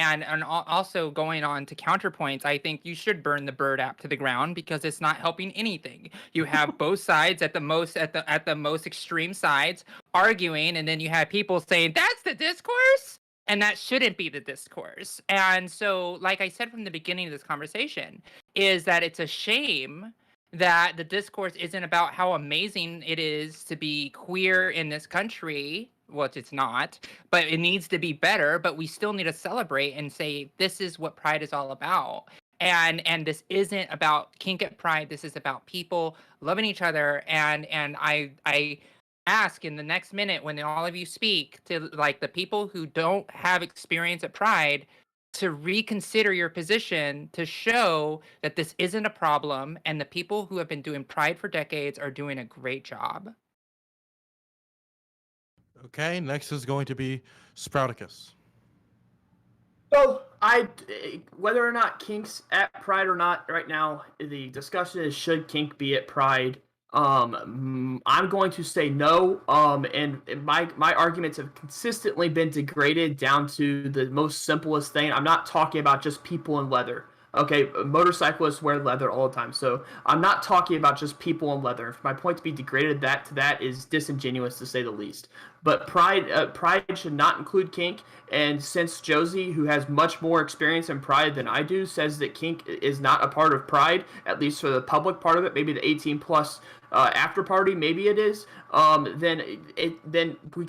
also going on to counterpoints. I think you should burn the Bird app to the ground because it's not helping anything. You have both sides at the most extreme sides arguing, and then you have people saying that's the discourse. And that shouldn't be the discourse. And so, like I said from the beginning of this conversation, is that it's a shame that the discourse isn't about how amazing it is to be queer in this country, which it's not, but it needs to be better. But we still need to celebrate and say this is what Pride is all about. And this isn't about kink at Pride. This is about people loving each other. And I ask in the next minute when all of you speak to like the people who don't have experience at Pride to reconsider your position to show that this isn't a problem and the people who have been doing Pride for decades are doing a great job. Okay, next is going to be Sprouticus. So whether or not Kink's at Pride or not right now, the discussion is should Kink be at Pride. I'm going to say no. And my arguments have consistently been degraded down to the most simplest thing. I'm not talking about just people in leather. Okay, motorcyclists wear leather all the time, so I'm not talking about just people in leather. For my point to be degraded to that is disingenuous to say the least. But Pride should not include Kink. And since Josie, who has much more experience in Pride than I do, says that Kink is not a part of Pride, at least for the public part of it, maybe the 18 plus after party, maybe it is. Then I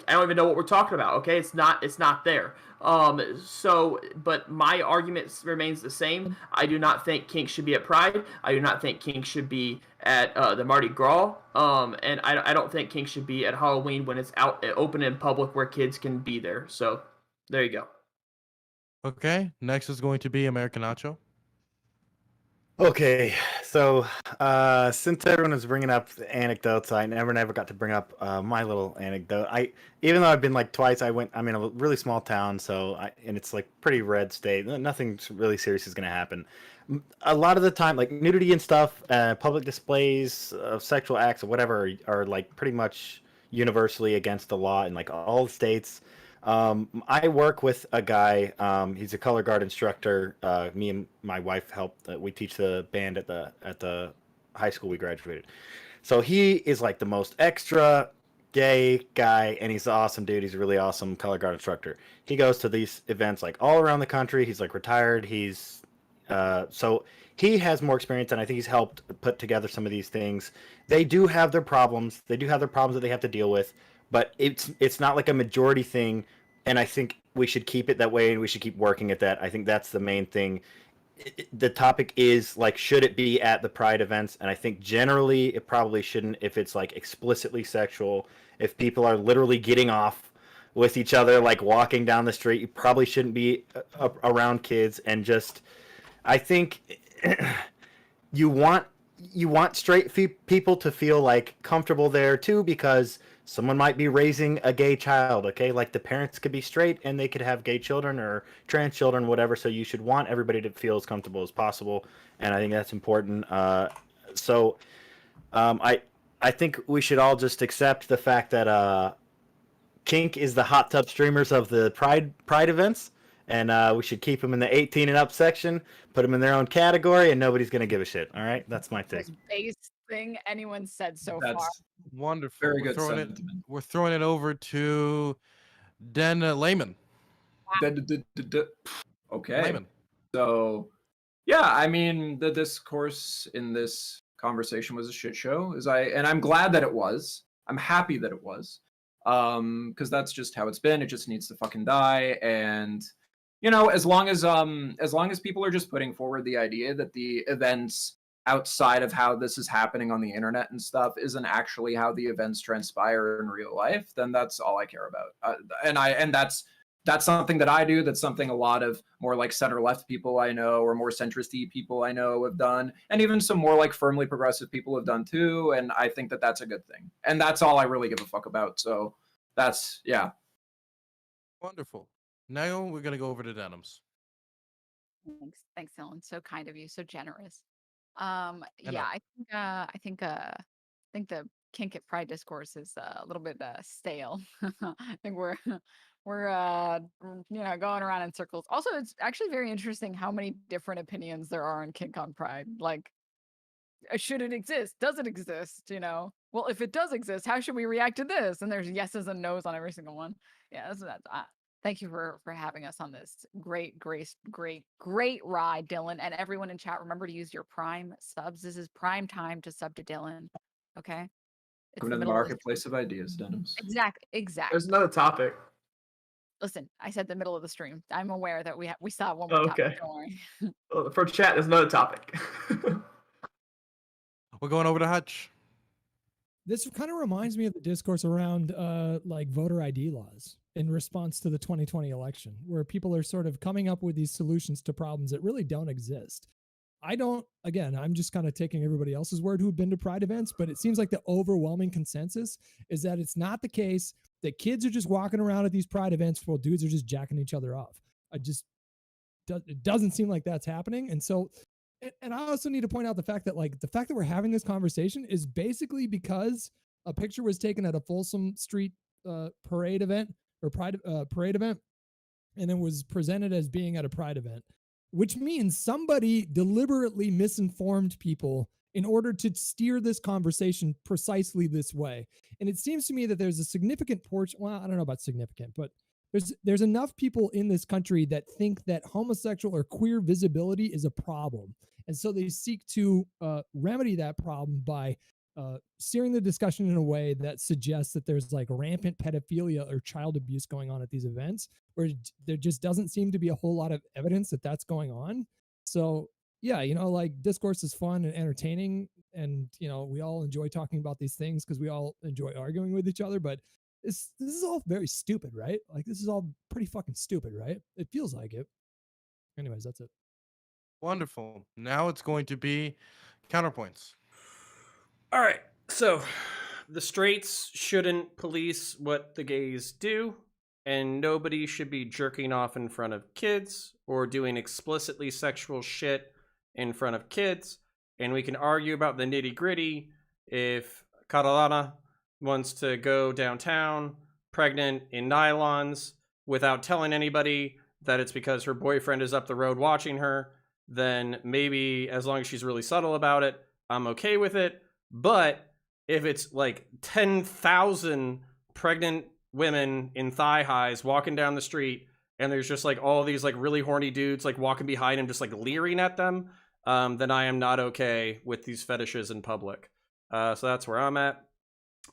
don't even know what we're talking about. Okay, it's not there. But my argument remains the same. I do not think Kink should be at Pride. I do not think Kink should be at the Mardi Gras. And I don't think Kink should be at Halloween when it's out open in public where kids can be there. So there you go. Okay, next is going to be American Nacho. Okay, so since everyone was bringing up the anecdotes, I never got to bring up my little anecdote. Even though I've been like twice, I'm in a really small town, and it's like pretty red state. Nothing really serious is gonna happen. A lot of the time, like nudity and stuff, public displays of sexual acts or whatever are like pretty much universally against the law in like all the states. I work with a guy. He's a color guard instructor. Me and my wife help. We teach the band at the high school we graduated. So he is like the most extra gay guy, and he's an awesome dude. He's a really awesome color guard instructor. He goes to these events like all around the country. He's like retired. So he has more experience, and I think he's helped put together some of these things. They do have their problems. They do have their problems that they have to deal with, but it's not like a majority thing, and I think we should keep it that way, and we should keep working at that. I think that's the main thing. The topic is like, should it be at the Pride events? And I think generally it probably shouldn't if it's like explicitly sexual. If people are literally getting off with each other, like walking down the street, you probably shouldn't be around kids. And just, I think you want straight people to feel like comfortable there too, because someone might be raising a gay child. Okay, like the parents could be straight and they could have gay children or trans children, whatever. So you should want everybody to feel as comfortable as possible, and I think that's important. I think we should all just accept the fact that Kink is the hot tub streamers of the Pride events, and we should keep them in the 18 and up section, put them in their own category, and nobody's gonna give a shit. All right, that's my take. Most base thing anyone said so far. That's Wonderful. very We're good throwing sentiment. We're throwing it over to Den Lehman. Okay. Lehman. So, yeah, I mean, the discourse in this conversation was a shit show. And I'm glad that it was. I'm happy that it was. Because that's just how it's been. It just needs to fucking die. And as long as people are just putting forward the idea that the events outside of how this is happening on the internet and stuff isn't actually how the events transpire in real life, then that's all I care about. And that's something that I do. That's something a lot of more like center left people I know, or more centrist-y people I know have done, and even some more like firmly progressive people have done too. And I think that that's a good thing. And that's all I really give a fuck about. So that's, yeah. Wonderful. Now we're gonna go over to Denims. Thanks, Dylan. So kind of you, so generous. I know. I think think the kink at Pride discourse is a little bit stale. I think we're going around in circles. Also, it's actually very interesting how many different opinions there are on kink on Pride. Like, should it exist? Does it exist? Well, if it does exist, how should we react to this? And there's yeses and nos on every single one. Yeah, that's thank you for having us on this great ride, Dylan. And everyone in chat, remember to use your Prime subs. This is prime time to sub to Dylan. Okay. Welcome to the marketplace of ideas, Denims. Exactly. There's another topic. Listen, I said the middle of the stream. I'm aware that we still have one Oh, more topic. okay. Don't worry. For chat, there's another topic. We're going over to Hutch. This kind of reminds me of the discourse around like voter ID laws in response to the 2020 election, where people are sort of coming up with these solutions to problems that really don't exist. I'm just kind of taking everybody else's word who've been to Pride events, but it seems like the overwhelming consensus is that it's not the case that kids are just walking around at these Pride events while dudes are just jacking each other off. It doesn't seem like that's happening. And so, and I also need to point out the fact that we're having this conversation is basically because a picture was taken at a Folsom Street parade event or Pride parade event, and it was presented as being at a Pride event, which means somebody deliberately misinformed people in order to steer this conversation precisely this way. And it seems to me that there's a significant portion, well, I don't know about significant, but there's enough people in this country that think that homosexual or queer visibility is a problem. And so they seek to remedy that problem by steering the discussion in a way that suggests that there's like rampant pedophilia or child abuse going on at these events, where there just doesn't seem to be a whole lot of evidence that that's going on. So yeah, like discourse is fun and entertaining, and we all enjoy talking about these things because we all enjoy arguing with each other, but this is all very stupid, right? Like, this is all pretty fucking stupid, right? It feels like it. Anyways, that's it. Wonderful. Now it's going to be counterpoints. All right. So the straights shouldn't police what the gays do, and nobody should be jerking off in front of kids or doing explicitly sexual shit in front of kids. And we can argue about the nitty gritty. If Catalana wants to go downtown pregnant in nylons without telling anybody that it's because her boyfriend is up the road watching her, then maybe, as long as she's really subtle about it, I'm okay with it. But if it's like 10,000 pregnant women in thigh highs walking down the street, and there's just like all these like really horny dudes like walking behind him just like leering at them, then I am not okay with these fetishes in public. So that's where I'm at.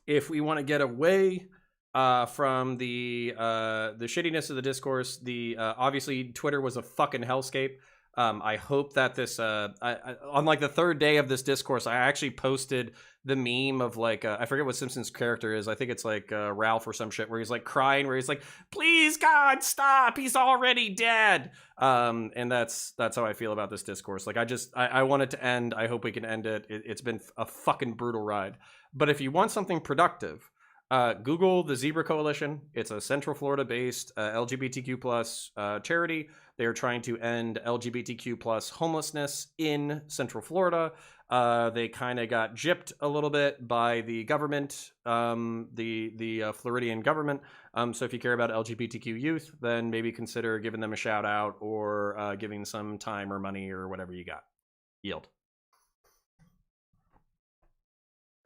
If we want to get away from the shittiness of the discourse, obviously Twitter was a fucking hellscape. I hope that this on like the third day of this discourse, I actually posted the meme of like I forget what Simpsons character is. I think it's like Ralph or some shit, where he's like crying, where he's like, "Please God, stop! He's already dead." And that's how I feel about this discourse. Like I want it to end. I hope we can end it. It's been a fucking brutal ride. But if you want something productive, Google the Zebra Coalition. It's a Central Florida-based LGBTQ plus charity. They are trying to end LGBTQ plus homelessness in Central Florida. They kind of got gypped a little bit by the government, the Floridian government. So if you care about LGBTQ youth, then maybe consider giving them a shout out or giving some time or money or whatever you got. Yield.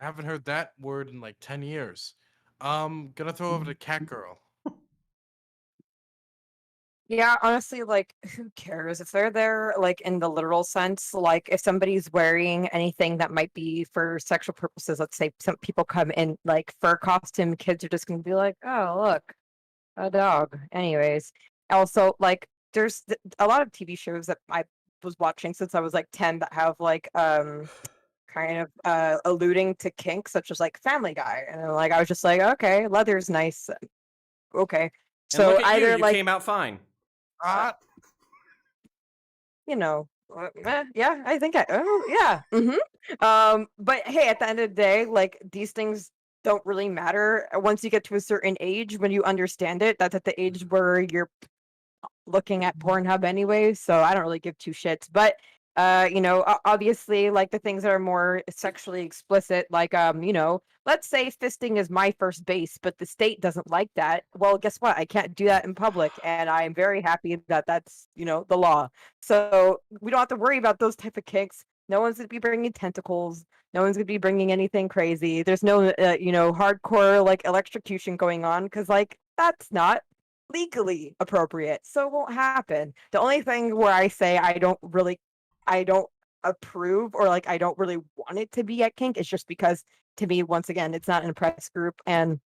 I haven't heard that word in like 10 years. Gonna throw over to Cat Girl. Yeah, honestly, like, who cares if they're there, like, in the literal sense? Like, if somebody's wearing anything that might be for sexual purposes, let's say some people come in, like, fur costume, kids are just gonna be like, oh, look, a dog. Anyways, also, like, there's a lot of TV shows that I was watching since I was, like, 10 that have, like, kind of alluding to kink, such as, like, Family Guy. And, like, I was just like, okay, leather's nice. Okay. And So look at either, you like, came out fine. Yeah, I think but hey, at the end of the day, like, these things don't really matter once you get to a certain age. When you understand it, that's at the age where you're looking at Pornhub anyway, so I don't really give two shits. But Obviously, like the things that are more sexually explicit, like let's say fisting is my first base, but the state doesn't like that. Well, guess what? I can't do that in public, and I am very happy that that's the law. So we don't have to worry about those type of kinks. No one's gonna be bringing tentacles. No one's gonna be bringing anything crazy. There's no hardcore like electrocution going on because like that's not legally appropriate, so it won't happen. The only thing where I say I don't approve or like I don't really want it to be at Kink is just because to me, once again, it's not an oppressed group, and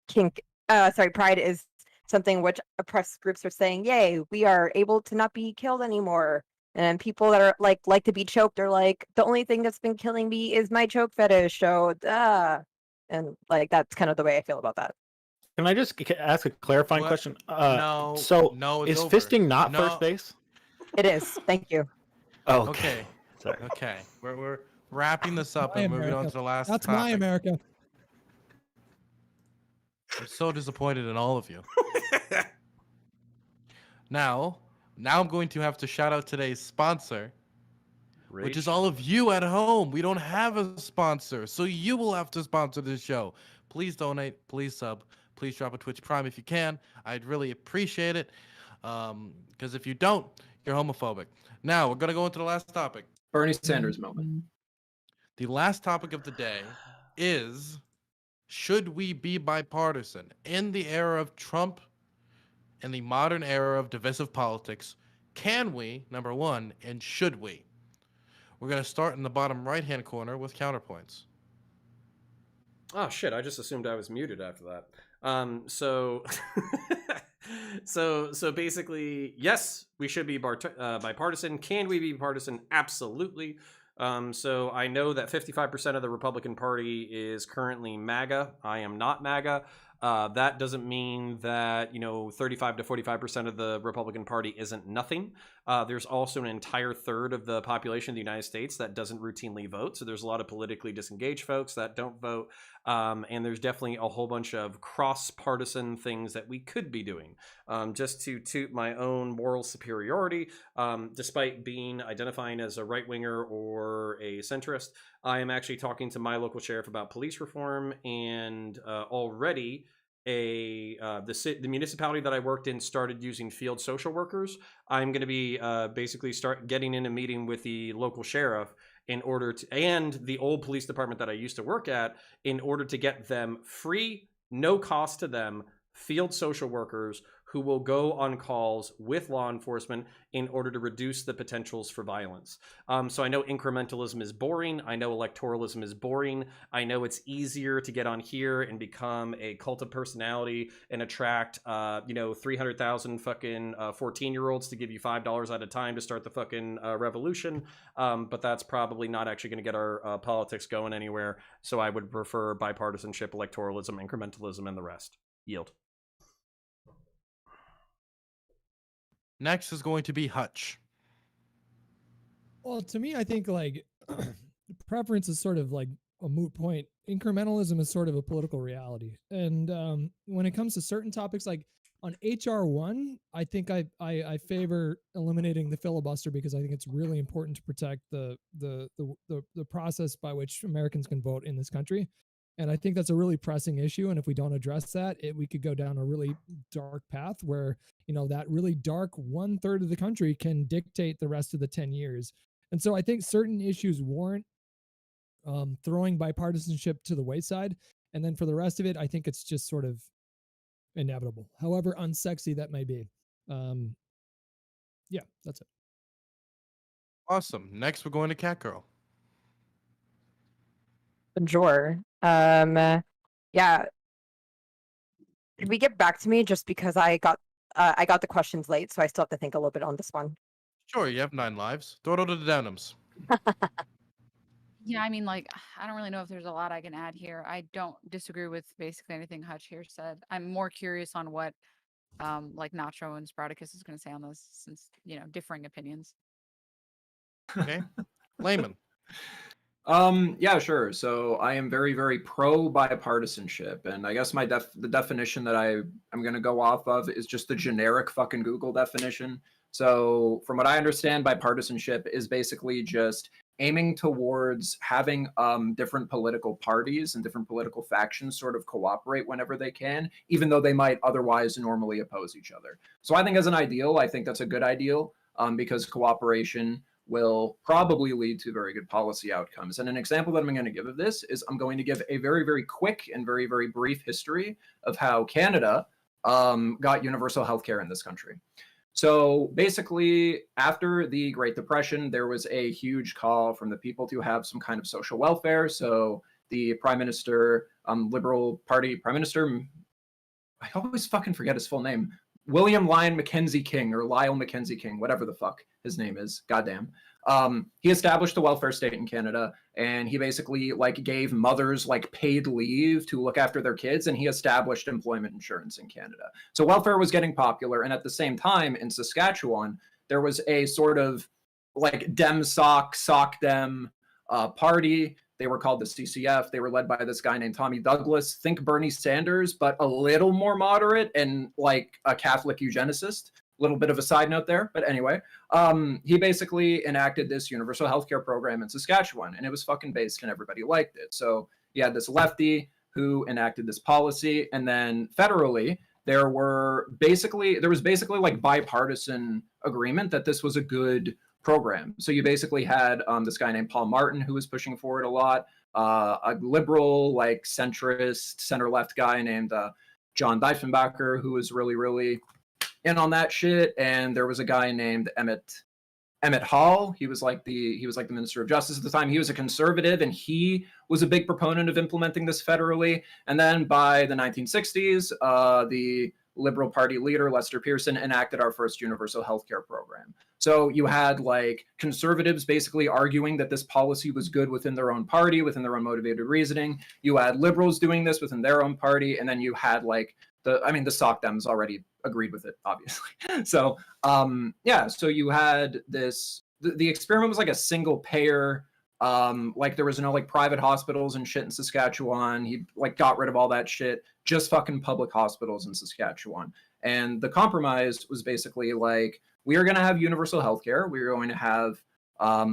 Pride is something which oppressed groups are saying, yay, we are able to not be killed anymore. And people that are like to be choked are like, the only thing that's been killing me is my choke fetish. So and like that's kind of the way I feel about that. Can I just ask a clarifying What? question? No, So no, it's is over. fisting not No. first base? It is. Thank you. Okay. Okay. Sorry. Okay. We're wrapping this up My and moving on America. to the last That's topic. my America. I'm so disappointed in all of you. Now I'm going to have to shout out today's sponsor, which is all of you at home. We don't have a sponsor, so you will have to sponsor this show. Please donate, please sub, please drop a Twitch Prime if you can. I'd really appreciate it, because if you don't, you're homophobic. Now, we're going to go into the last topic. Bernie Sanders moment. The last topic of the day is, should we be bipartisan? In the era of Trump, in the modern era of divisive politics, can we, number one, and should we? We're going to start in the bottom right-hand corner with Counterpoints. Oh shit! I just assumed I was muted after that. So basically, yes, we should be bipartisan. Can we be partisan? Absolutely. So I know that 55% of the Republican Party is currently MAGA. I am not MAGA. That doesn't mean that 35 to 45% of the Republican Party isn't nothing. There's also an entire third of the population of the United States that doesn't routinely vote. So there's a lot of politically disengaged folks that don't vote. And there's definitely a whole bunch of cross-partisan things that we could be doing. Just to toot my own moral superiority, despite identifying as a right-winger or a centrist, I am actually talking to my local sheriff about police reform, and already the municipality that I worked in started using field social workers. I'm going to be basically start getting in a meeting with the local sheriff in order to, and the old police department that I used to work at, in order to get them free, no cost to them, field social workers who will go on calls with law enforcement in order to reduce the potentials for violence. So I know incrementalism is boring. I know electoralism is boring. I know it's easier to get on here and become a cult of personality and attract, 300,000 fucking 14-year-olds to give you $5 at a time to start the fucking revolution. But that's probably not actually going to get our politics going anywhere. So I would prefer bipartisanship, electoralism, incrementalism, and the rest. Yield. Next is going to be Hutch. Well, to me, I think like preference is sort of like a moot point. Incrementalism is sort of a political reality, and when it comes to certain topics, like on HR1, I think I favor eliminating the filibuster because I think it's really important to protect the process by which Americans can vote in this country. And I think that's a really pressing issue. And if we don't address that, we could go down a really dark path where, that really dark 1/3 of the country can dictate the rest of the 10 years. And so I think certain issues warrant throwing bipartisanship to the wayside. And then for the rest of it, I think it's just sort of inevitable, however unsexy that may be. Yeah, that's it. Awesome. Next, we're going to Catgirl. Sure. Yeah. Could we get back to me just because I got the questions late, so I still have to think a little bit on this one. Sure, you have 9 lives. Throw it to the denims. Yeah, I mean, like, I don't really know if there's a lot I can add here. I don't disagree with basically anything Hutch here said. I'm more curious on what, like, Nacho and Spartacus is going to say on this, since, differing opinions. Okay. Layman. Yeah, sure. So I am very, very pro bipartisanship, and I guess the definition that I'm going to go off of is just the generic fucking Google definition. So, from what I understand, bipartisanship is basically just aiming towards having different political parties and different political factions sort of cooperate whenever they can, even though they might otherwise normally oppose each other. So, I think as an ideal, I think that's a good ideal because cooperation will probably lead to very good policy outcomes. And an example that I'm going to give of this is I'm going to give a very, very quick and very, very brief history of how Canada got universal healthcare in this country. So basically, after the Great Depression, there was a huge call from the people to have some kind of social welfare. So the Prime Minister, Liberal Party Prime Minister, I always fucking forget his full name, William Lyon Mackenzie King, or Lyle Mackenzie King, whatever the fuck his name is, goddamn. He established a welfare state in Canada, and he basically like gave mothers like paid leave to look after their kids, and he established employment insurance in Canada. So welfare was getting popular, and at the same time in Saskatchewan, there was a sort of like Dem Sock Dem party. They were called the CCF. They were led by this guy named Tommy Douglas. Think Bernie Sanders, but a little more moderate and like a Catholic eugenicist. A little bit of a side note there, but anyway, he basically enacted this universal healthcare program in Saskatchewan, and it was fucking based and everybody liked it. So you had this lefty who enacted this policy, and then federally there was basically like bipartisan agreement that this was a good program. So you basically had this guy named Paul Martin who was pushing forward a lot, a liberal, like centrist, center-left guy named John Diefenbacher who was really, really in on that shit, and there was a guy named Emmett Hall. He was like the Minister of Justice at the time. He was a conservative, and he was a big proponent of implementing this federally. And then by the 1960s, the Liberal Party leader Lester Pearson enacted our first universal healthcare program. So you had like conservatives basically arguing that this policy was good within their own party, within their own motivated reasoning. You had liberals doing this within their own party, and then you had like the Soc Dems already agreed with it, obviously. So so you had this. The experiment was like a single payer. Like there was no like private hospitals and shit in Saskatchewan. He like got rid of all that shit. Just fucking public hospitals in Saskatchewan. And the compromise was basically like, we are going to have universal healthcare. We are going to have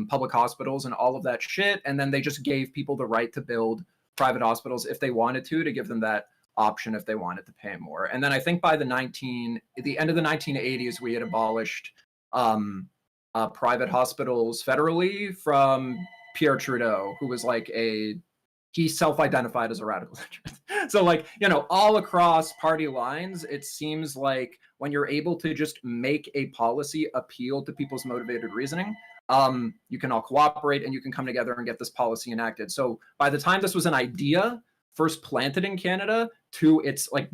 public hospitals and all of that shit. And then they just gave people the right to build private hospitals if they wanted to give them that option if they wanted to pay more. And then I think by the end of the 1980s, we had abolished private hospitals federally from Pierre Trudeau, who was like he self-identified as a radical centrist. So like, all across party lines, it seems like when you're able to just make a policy appeal to people's motivated reasoning, you can all cooperate and you can come together and get this policy enacted. So by the time this was an idea first planted in Canada to its like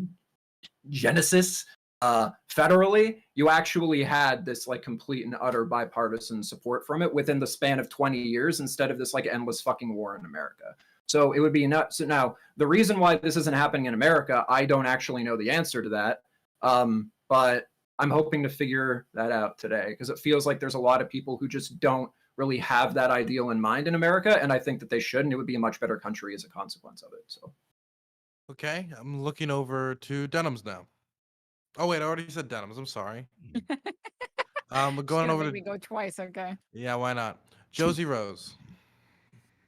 genesis federally, you actually had this like complete and utter bipartisan support from it within the span of 20 years instead of this like endless fucking war in America. So it would be nuts. So now the reason why this isn't happening in America, I don't actually know the answer to that. But I'm hoping to figure that out today because it feels like there's a lot of people who just don't really have that ideal in mind in America, and I think that they should, and it would be a much better country as a consequence of it. So, okay, I'm looking over to Denims now. Oh wait, I already said Denims. I'm sorry. We're going over to. We go twice, okay? Yeah, why not? Josie Rose.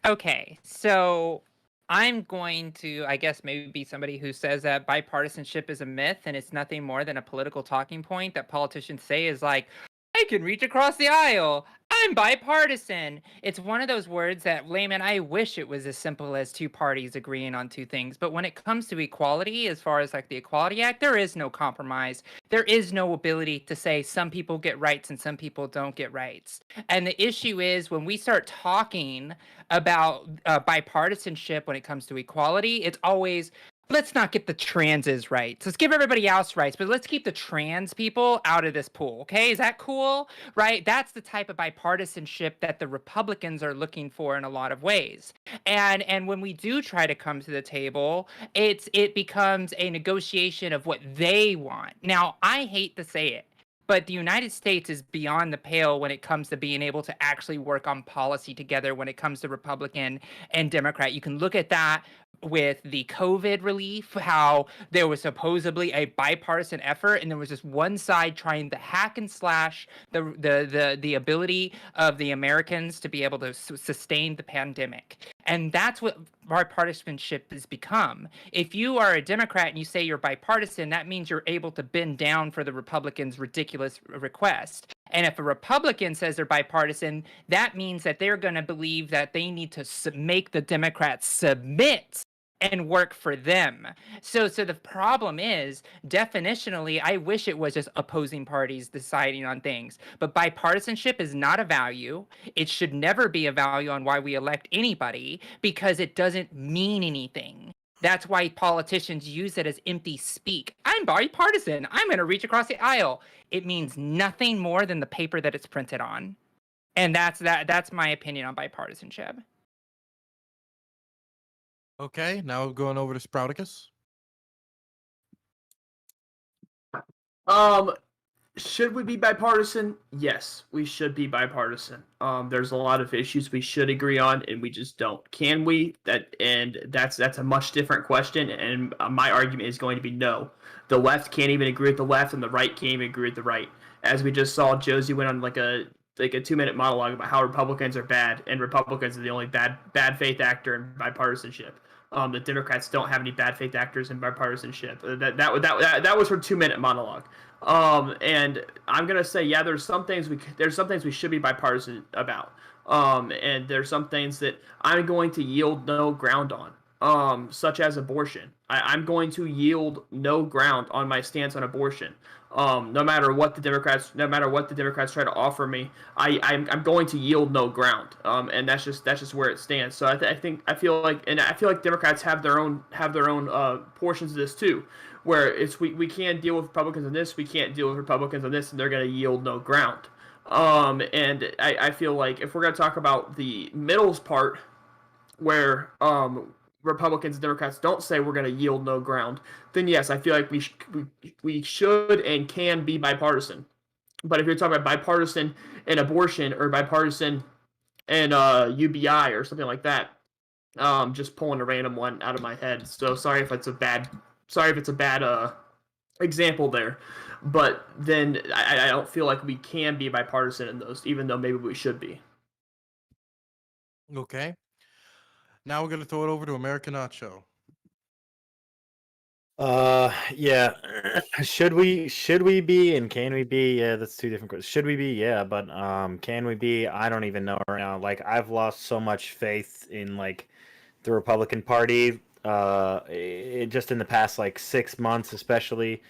Okay, so I'm going to, I guess, maybe be somebody who says that bipartisanship is a myth and it's nothing more than a political talking point that politicians say is like, I can reach across the aisle. I'm bipartisan. It's one of those words that, layman, I wish it was as simple as two parties agreeing on two things. But when it comes to equality, as far as like the Equality Act, there is no compromise. There is no ability to say some people get rights and some people don't get rights. And the issue is when we start talking about bipartisanship when it comes to equality, it's always, let's not get the transes rights. Let's give everybody else rights, but let's keep the trans people out of this pool. Okay, is that cool? Right? That's the type of bipartisanship that the Republicans are looking for in a lot of ways. And when we do try to come to the table, it becomes a negotiation of what they want. Now, I hate to say it, but the United States is beyond the pale when it comes to being able to actually work on policy together when it comes to Republican and Democrat. You can look at that with the COVID relief, how there was supposedly a bipartisan effort, and there was just one side trying to hack and slash the ability of the Americans to be able to sustain the pandemic. And that's what bipartisanship has become. If you are a Democrat and you say you're bipartisan, that means you're able to bend down for the Republicans' ridiculous request. And if a Republican says they're bipartisan, that means that they're going to believe that they need to make the Democrats submit and work for them. So the problem is, definitionally, I wish it was just opposing parties deciding on things. But bipartisanship is not a value. It should never be a value on why we elect anybody, because it doesn't mean anything. That's why politicians use it as empty speak. I'm bipartisan. I'm going to reach across the aisle. It means nothing more than the paper that it's printed on. And that's my opinion on bipartisanship. Okay, now going over to Sprouticus. Should we be bipartisan? Yes, we should be bipartisan. There's a lot of issues we should agree on, and we just don't. Can we? That's a much different question, and my argument is going to be no. The left can't even agree with the left, and the right can't even agree with the right. As we just saw, Josie went on like a 2-minute monologue about how Republicans are bad, and Republicans are the only bad faith actor in bipartisanship. The Democrats don't have any bad faith actors in bipartisanship. That was her 2-minute monologue. And I'm gonna say, yeah, there's some things we should be bipartisan about. And there's some things that I'm going to yield no ground on. Such as abortion. I'm going to yield no ground on my stance on abortion. No matter what the Democrats try to offer me, I'm going to yield no ground. And that's just where it stands. So I feel like Democrats have their own portions of this too, where it's we can't deal with Republicans on this, we can't deal with Republicans on this, and they're going to yield no ground. And I feel like if we're going to talk about the middles part, where Republicans and Democrats don't say we're going to yield no ground, then yes, I feel like we should and can be bipartisan. But if you're talking about bipartisan in abortion or bipartisan in UBI or something like that, just pulling a random one out of my head. So sorry if it's a bad example there. But then I don't feel like we can be bipartisan in those, even though maybe we should be. Okay. Now we're gonna throw it over to American Nacho. Yeah. Should we be and can we be? Yeah, that's two different questions. Should we be? Yeah, but can we be? I don't even know right now. Like, I've lost so much faith in like the Republican Party. Just in the past like 6 months, especially.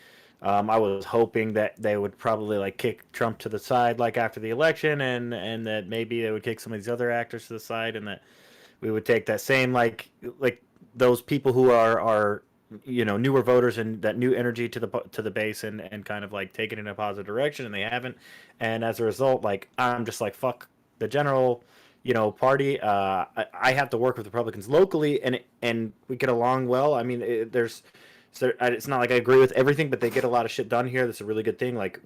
I was hoping that they would probably like kick Trump to the side like after the election, and that maybe they would kick some of these other actors to the side, and that we would take that same like those people who are newer voters and that new energy to the base and kind of like take it in a positive direction, and they haven't. And as a result, like, I'm just like, fuck the general party. I have to work with Republicans locally, and we get along well. I mean, it's not like I agree with everything, but they get a lot of shit done here. That's a really good thing. Like,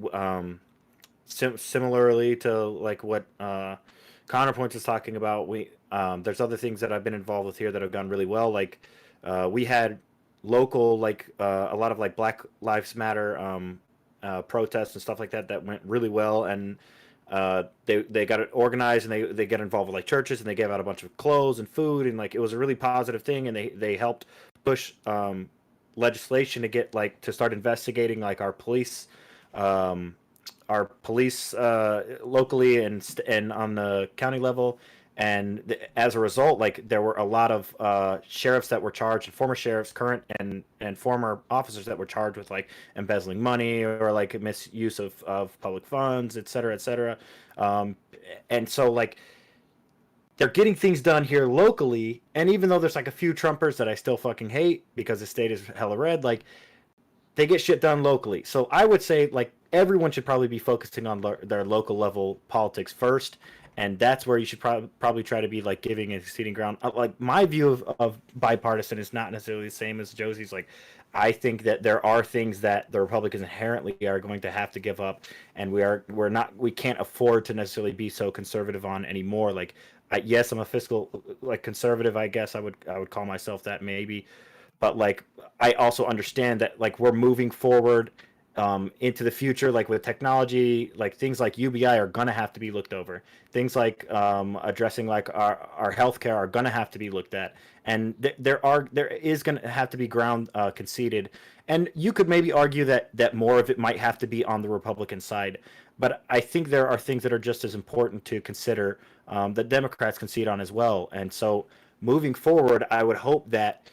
similarly to like what Counterpoints is talking about, there's other things that I've been involved with here that have gone really well. Like, we had local a lot of like Black Lives Matter protests and stuff like that went really well, and they got it organized, and they get involved with like churches, and they gave out a bunch of clothes and food, and like it was a really positive thing, and they helped push legislation to get like to start investigating like our police locally and on the county level. And as a result, like, there were a lot of sheriffs that were charged, and former sheriffs, current and former officers that were charged with like embezzling money or like misuse of public funds, et cetera, et cetera. And so like they're getting things done here locally. And even though there's like a few Trumpers that I still fucking hate because the state is hella red, like, they get shit done locally. So I would say like everyone should probably be focusing on their local level politics first, and that's where you should probably try to be like giving and ceding ground. Like my view of bipartisan is not necessarily the same as Josie's. Like I think that there are things that the Republicans inherently are going to have to give up, and we can't afford to necessarily be so conservative on anymore. Like yes, I'm a fiscal like conservative. I guess I would call myself that maybe, but like I also understand that like we're moving forward into the future, like with technology, like things like UBI are gonna have to be looked over. Things like addressing like our healthcare are gonna have to be looked at, and there is gonna have to be ground conceded. And you could maybe argue that more of it might have to be on the Republican side, but I think there are things that are just as important to consider that Democrats concede on as well. And so moving forward, I hope that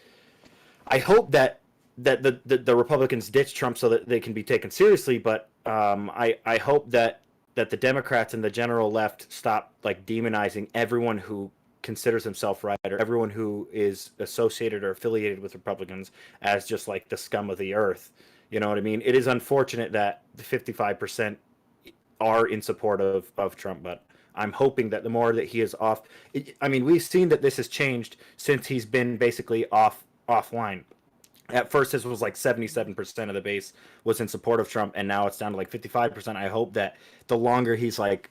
the Republicans ditch Trump so that they can be taken seriously, but I hope that the Democrats and the general left stop like demonizing everyone who considers himself right or everyone who is associated or affiliated with Republicans as just like the scum of the earth. You know what I mean? It is unfortunate that the 55% are in support of Trump, but I'm hoping that the more that he is off, I mean, we've seen that this has changed since he's been basically offline. At first, this was like 77% of the base was in support of Trump, and now it's down to like 55%. I hope that the longer he's like,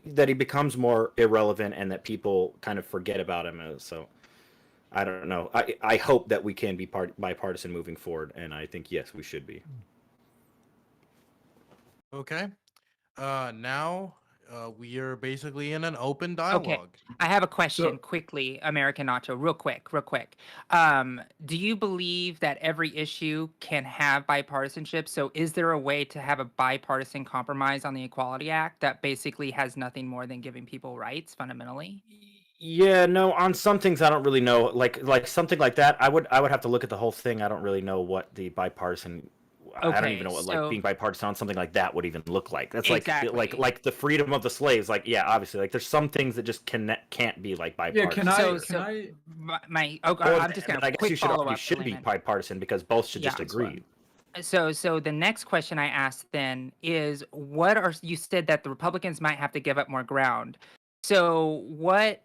that he becomes more irrelevant and that people kind of forget about him. So I don't know. I hope that we can be bipartisan moving forward, and I think, yes, we should be. Okay. Now we are basically in an open dialogue. Okay, I have a question So- quickly, American Nacho, real quick. Do you believe that every issue can have bipartisanship? So is there a way to have a bipartisan compromise on the Equality Act that basically has nothing more than giving people rights fundamentally? Yeah, no, on some things I don't really know. Like something like that, I would have to look at the whole thing. I don't really know what the bipartisan. I don't even know what like being bipartisan on something like that would even look like. That's Exactly. like the freedom of the slaves. Like yeah, obviously, like there's some things that just can't be like bipartisan. I'm just gonna I guess quick you should follow argue up. should be bipartisan because both should just that's agree. So the next question I asked then is you said that the Republicans might have to give up more ground. So what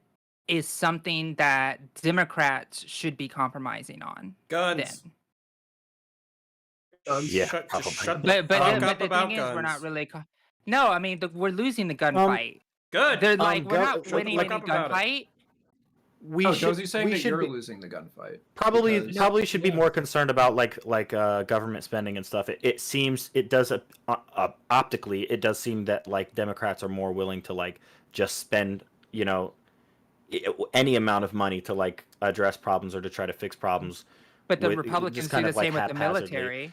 is something that Democrats should be compromising on? Guns. Then? Yeah, Shut probably. But up the about thing is, we're not guns. really. No, I mean we're losing the gunfight. Good. They're like we're go- not shut the winning fuck any up about it. gunfight. Josie's saying that you're be, losing the gunfight. probably should be more concerned about like government spending and stuff. It seems it does optically it does seem that like Democrats are more willing to like just spend any amount of money to like address problems or to try to fix problems. But the with- Republicans just do kind the of, like, same with the haphazardly. military.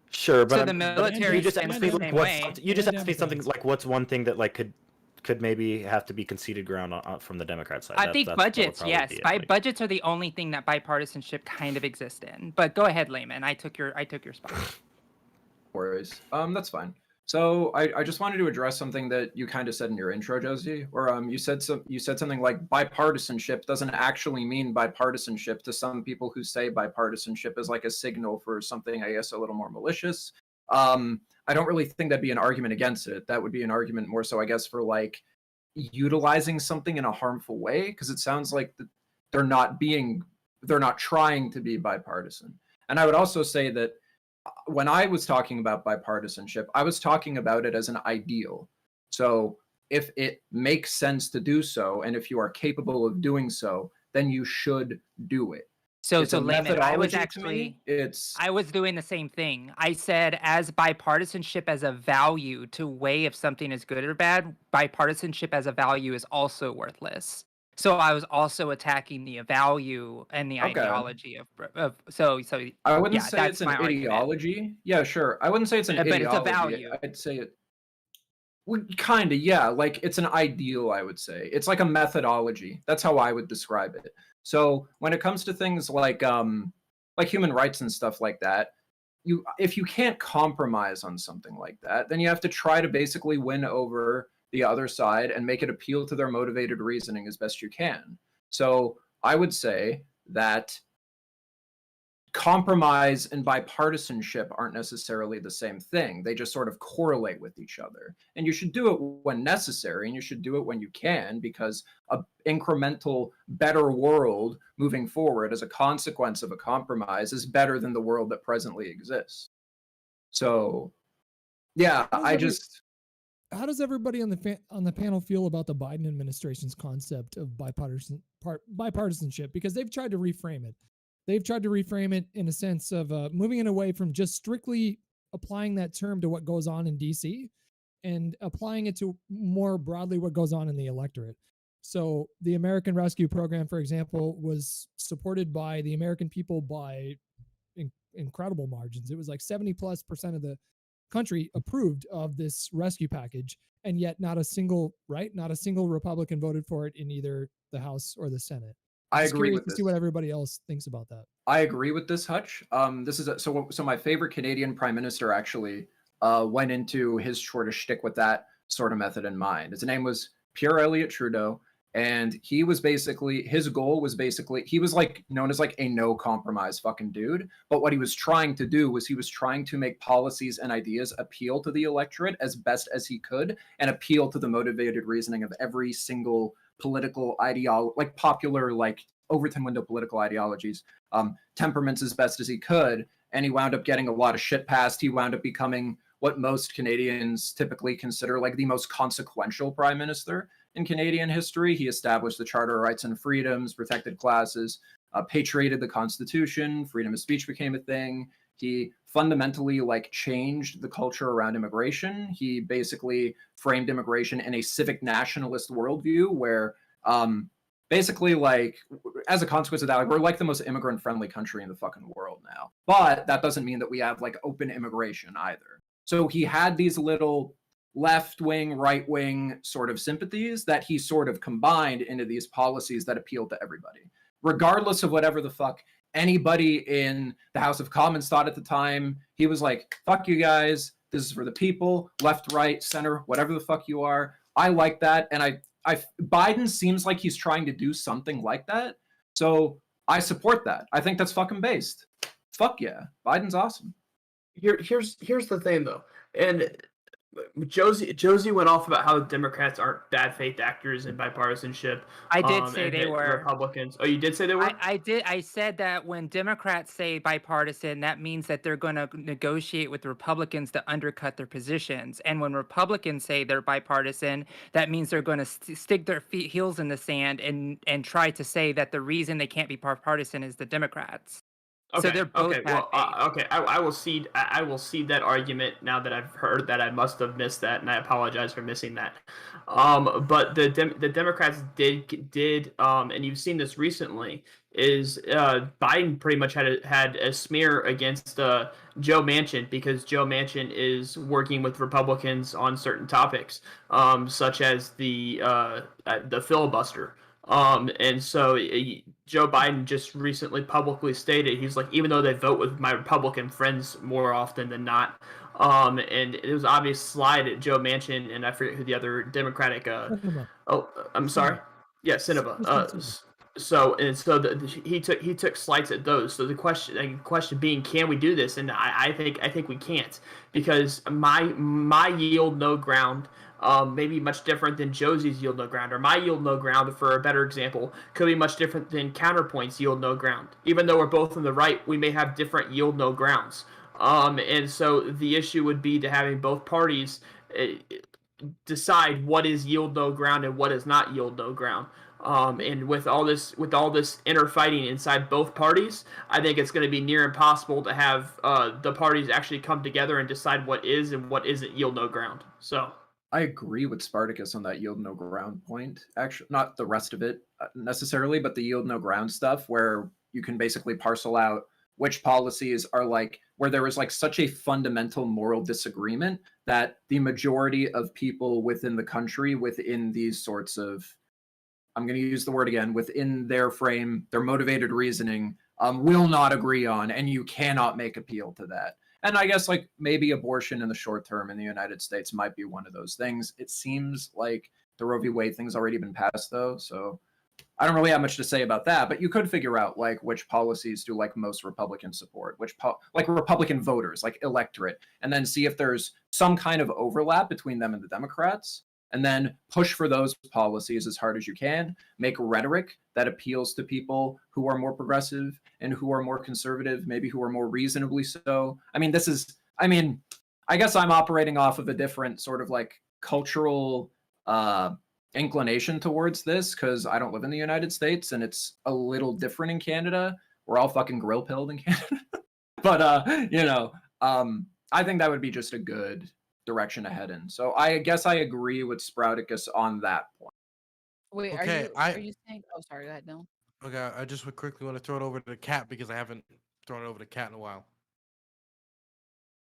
Sure, but So the I'm- but military you just spends asked the me same what's way. you just And asked me something Democrats. like what's one thing that like could maybe have to be conceded ground from the Democrat side. I think that would budgets, probably yes. be it, like- Budgets are the only thing that bipartisanship kind of exists in. But go ahead, Layman. I took your spot. Worries. That's fine. So I just wanted to address something that you kind of said in your intro, Josie, where you said something like bipartisanship doesn't actually mean bipartisanship to some people who say bipartisanship is like a signal for something, I guess, a little more malicious. I don't really think that'd be an argument against it. That would be an argument more so, I guess, for like utilizing something in a harmful way, because it sounds like they're not trying to be bipartisan. And I would also say that when I was talking about bipartisanship, I was talking about it as an ideal. So if it makes sense to do so, and if you are capable of doing so, then you should do it. So It's a Layman, I was methodology to me. I was doing the same thing. I said as bipartisanship as a value to weigh if something is good or bad, bipartisanship as a value is also worthless. So I was also attacking the value and the Okay. ideology of so I wouldn't yeah, say that's it's an my argument. ideology. Yeah, sure. I wouldn't say it's an But it's a ideology. value. I'd say it. Well, kind of, yeah. Like it's an ideal. I would say it's like a methodology. That's how I would describe it. So when it comes to things like human rights and stuff like that, if you can't compromise on something like that, then you have to try to basically win over the other side and make it appeal to their motivated reasoning as best you can. So I would say that compromise and bipartisanship aren't necessarily the same thing. They just sort of correlate with each other. And you should do it when necessary, and you should do it when you can, because a incremental, better world moving forward as a consequence of a compromise is better than the world that presently exists. So, yeah, How does everybody on the panel feel about the Biden administration's concept of bipartisanship? Because they've tried to reframe it. They've tried to reframe it in a sense of moving it away from just strictly applying that term to what goes on in DC and applying it to more broadly what goes on in the electorate. So the American Rescue Program, for example, was supported by the American people by incredible margins. It was like 70+% of the country approved of this rescue package, and yet not a single Republican voted for it in either the House or the Senate. I Just agree curious with to this. see what everybody else thinks about that. I agree with this, Hutch. This is so my favorite Canadian prime minister actually went into his sort of shtick with that sort of method in mind. His name was Pierre Elliott Trudeau, and he was basically, his goal was basically, he was like known as like a no compromise fucking dude. But what he was trying to do was he was trying to make policies and ideas appeal to the electorate as best as he could, and appeal to the motivated reasoning of every single political ideology, like popular, like Overton window political ideologies, temperaments as best as he could. And he wound up getting a lot of shit passed. He wound up becoming what most Canadians typically consider like the most consequential prime minister in Canadian history. He established the Charter of Rights and Freedoms, protected classes, patriated the Constitution, freedom of speech became a thing. He fundamentally like changed the culture around immigration. He basically framed immigration in a civic nationalist worldview where basically, like, as a consequence of that, like, we're like the most immigrant-friendly country in the fucking world now. But that doesn't mean that we have like open immigration either. So he had these little left-wing, right-wing sort of sympathies that he sort of combined into these policies that appealed to everybody, regardless of whatever the fuck anybody in the House of Commons thought at the time. He was like, fuck you guys, this is for the people, left, right, center, whatever the fuck you are. I like that, and Biden seems like he's trying to do something like that, so I support that. I think that's fucking based. Fuck yeah, Biden's awesome. Here's the thing though, and Josie went off about how the Democrats aren't bad faith actors in bipartisanship. I did say and they hit were. Republicans. Oh, you did say they were? I did. I said that when Democrats say bipartisan, that means that they're going to negotiate with Republicans to undercut their positions. And when Republicans say they're bipartisan, that means they're going to stick their heels in the sand and try to say that the reason they can't be bipartisan is the Democrats. Okay, So they're both okay, well, okay. I will cede. I will cede that argument now that I've heard that. I must have missed that, and I apologize for missing that. But the Democrats did and you've seen this recently, is Biden pretty much had a smear against Joe Manchin, because Joe Manchin is working with Republicans on certain topics, such as the filibuster. And so Joe Biden just recently publicly stated, he's like, even though they vote with my Republican friends more often than not, and it was obvious slide at Joe Manchin, and I forget who the other Democratic, I'm sorry. Yeah, Sinema. So he took slights at those. So the question being, can we do this? And I think we can't, because my yield no ground may be much different than Josie's yield no ground, or my yield no ground, for a better example, could be much different than Counterpoints yield no ground. Even though we're both on the right, we may have different yield no grounds. And so the issue would be to having both parties decide what is yield no ground and what is not yield no ground. And with all this inner fighting inside both parties, I think it's going to be near impossible to have the parties actually come together and decide what is and what isn't yield no ground. So I agree with Spartacus on that yield no ground point. Actually, not the rest of it necessarily, but the yield no ground stuff, where you can basically parcel out which policies are like where there is like such a fundamental moral disagreement that the majority of people within the country, within these sorts of, I'm going to use the word again, within their frame, their motivated reasoning, will not agree on, and you cannot make appeal to that. And I guess like maybe abortion in the short term in the United States might be one of those things. It seems like the Roe v. Wade thing's already been passed though, so I don't really have much to say about that, but you could figure out like which policies do like most Republicans support, like Republican voters, like electorate, and then see if there's some kind of overlap between them and the Democrats, and then push for those policies as hard as you can. Make rhetoric that appeals to people who are more progressive and who are more conservative, maybe who are more reasonably so. I mean, I guess I'm operating off of a different sort of like cultural inclination towards this because I don't live in the United States and it's a little different in Canada. We're all fucking grill pilled in Canada. But I think that would be just a good direction to head in. So I guess I agree with Sprouticus on that point. Wait, Okay, are you saying? Oh, sorry. Go ahead, no. Okay, I just would quickly want to throw it over to the cat because I haven't thrown it over to cat in a while.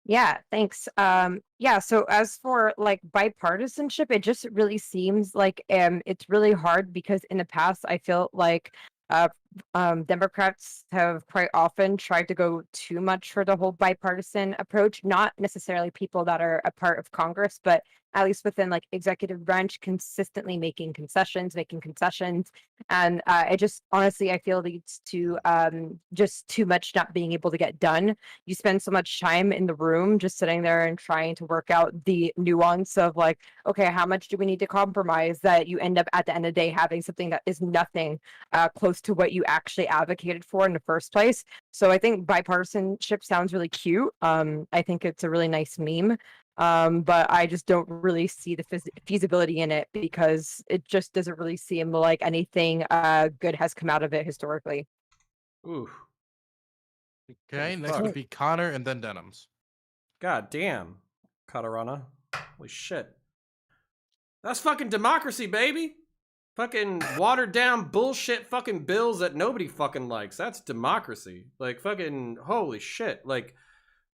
Yeah, thanks. Yeah, so as for like bipartisanship, it just really seems like it's really hard because in the past I feel like uh Democrats have quite often tried to go too much for the whole bipartisan approach, not necessarily people that are a part of Congress, but at least within like executive branch consistently making concessions. And it just honestly I feel leads to just too much not being able to get done. You spend so much time in the room just sitting there and trying to work out the nuance of like, okay, how much do we need to compromise, that you end up at the end of the day having something that is nothing close to what you actually advocated for in the first place. So I think bipartisanship sounds really cute. I think it's a really nice meme. But I just don't really see the feasibility in it because it just doesn't really seem like anything good has come out of it historically. Ooh. Okay, Oh, next fuck. would be Connor and then Denims. God damn, Katarana. Holy shit. That's fucking democracy, baby. Fucking watered down bullshit fucking bills that nobody fucking likes. That's democracy. Like fucking holy shit. Like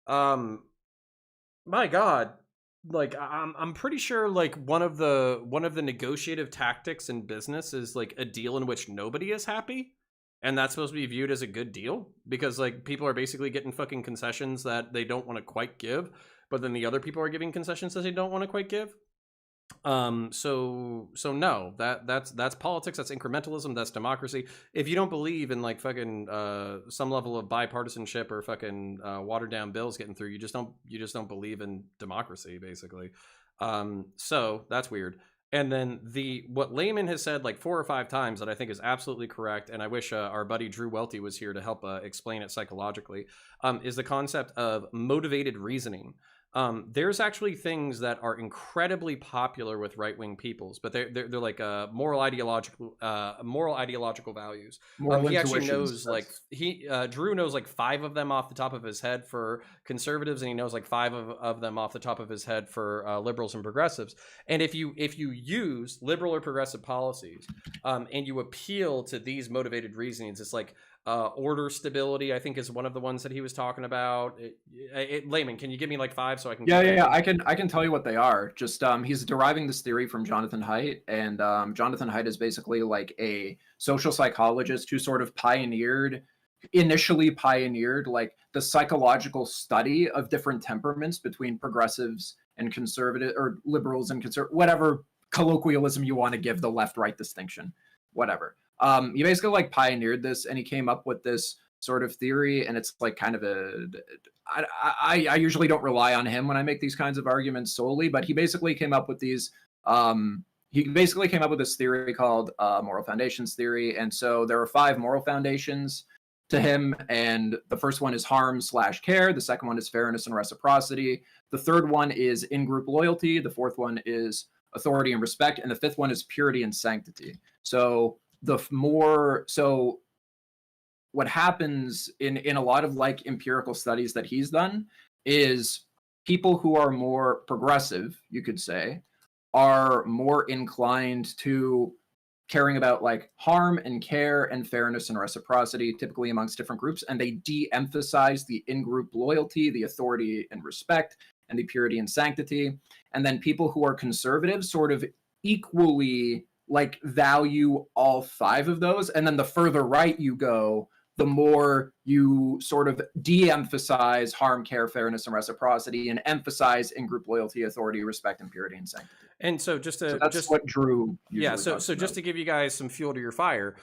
my god. Like I'm pretty sure like one of the negotiative tactics in business is like a deal in which nobody is happy. And that's supposed to be viewed as a good deal because like people are basically getting fucking concessions that they don't want to quite give, but then the other people are giving concessions that they don't want to quite give. So no, that's politics, that's incrementalism, that's democracy. If you don't believe in like fucking some level of bipartisanship or fucking watered down bills getting through, you just don't believe in democracy basically. So that's weird. And then what Layman has said like 4 or 5 times that I think is absolutely correct, and I wish our buddy Drew Welty was here to help explain it psychologically, is the concept of motivated reasoning. There's actually things that are incredibly popular with right-wing peoples, but they're like moral ideological values. Moral He actually intuitions, knows Drew knows like 5 of them off the top of his head for conservatives, and he knows like 5 of them off the top of his head for liberals and progressives. And if you use liberal or progressive policies, and you appeal to these motivated reasonings, it's like order stability, I think, is one of the ones that he was talking about. Layman, can you give me like 5 so I can? Yeah. I can tell you what they are. Just he's deriving this theory from Jonathan Haidt, and Jonathan Haidt is basically like a social psychologist who sort of initially pioneered like the psychological study of different temperaments between progressives and conservative, or liberals and conservative, whatever colloquialism you want to give the left-right distinction, whatever. He basically like pioneered this, and he came up with this sort of theory, and it's like kind of I usually don't rely on him when I make these kinds of arguments solely, but he basically came up with these this theory called moral foundations theory. And so there are 5 moral foundations to him, and the first one is harm/care, the second one is fairness and reciprocity, the third one is in-group loyalty, the fourth one is authority and respect, and the fifth one is purity and sanctity. So what happens in a lot of like empirical studies that he's done is people who are more progressive, you could say, are more inclined to caring about like harm and care and fairness and reciprocity, typically amongst different groups, and they de-emphasize the in-group loyalty, the authority and respect, and the purity and sanctity. And then people who are conservative sort of equally like value all 5 of those. And then the further right you go, the more you sort of de-emphasize harm, care, fairness, and reciprocity, and emphasize in-group loyalty, authority, respect, and purity and sanctity. And so That's what Drew yeah, usually so talks just about. to give you guys some fuel to your fire,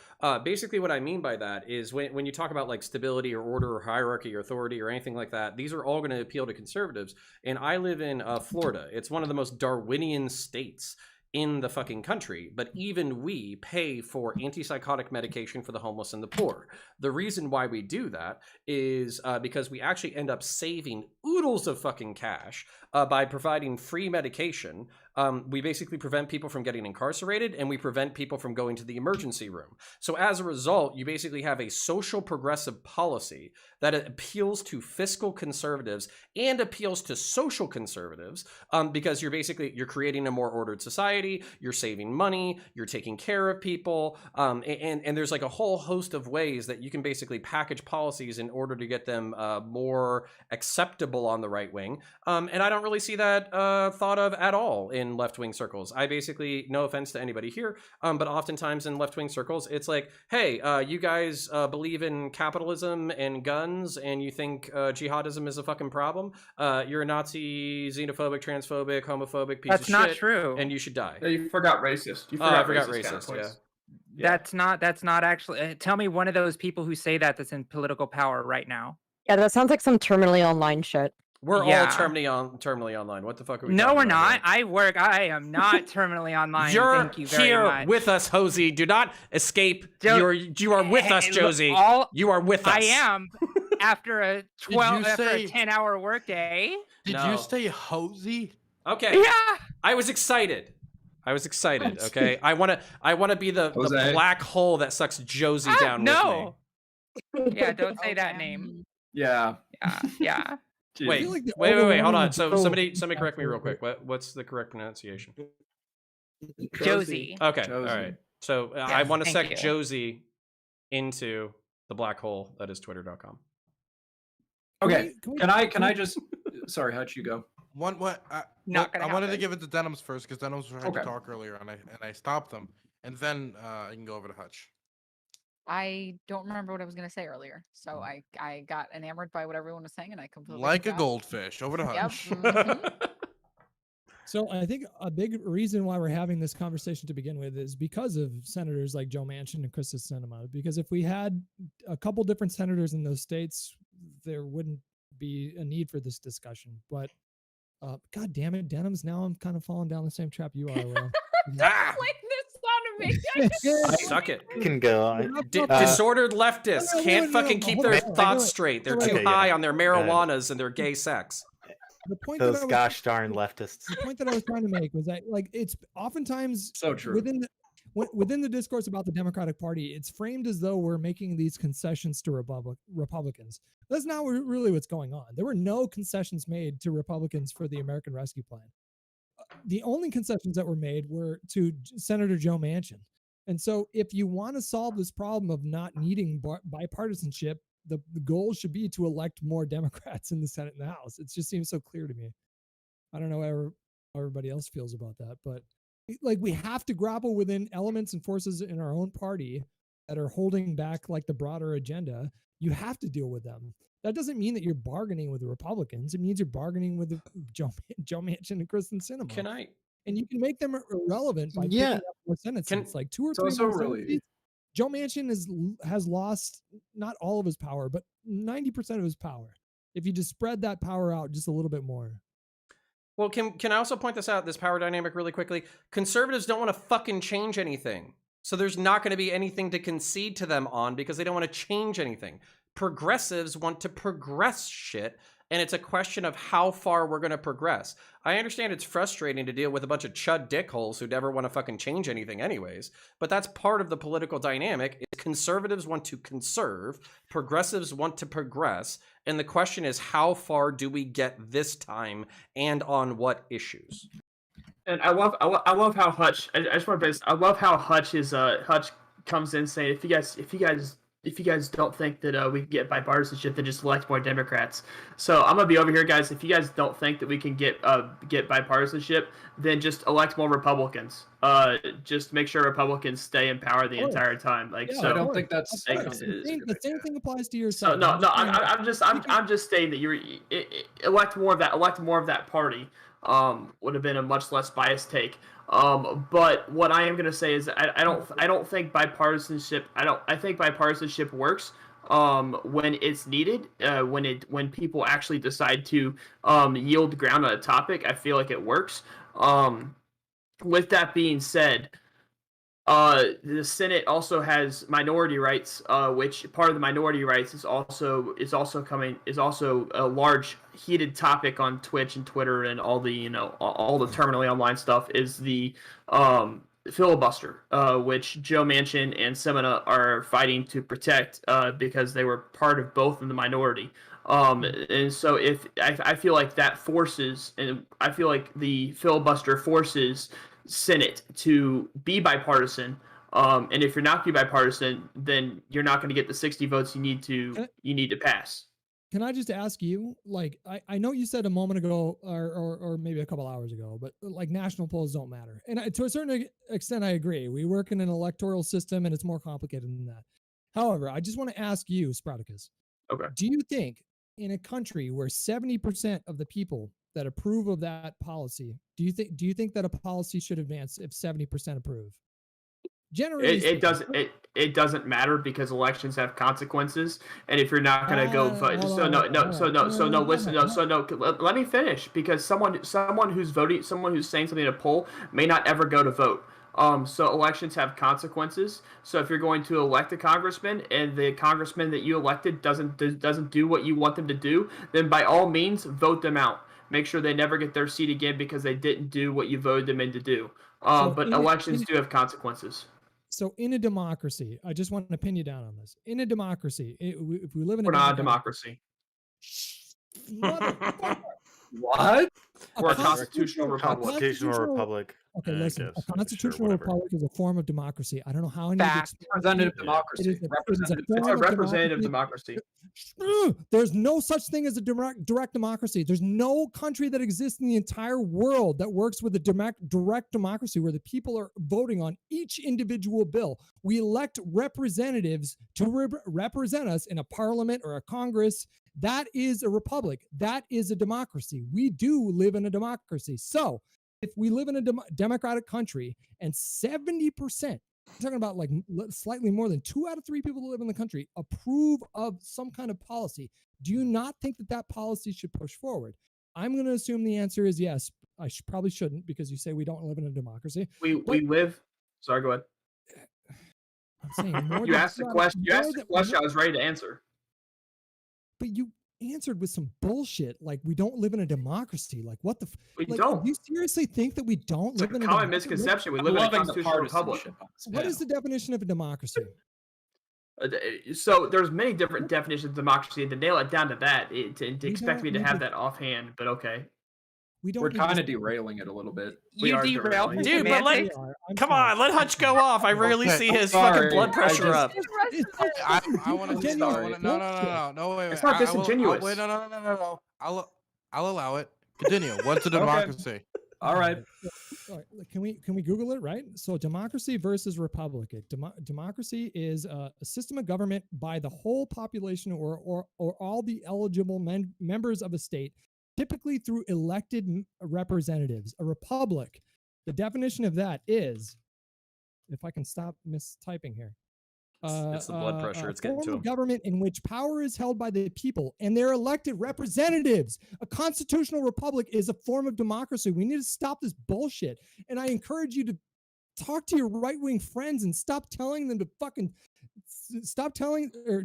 basically what I mean by that is when you talk about like stability or order or hierarchy or authority or anything like that, these are all going to appeal to conservatives. And I live in Florida. It's one of the most Darwinian states in the fucking country, but even we pay for antipsychotic medication for the homeless and the poor. The reason why we do that is because we actually end up saving oodles of fucking cash by providing free medication. We basically prevent people from getting incarcerated, and we prevent people from going to the emergency room. So as a result, you basically have a social progressive policy that appeals to fiscal conservatives and appeals to social conservatives, because you're creating a more ordered society, you're saving money, you're taking care of people, and there's like a whole host of ways that you can basically package policies in order to get them more acceptable on the right wing. And I don't really see that thought of at all in left-wing circles. I basically, no offense to anybody here, but oftentimes in left-wing circles, it's like, hey, you guys believe in capitalism and guns, and you think jihadism is a fucking problem? You're a Nazi, xenophobic, transphobic, homophobic piece of shit. That's not true. And you should die. Yeah, you forgot racist. You I forgot forgot racist. racist, Yeah. That's not actually. Tell me one of those people who say that that's in political power right now. Yeah, that sounds like some terminally online shit. We're all Yeah. terminally online. What the fuck are we No, talking we're about not. here? I am not terminally online. You're Thank you very here much. with us, Hosey. Do not escape. You are with us, Look, Josie. You are with us. I am. After a you a say- 10-hour workday. Did No. you say Hosey? Okay. Yeah. I was excited. Okay. I wanna be the Jose. black hole that sucks Josie down No. with me. Yeah, don't say that name. Yeah. Yeah. Jeez. Wait, feel like the wait, hold overwhelming on. So majority- somebody correct me real quick. What's the correct pronunciation? Josie. Okay, Josie. all right. So I want to thank suck you. Josie into the black hole that is twitter.com. Okay. Can we- Can I just? Sorry, how'd you go? One what? Not gonna I wanted to happen. give it to Denims first because Denims was trying to Okay. talk earlier, and I stopped them, and then I can go over to Hutch. I don't remember what I was going to say earlier. So I got enamored by what everyone was saying and I completely Like a forgot. goldfish. Over to Yep. Hutch. mhm. So I think a big reason why we're having this conversation to begin with is because of senators like Joe Manchin and Kristen Sinema. Because if we had a couple different senators in those states, there wouldn't be a need for this discussion. But God damn it, Denims, now I'm kind of falling down the same trap you are. Will. Ah! Blame this on me. Suck it. Can go. Disordered leftists no, can't no, fucking no, keep hold their on, thoughts wait, straight. They're wait, too okay, high yeah. on their marijuanas and their gay sex. The point that I Those was gosh darn leftists. the point that I was trying to make was that like it's oftentimes So true. within the discourse about the Democratic Party, it's framed as though we're making these concessions to Republicans. That's not really what's going on. There were no concessions made to Republicans for the American Rescue Plan. The only concessions that were made were to Senator Joe Manchin. And so if you want to solve this problem of not needing bipartisanship, the goal should be to elect more Democrats in the Senate and the House. It just seems so clear to me. I don't know how everybody else feels about that, but like we have to grapple within elements and forces in our own party that are holding back like the broader agenda. You have to deal with them. That doesn't mean that you're bargaining with the Republicans. It means you're bargaining with Joe Manchin and Kristen Sinema. Can I? And you can make them irrelevant by Yeah. picking up more Senate seats, like 2 or It's 3 also more Senate really- seats. Joe Manchin has lost not all of his power, but 90% of his power. If you just spread that power out just a little bit more. Well, can I also point this out, this power dynamic really quickly? Conservatives don't want to fucking change anything. So there's not going to be anything to concede to them on because they don't want to change anything. Progressives want to progress shit, and it's a question of how far we're going to progress. I understand it's frustrating to deal with a bunch of chud dickholes who never want to fucking change anything anyways, but that's part of the political dynamic. Conservatives want to conserve, progressives want to progress, and the question is how far do we get this time and on what issues? And I love how Hutch. I just want to say this. I love how Hutch is. Hutch comes in saying, if you guys if you guys don't think that we can get bipartisanship, then just elect more Democrats. So I'm gonna be over here, guys. If you guys don't think that we can get bipartisanship, then just elect more Republicans. Just make sure Republicans stay in power the entire time. Like, Yeah, so I don't think that's. Of course. The same thing applies to your So side. no, I'm just stating that elect more of that party. Would have been a much less biased take. But what I am gonna say is I don't think bipartisanship. I think bipartisanship works when it's needed. When people actually decide to yield ground on a topic, I feel like it works. With that being said, the Senate also has minority rights, which part of the minority rights is also a large heated topic on Twitch and Twitter and all the all the terminally online stuff is the filibuster, which Joe Manchin and Semina are fighting to protect because they were part of both in the minority. And so if I feel like that forces, and I feel like the filibuster forces Senate to be bipartisan. And if you're not be bipartisan, then you're not going to get the 60 votes you need to pass. Can I just ask you, like, I know you said a moment ago, or maybe a couple hours ago, but like national polls don't matter. And to a certain extent, I agree. We work in an electoral system and it's more complicated than that. However, I just want to ask you, Sproutacus, Okay. do you think in a country where 70% of the people that approve of that policy, do you think that a policy should advance if 70% approve? Generally, it doesn't matter because elections have consequences, and if you're not going to go vote, let me finish, because someone who's voting, someone who's saying something in a poll may not ever go to vote. So elections have consequences. So if you're going to elect a congressman and the congressman that you elected doesn't do what you want them to do, then by all means vote them out. Make sure they never get their seat again because they didn't do what you voted them in to do. But elections do have consequences. So in a democracy, I just want to pin you down on this. In a democracy, if we live in We're not a democracy. What? We're a constitutional republic. Constitutional republic. Okay, listen. A constitutional republic is a form of democracy. I don't know how I need to explain. Representative democracy. It's a representative democracy. There's no such thing as a direct democracy. There's no country that exists in the entire world that works with a direct democracy where the people are voting on each individual bill. We elect representatives to represent us in a parliament or a Congress. That is a republic. That is a democracy. We do live in a democracy. So if we live in a democratic country and 70%, I'm talking about like slightly more than 2 out of 3 people who live in the country approve of some kind of policy, do you not think that policy should push forward? I'm going to assume the answer is yes. I probably shouldn't, because you say we don't live in a democracy. We live. Sorry, go ahead. I'm saying more you asked the question. You asked the question. I was ready to answer. But you answered with some bullshit like we don't live in a democracy. Like, what the we like, don't. Do you seriously think that we don't live in a common misconception? We live in a constitutional republic. What is the definition of a democracy? So there's many different definitions of democracy. To nail it down to that, to expect me to have that offhand, but okay. We're kind of derailing it a little bit. You derailed, dude. But come on, let Hutch go off. I rarely see his fucking blood pressure up. I want to start. No, wait. It's not disingenuous. Wait, no. I'll allow it. Continue. What's a democracy? All right. Can we Google it? Right. So democracy versus republic. Democracy is a system of government by the whole population or all the eligible members of a state, typically through elected representatives. A republic, the definition of that is, if I can stop mistyping here. It's the blood pressure. It's getting to him. Government in which power is held by the people and their elected representatives. A constitutional republic is a form of democracy. We need to stop this bullshit. And I encourage you to talk to your right-wing friends and stop telling them to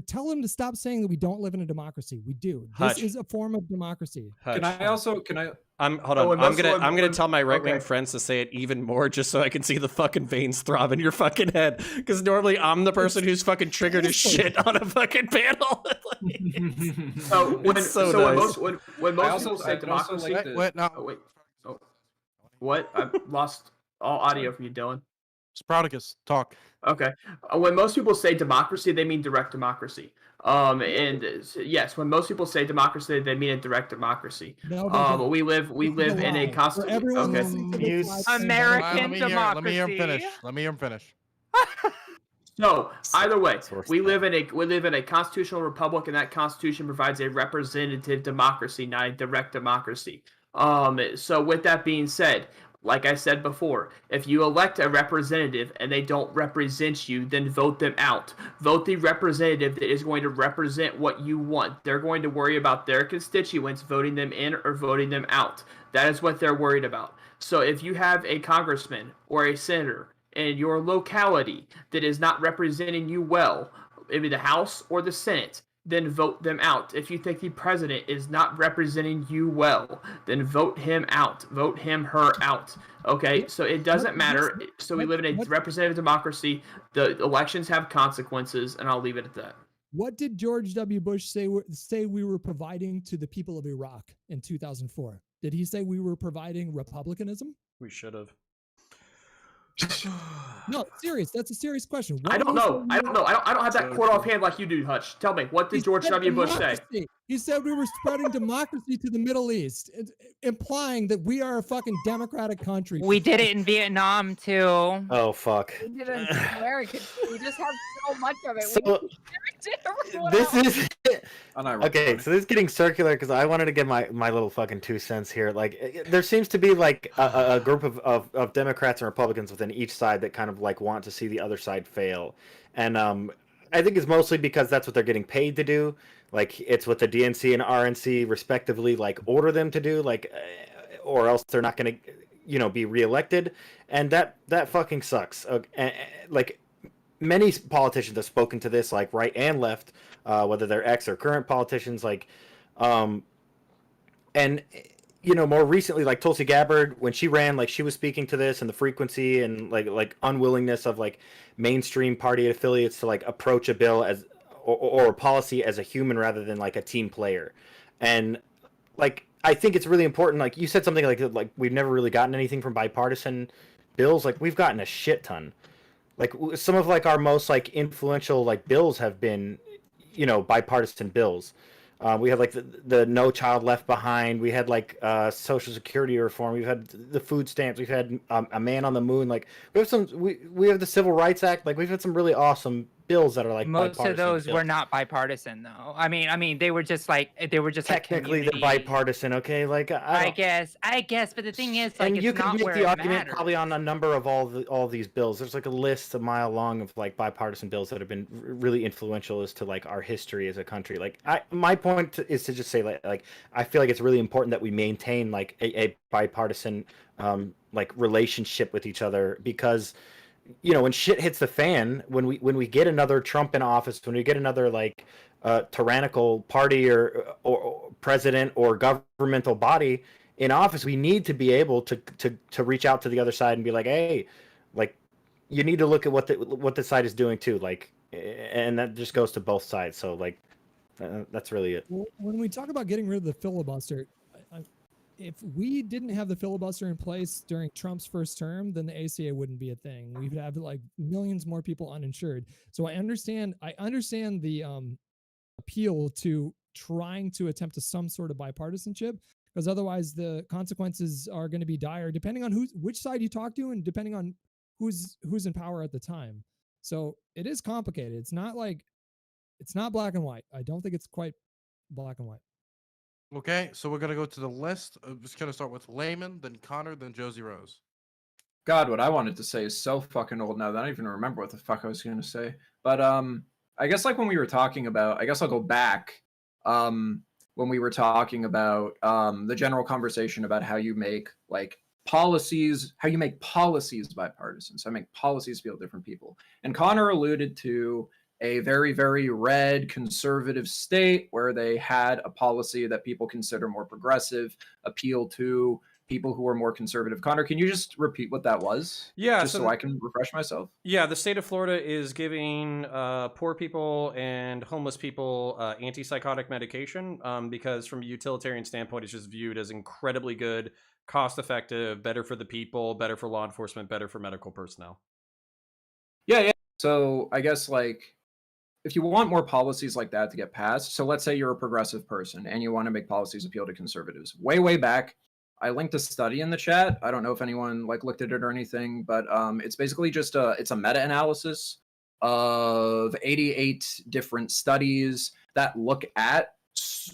tell them to stop saying that we don't live in a democracy. We do. This is a form of democracy. Hold on. I'm gonna tell my right-wing friends to say it even more just so I can see the fucking veins throb in your fucking head. Because normally I'm the person who's fucking triggered as shit on a fucking panel. When most people say democracy, what? I've lost all audio from you, Dylan. Sproutacus, talk. Okay. When most people say democracy, they mean direct democracy. Yes, when most people say democracy, they mean a direct democracy. No, they don't. We live This is a in a lie. For constant. everyone Okay. listening to You this live s- stream, American Let me hear him democracy. finish. Let me hear him finish. So either way, Source we that. live in a constitutional republic, and that constitution provides a representative democracy, not a direct democracy. So with that being said, like I said before, if you elect a representative and they don't represent you, then vote them out. Vote the representative that is going to represent what you want. They're going to worry about their constituents voting them in or voting them out. That is what they're worried about. So if you have a congressman or a senator in your locality that is not representing you well, maybe the House or the Senate, then vote them out. If you think the president is not representing you well, then vote him out. Vote him, her out. Okay, so it doesn't matter. So we live in a representative democracy. The elections have consequences, and I'll leave it at that. What did George W. Bush say we were providing to the people of Iraq in 2004? Did he say we were providing republicanism? We should have. No, serious. That's a serious question. What I did don't he say know. we I don't were- know. I don't have that So quote true. offhand like you do, Hutch. Tell me, what He did George said W. Bush say? democracy. He said we were spreading democracy to the Middle East, implying that we are a fucking democratic country. We did it in Vietnam too. Oh fuck. We did it in American. We just have so much of it. So we did everyone this else. is Unironically. okay. So this is getting circular because I wanted to give my little fucking 2 cents here. Like, there seems to be like a group of Democrats and Republicans within each side that kind of like want to see the other side fail, and I think it's mostly because that's what they're getting paid to do. Like, it's what the DNC and RNC respectively like order them to do. Like, or else they're not going to, be reelected, and that fucking sucks. Like, many politicians have spoken to this, like right and left, whether they're ex or current politicians, like, and more recently, like Tulsi Gabbard, when she ran, like she was speaking to this and the frequency and like unwillingness of like mainstream party affiliates to like approach a bill as or a policy as a human rather than like a team player, and like I think it's really important. Like you said something like we've never really gotten anything from bipartisan bills. Like we've gotten a shit ton. Like some of like our most like influential like bills have been, bipartisan bills. We had like the No Child Left Behind. We had like Social Security reform. We've had the food stamps. We've had a Man on the Moon. Like we have we have the Civil Rights Act. Like we've had some really awesome bills that are like Most of those bills. were not bipartisan, though. I mean, they were just like Technically they're bipartisan. Okay, like I guess, but the thing is, like, and it's you could not make where the it argument matters. probably on a number of all these bills. There's like a list a mile long of like bipartisan bills that have been really influential as to like our history as a country. Like my point is to just say like I feel like it's really important that we maintain like a bipartisan like relationship with each other, because when shit hits the fan, when we get another Trump in office, when we get another like tyrannical party or president or governmental body in office, we need to be able to reach out to the other side and be like, hey, like you need to look at what the side is doing too, like, and that just goes to both sides. So like that's really it. When we talk about getting rid of the filibuster, if we didn't have the filibuster in place during Trump's first term, then the ACA wouldn't be a thing. We would have like millions more people uninsured. So I understand the appeal to trying to attempt some sort of bipartisanship, because otherwise the consequences are going to be dire, depending on which side you talk to and depending on who's in power at the time. So it is complicated. It's not black and white. I don't think it's quite black and white. Okay, so we're gonna go to the list. I'm just gonna start with Layman, then Connor, then Josie Rose. God, what I wanted to say is so fucking old now that I don't even remember what the fuck I was going to say. But I guess like when we were talking about, I guess I'll go back when we were talking about the general conversation about how you make like policies, how you make policies bipartisan. So I make policies feel different people. And Connor alluded to a very, very red conservative state where they had a policy that people consider more progressive, appeal to people who are more conservative. Connor, can you just repeat what that was? Yeah, just so I can refresh myself. Yeah, the state of Florida is giving poor people and homeless people antipsychotic medication because from a utilitarian standpoint, it's just viewed as incredibly good, cost-effective, better for the people, better for law enforcement, better for medical personnel. Yeah. So I guess like if you want more policies like that to get passed, so let's say you're a progressive person and you want to make policies appeal to conservatives. Way back, I linked a study in the chat. I don't know if anyone like looked at it or anything, but it's basically just it's a meta-analysis of 88 different studies that look at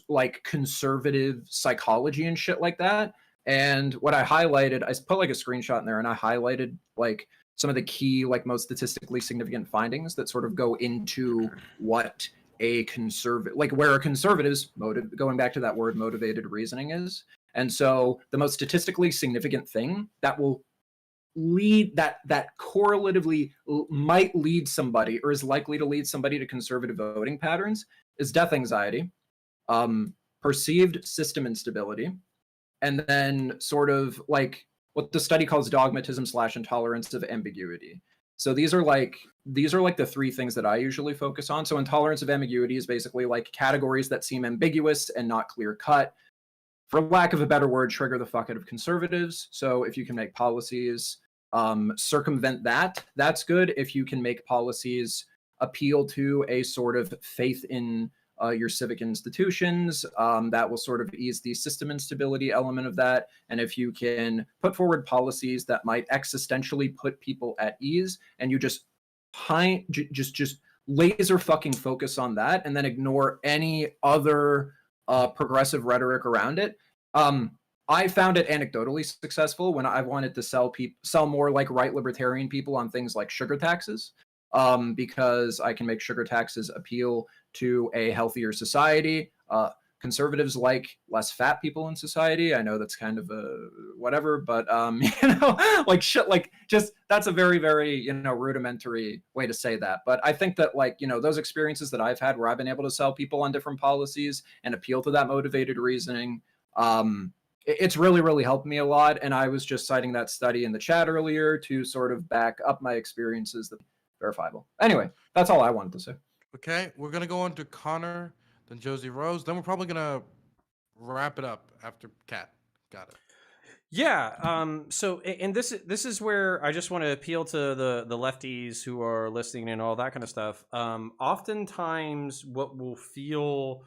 like conservative psychology and shit like that. And what I highlighted, I put like a screenshot in there and I highlighted like some of the key, like most statistically significant findings that sort of go into what a conservative, like where a conservative's motive, going back to that word motivated reasoning is. And so the most statistically significant thing that will lead that correlatively might lead somebody or is likely to lead somebody to conservative voting patterns is death anxiety, perceived system instability, and then sort of like what the study calls dogmatism / intolerance of ambiguity. So these are like the three things that I usually focus on. So intolerance of ambiguity is basically like categories that seem ambiguous and not clear cut. For lack of a better word, trigger the fuck out of conservatives. So if you can make policies circumvent that, that's good. If you can make policies appeal to a sort of faith in your civic institutions, that will sort of ease the system instability element of that. And if you can put forward policies that might existentially put people at ease, and you just laser fucking focus on that, and then ignore any other progressive rhetoric around it. I found it anecdotally successful when I wanted to sell more like right libertarian people on things like sugar taxes, because I can make sugar taxes appeal to a healthier society. Conservatives like less fat people in society. I know that's kind of a whatever, but like shit, like just that's a very, very, rudimentary way to say that. But I think that like, those experiences that I've had where I've been able to sell people on different policies and appeal to that motivated reasoning, it's really, really helped me a lot. And I was just citing that study in the chat earlier to sort of back up my experiences that verifiable. Anyway, that's all I wanted to say. Okay, we're gonna go on to Connor, then Josie Rose, then we're probably gonna wrap it up after Kat. Got it. Yeah. So, and this is where I just want to appeal to the lefties who are listening and all that kind of stuff. Oftentimes, what will feel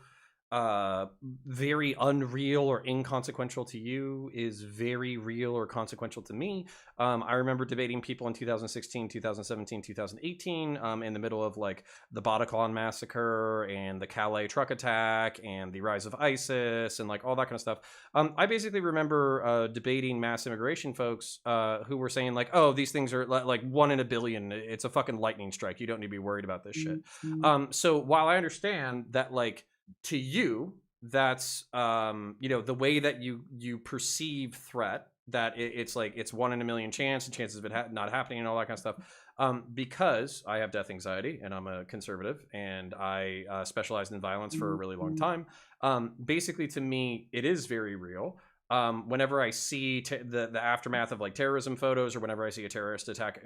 very unreal or inconsequential to you is very real or consequential to me. I remember debating people in 2016, 2017, 2018 in the middle of like the Bataclan massacre and the Calais truck attack and the rise of ISIS and like all that kind of stuff. I basically remember debating mass immigration folks who were saying like, oh, these things are like 1 in a billion. It's a fucking lightning strike. You don't need to be worried about this shit. So while I understand that like, to you, that's the way that you perceive threat, that it's like it's 1 in a million chance and chances of it not happening and all that kind of stuff. Because I have death anxiety and I'm a conservative and I specialized in violence for a really long time. Basically, to me, it is very real. Whenever I see the aftermath of like terrorism photos, or whenever I see a terrorist attack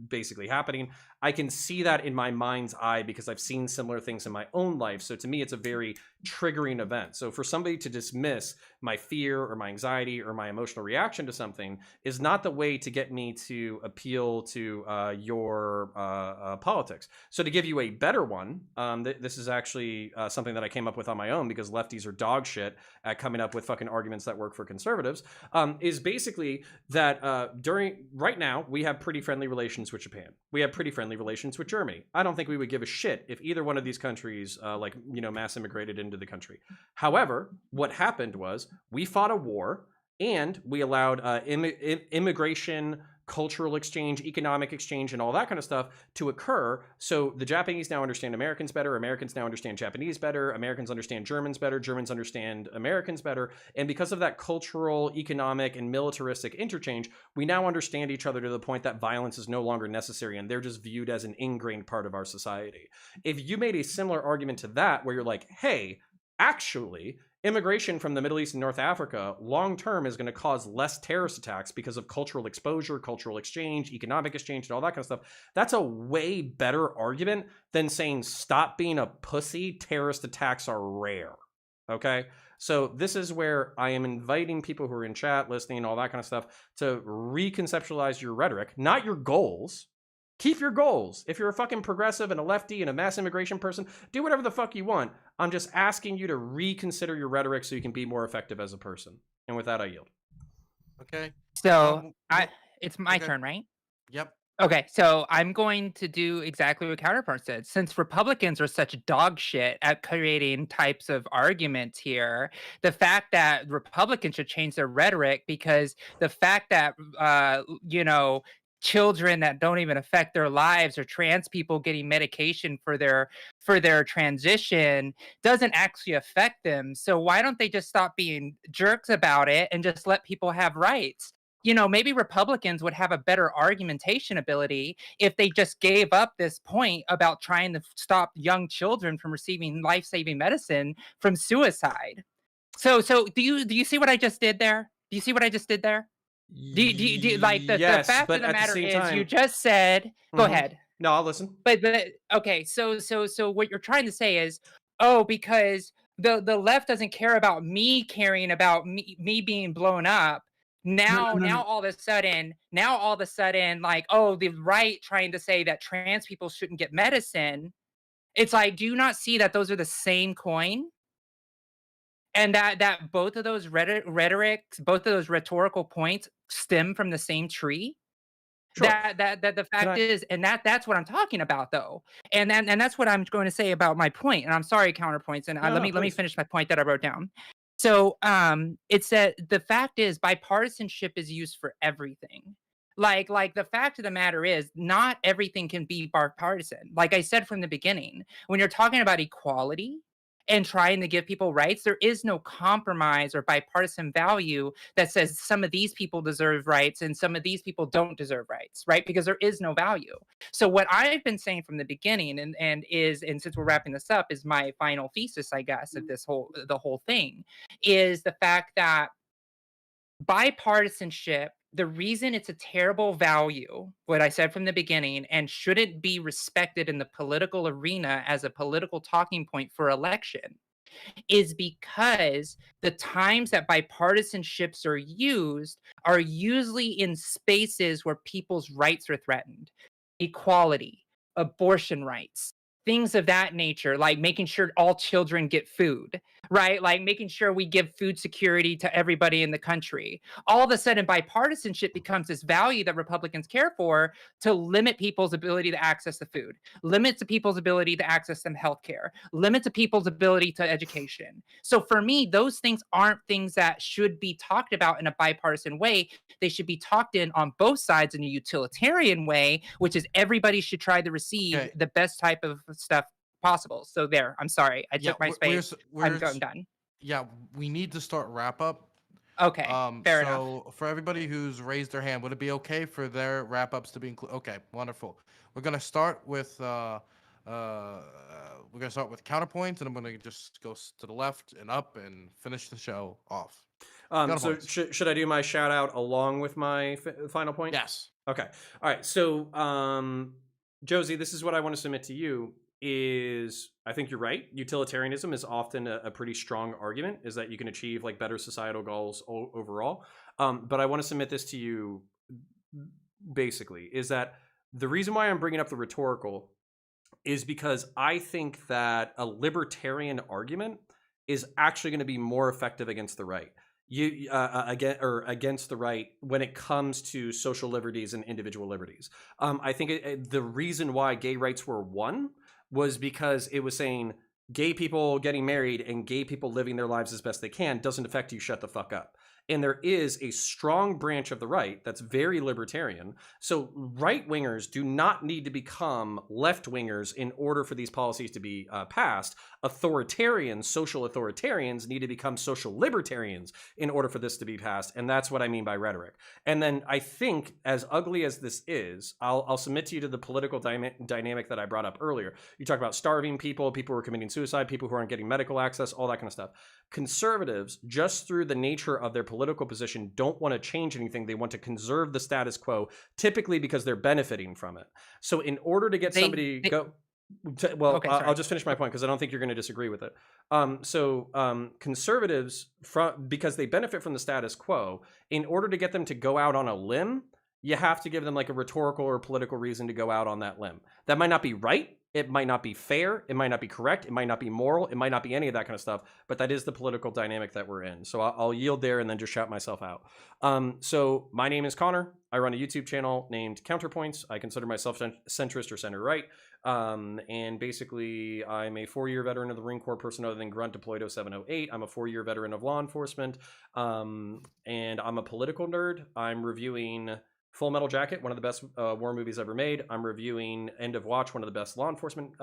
basically happening, I can see that in my mind's eye because I've seen similar things in my own life. So to me, it's a very triggering event. So for somebody to dismiss my fear or my anxiety or my emotional reaction to something is not the way to get me to appeal to your politics. So to give you a better one, this is actually something that I came up with on my own because lefties are dog shit at coming up with fucking arguments that work for conservatives, is basically that right now we have pretty friendly relations with Japan. We have pretty friendly relations with Germany. I don't think we would give a shit if either one of these countries mass immigrated into the country. However, what happened was we fought a war and we allowed immigration, cultural exchange, economic exchange, and all that kind of stuff to occur. So the Japanese now understand Americans better. Americans now understand Japanese better. Americans understand Germans better. Germans understand Americans better. And because of that cultural, economic, and militaristic interchange, we now understand each other to the point that violence is no longer necessary and they're just viewed as an ingrained part of our society. If you made a similar argument to that, where you're like, hey, actually, immigration from the Middle East and North Africa long-term is going to cause less terrorist attacks because of cultural exposure, cultural exchange, economic exchange, and all that kind of stuff. That's a way better argument than saying, stop being a pussy, terrorist attacks are rare. Okay? So this is where I am inviting people who are in chat, listening, all that kind of stuff, to reconceptualize your rhetoric, not your goals, Keep your goals. If you're a fucking progressive and a lefty and a mass immigration person, do whatever the fuck you want. I'm just asking you to reconsider your rhetoric so you can be more effective as a person. And with that, I yield. Okay. So Well, it's my okay. turn, right? Yep. Okay, so I'm going to do exactly what Counterpoints said. Since Republicans are such dog shit at creating types of arguments here, the fact that Republicans should change their rhetoric, because the fact that children that don't even affect their lives, or trans people getting medication for their transition, doesn't actually affect them. So why don't they just stop being jerks about it and just let people have rights? Maybe Republicans would have a better argumentation ability if they just gave up this point about trying to stop young children from receiving life-saving medicine from suicide. So do you see what I just did there? Do you see what I just did there? Do you like the Yes, fact but of the at the matter same is time- you just said go Mhm. ahead. No, I'll listen. But okay, so what you're trying to say is, oh, because the left doesn't care about me caring about me being blown up. Now all of a sudden, like, oh, the right trying to say that trans people shouldn't get medicine. It's like, do you not see that those are the same coin? And that both of those rhetorics, both of those rhetorical points stem from the same tree? Sure. That the fact is, and that's what I'm talking about, though, and that's what I'm going to say about my point. And I'm sorry, Counterpoints, and let me please. finish my point that I wrote down. So it's that the fact is, bipartisanship is used for everything. Like the fact of the matter is, not everything can be bipartisan. Like I said from the beginning, when you're talking about equality and trying to give people rights, there is no compromise or bipartisan value that says some of these people deserve rights and some of these people don't deserve rights, right? Because there is no value. So what I've been saying from the beginning, and since we're wrapping this up, is my final thesis, I guess, of the whole thing, is the fact that bipartisanship, the reason it's a terrible value, what I said from the beginning, and shouldn't be respected in the political arena as a political talking point for election, is because the times that bipartisanships are usually in spaces where people's rights are threatened. Equality, abortion rights, things of that nature, like making sure all children get food, right? Like making sure we give food security to everybody in the country. All of a sudden, bipartisanship becomes this value that Republicans care for, to limit people's ability to access the food, limit to people's ability to access some healthcare, limit to people's ability to education. So for me, those things aren't things that should be talked about in a bipartisan way. They should be talked in on both sides in a utilitarian way, which is everybody should try to receive the best type of stuff possible. So there, I'm sorry, I took my space. I'm done. Yeah, we need to start wrap up. Okay, fair enough. So for everybody who's raised their hand, would it be okay for their wrap ups to be included? Okay, wonderful. We're gonna start with Counterpoints, and I'm gonna just go to the left and up and finish the show off. So should I do my shout out along with my final point? Yes. Okay. All right. So, Josie, this is what I want to submit to you. Is I think you're right. Utilitarianism is often a pretty strong argument, is that you can achieve like better societal goals overall. But I want to submit this to you basically, is that the reason why I'm bringing up the rhetorical is because I think that a libertarian argument is actually going to be more effective against the right. Against the right when it comes to social liberties and individual liberties. I think the reason why gay rights were won was because it was saying gay people getting married and gay people living their lives as best they can doesn't affect you, shut the fuck up. And there is a strong branch of the right that's very libertarian. So right-wingers do not need to become left-wingers in order for these policies to be passed. Authoritarians, social authoritarians, need to become social libertarians in order for this to be passed. And that's what I mean by rhetoric. And then I think, as ugly as this is, I'll submit to you to the political dynamic that I brought up earlier. You talk about starving people, people who are committing suicide, people who aren't getting medical access, all that kind of stuff. Conservatives, just through the nature of their political position, don't want to change anything. They want to conserve the status quo, typically because they're benefiting from it. So in order to get somebody I'll just finish my point because I don't think you're going to disagree with it. Conservatives, because they benefit from the status quo, in order to get them to go out on a limb you have to give them like a rhetorical or political reason to go out on that limb. That might not be right. It might not be fair. It might not be correct. It might not be moral. It might not be any of that kind of stuff. But that is the political dynamic that we're in. So I'll yield there and then just shout myself out. So my name is Connor. I run a YouTube channel named Counterpoints. I consider myself centrist or center right. And basically, I'm a 4-year veteran of the Marine Corps, person other than Grunt, deployed 0708. I'm a 4-year veteran of law enforcement. And I'm a political nerd. I'm reviewing Full Metal Jacket, one of the best war movies ever made. I'm reviewing End of Watch, one of the best law enforcement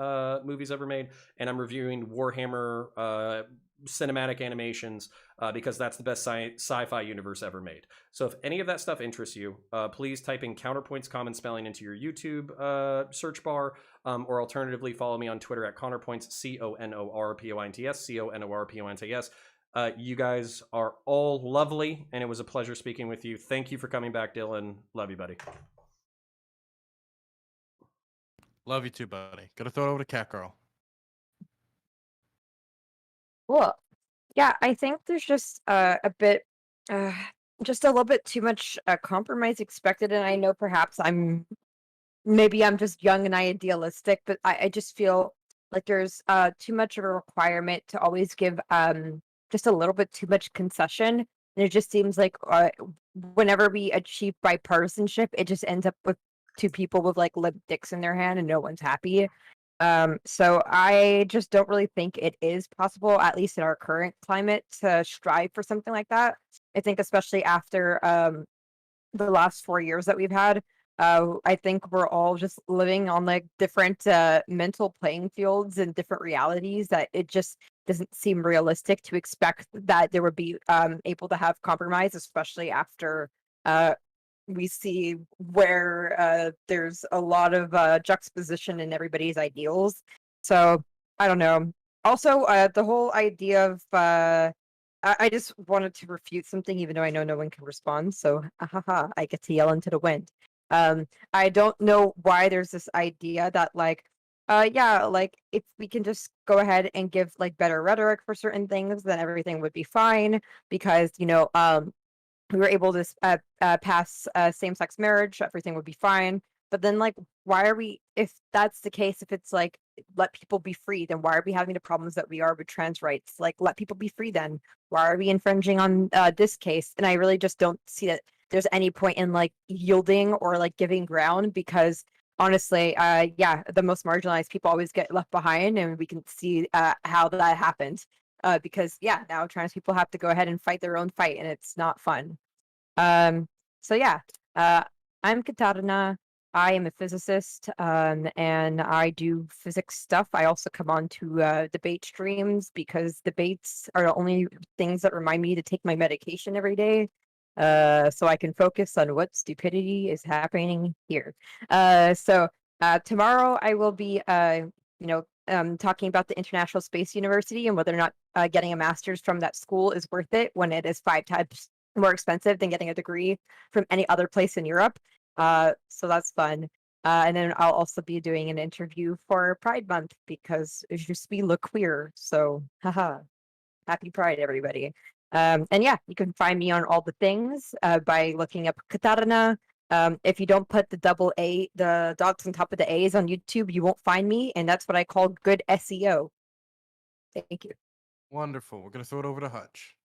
movies ever made. And I'm reviewing Warhammer cinematic animations because that's the best sci-fi universe ever made. So if any of that stuff interests you, please type in Counterpoints common spelling into your YouTube search bar, or alternatively follow me on Twitter at Counterpoints, CONORPOINTS, CONORPOINTS. You guys are all lovely, and it was a pleasure speaking with you. Thank you for coming back, Dylan. Love you, buddy. Love you too, buddy. Gonna throw it over to Cat Girl. Well, yeah, I think there's just a bit, just a little bit too much compromise expected, and I know perhaps maybe I'm just young and idealistic, but I just feel like there's too much of a requirement to always give just a little bit too much concession, and it just seems like whenever we achieve bipartisanship, it just ends up with two people with like limp dicks in their hand, and no one's happy. So I just don't really think it is possible, at least in our current climate, to strive for something like that. I think especially after the last 4 years that we've had, I think we're all just living on like different mental playing fields and different realities that it just doesn't seem realistic to expect that there would be able to have compromise, especially after we see where there's a lot of juxtaposition in everybody's ideals. So I don't know. Also, the whole idea of I just wanted to refute something, even though I know no one can respond. So I get to yell into the wind. I don't know why there's this idea that like yeah, like if we can just go ahead and give like better rhetoric for certain things, then everything would be fine because we were able to pass same-sex marriage, everything would be fine. But then, like, why are we, if that's the case, if it's like, let people be free, then why are we having the problems that we are with trans rights? Like, let people be free then. Why are we infringing on this case? And I really just don't see that there's any point in, like, yielding or, like, giving ground because, honestly, yeah, the most marginalized people always get left behind, and we can see how that happens. Because yeah, now trans people have to go ahead and fight their own fight, and it's not fun. So yeah, I'm Katarina. I am a physicist, and I do physics stuff. I also come on to debate streams because debates are the only things that remind me to take my medication every day, so I can focus on what stupidity is happening here. So tomorrow I will be, talking about the International Space University and whether or not getting a master's from that school is worth it when it is 5 times more expensive than getting a degree from any other place in Europe. So that's fun. And then I'll also be doing an interview for Pride Month because je suis le queer. So, haha, happy Pride, everybody. And yeah, you can find me on all the things by looking up Katarina. If you don't put the the dots on top of the A's on YouTube, you won't find me, and that's what I call good SEO. Thank you. Wonderful. We're gonna throw it over to Hutch.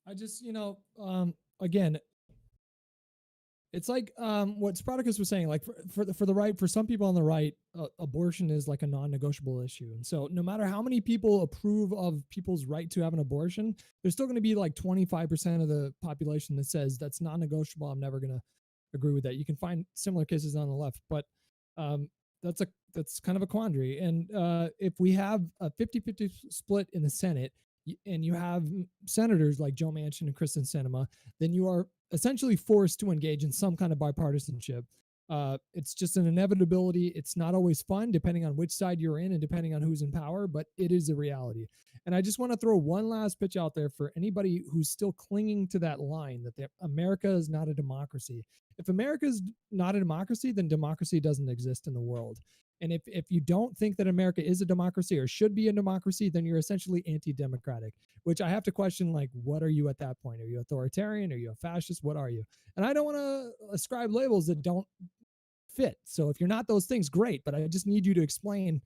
I just, again, it's like what Spartacus was saying. Like for the right, for some people on the right, abortion is like a non-negotiable issue, and so no matter how many people approve of people's right to have an abortion, there's still going to be like 25% of the population that says that's non-negotiable. I'm never going to agree with that. You can find similar cases on the left, but that's kind of a quandary. And if we have a 50-50 split in the Senate, and you have senators like Joe Manchin and Kristen Sinema, then you are essentially forced to engage in some kind of bipartisanship. It's just an inevitability. It's not always fun, depending on which side you're in and depending on who's in power, but it is a reality. And I just want to throw one last pitch out there for anybody who's still clinging to that line that America is not a democracy. If America is not a democracy, then democracy doesn't exist in the world. And if you don't think that America is a democracy or should be a democracy, then you're essentially anti-democratic, which I have to question, like, what are you at that point? Are you authoritarian? Are you a fascist? What are you? And I don't want to ascribe labels that don't fit. So if you're not those things, great. But I just need you to explain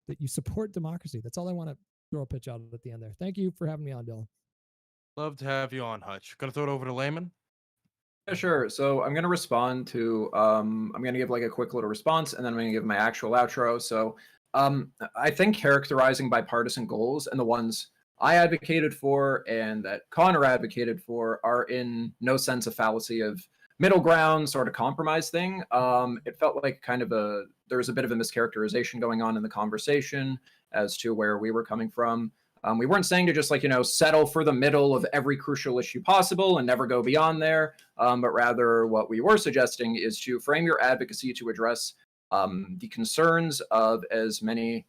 that you support democracy. That's all I want to throw a pitch out at the end there. Thank you for having me on, Dylan. Love to have you on, Hutch. Gonna throw it over to Layman. Yeah, sure. So I'm gonna respond to I'm gonna give like a quick little response, and then I'm gonna give my actual outro. So I think characterizing bipartisan goals and the ones I advocated for and that Connor advocated for are in no sense a fallacy of middle ground sort of compromise thing. It felt like there was a bit of a mischaracterization going on in the conversation as to where we were coming from. We weren't saying to just settle for the middle of every crucial issue possible and never go beyond there, but rather what we were suggesting is to frame your advocacy to address the concerns of as many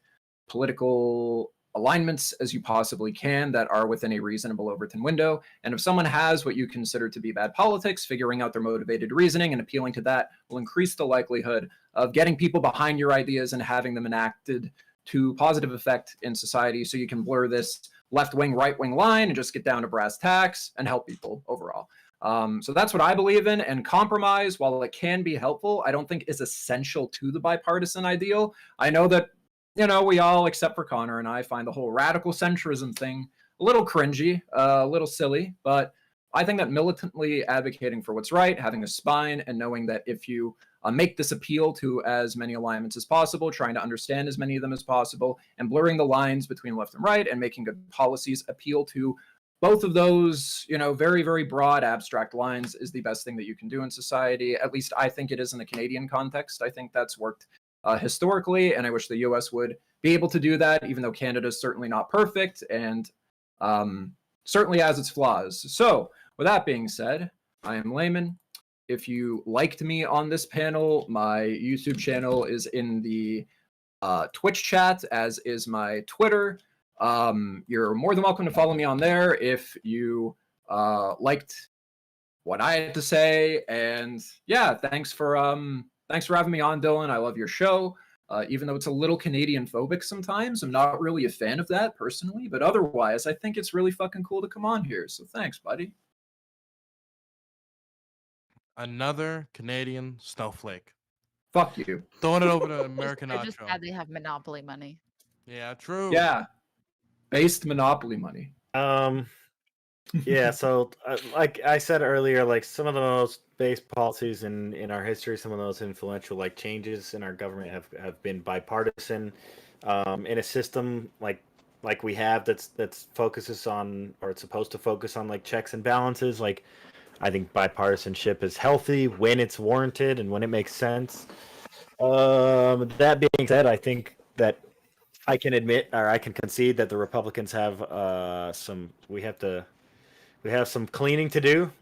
political alignments as you possibly can that are within a reasonable Overton window. And if someone has what you consider to be bad politics, figuring out their motivated reasoning and appealing to that will increase the likelihood of getting people behind your ideas and having them enacted to positive effect in society, so you can blur this left-wing, right-wing line and just get down to brass tacks and help people overall. So that's what I believe in. And compromise, while it can be helpful, I don't think is essential to the bipartisan ideal. I know that, we all, except for Connor and I, find the whole radical centrism thing a little cringy, a little silly, but I think that militantly advocating for what's right, having a spine, and knowing that if you make this appeal to as many alignments as possible, trying to understand as many of them as possible, and blurring the lines between left and right, and making good policies appeal to both of those, very, very broad abstract lines is the best thing that you can do in society. At least I think it is in the Canadian context. I think that's worked historically, and I wish the US would be able to do that, even though Canada is certainly not perfect and certainly has its flaws. So with that being said, I am Layman. If you liked me on this panel, my YouTube channel is in the Twitch chat, as is my Twitter. You're more than welcome to follow me on there if you liked what I had to say. And yeah, thanks for having me on, Dylan. I love your show. Even though it's a little Canadian phobic sometimes, I'm not really a fan of that personally, but otherwise, I think it's really fucking cool to come on here. So thanks, buddy. Another Canadian snowflake. Fuck you. Throwing it over to American They're just Nacho. glad they have monopoly money. Yeah, true. Yeah. Based monopoly money. Yeah, so like I said earlier, like some of the most base policies in our history, some of those influential changes in our government have been bipartisan. In a system like we have that's focuses on, or it's supposed to focus on, checks and balances. I think bipartisanship is healthy when it's warranted and when it makes sense. That being said, I think that I can admit, or I can concede, that the Republicans have we have some cleaning to do,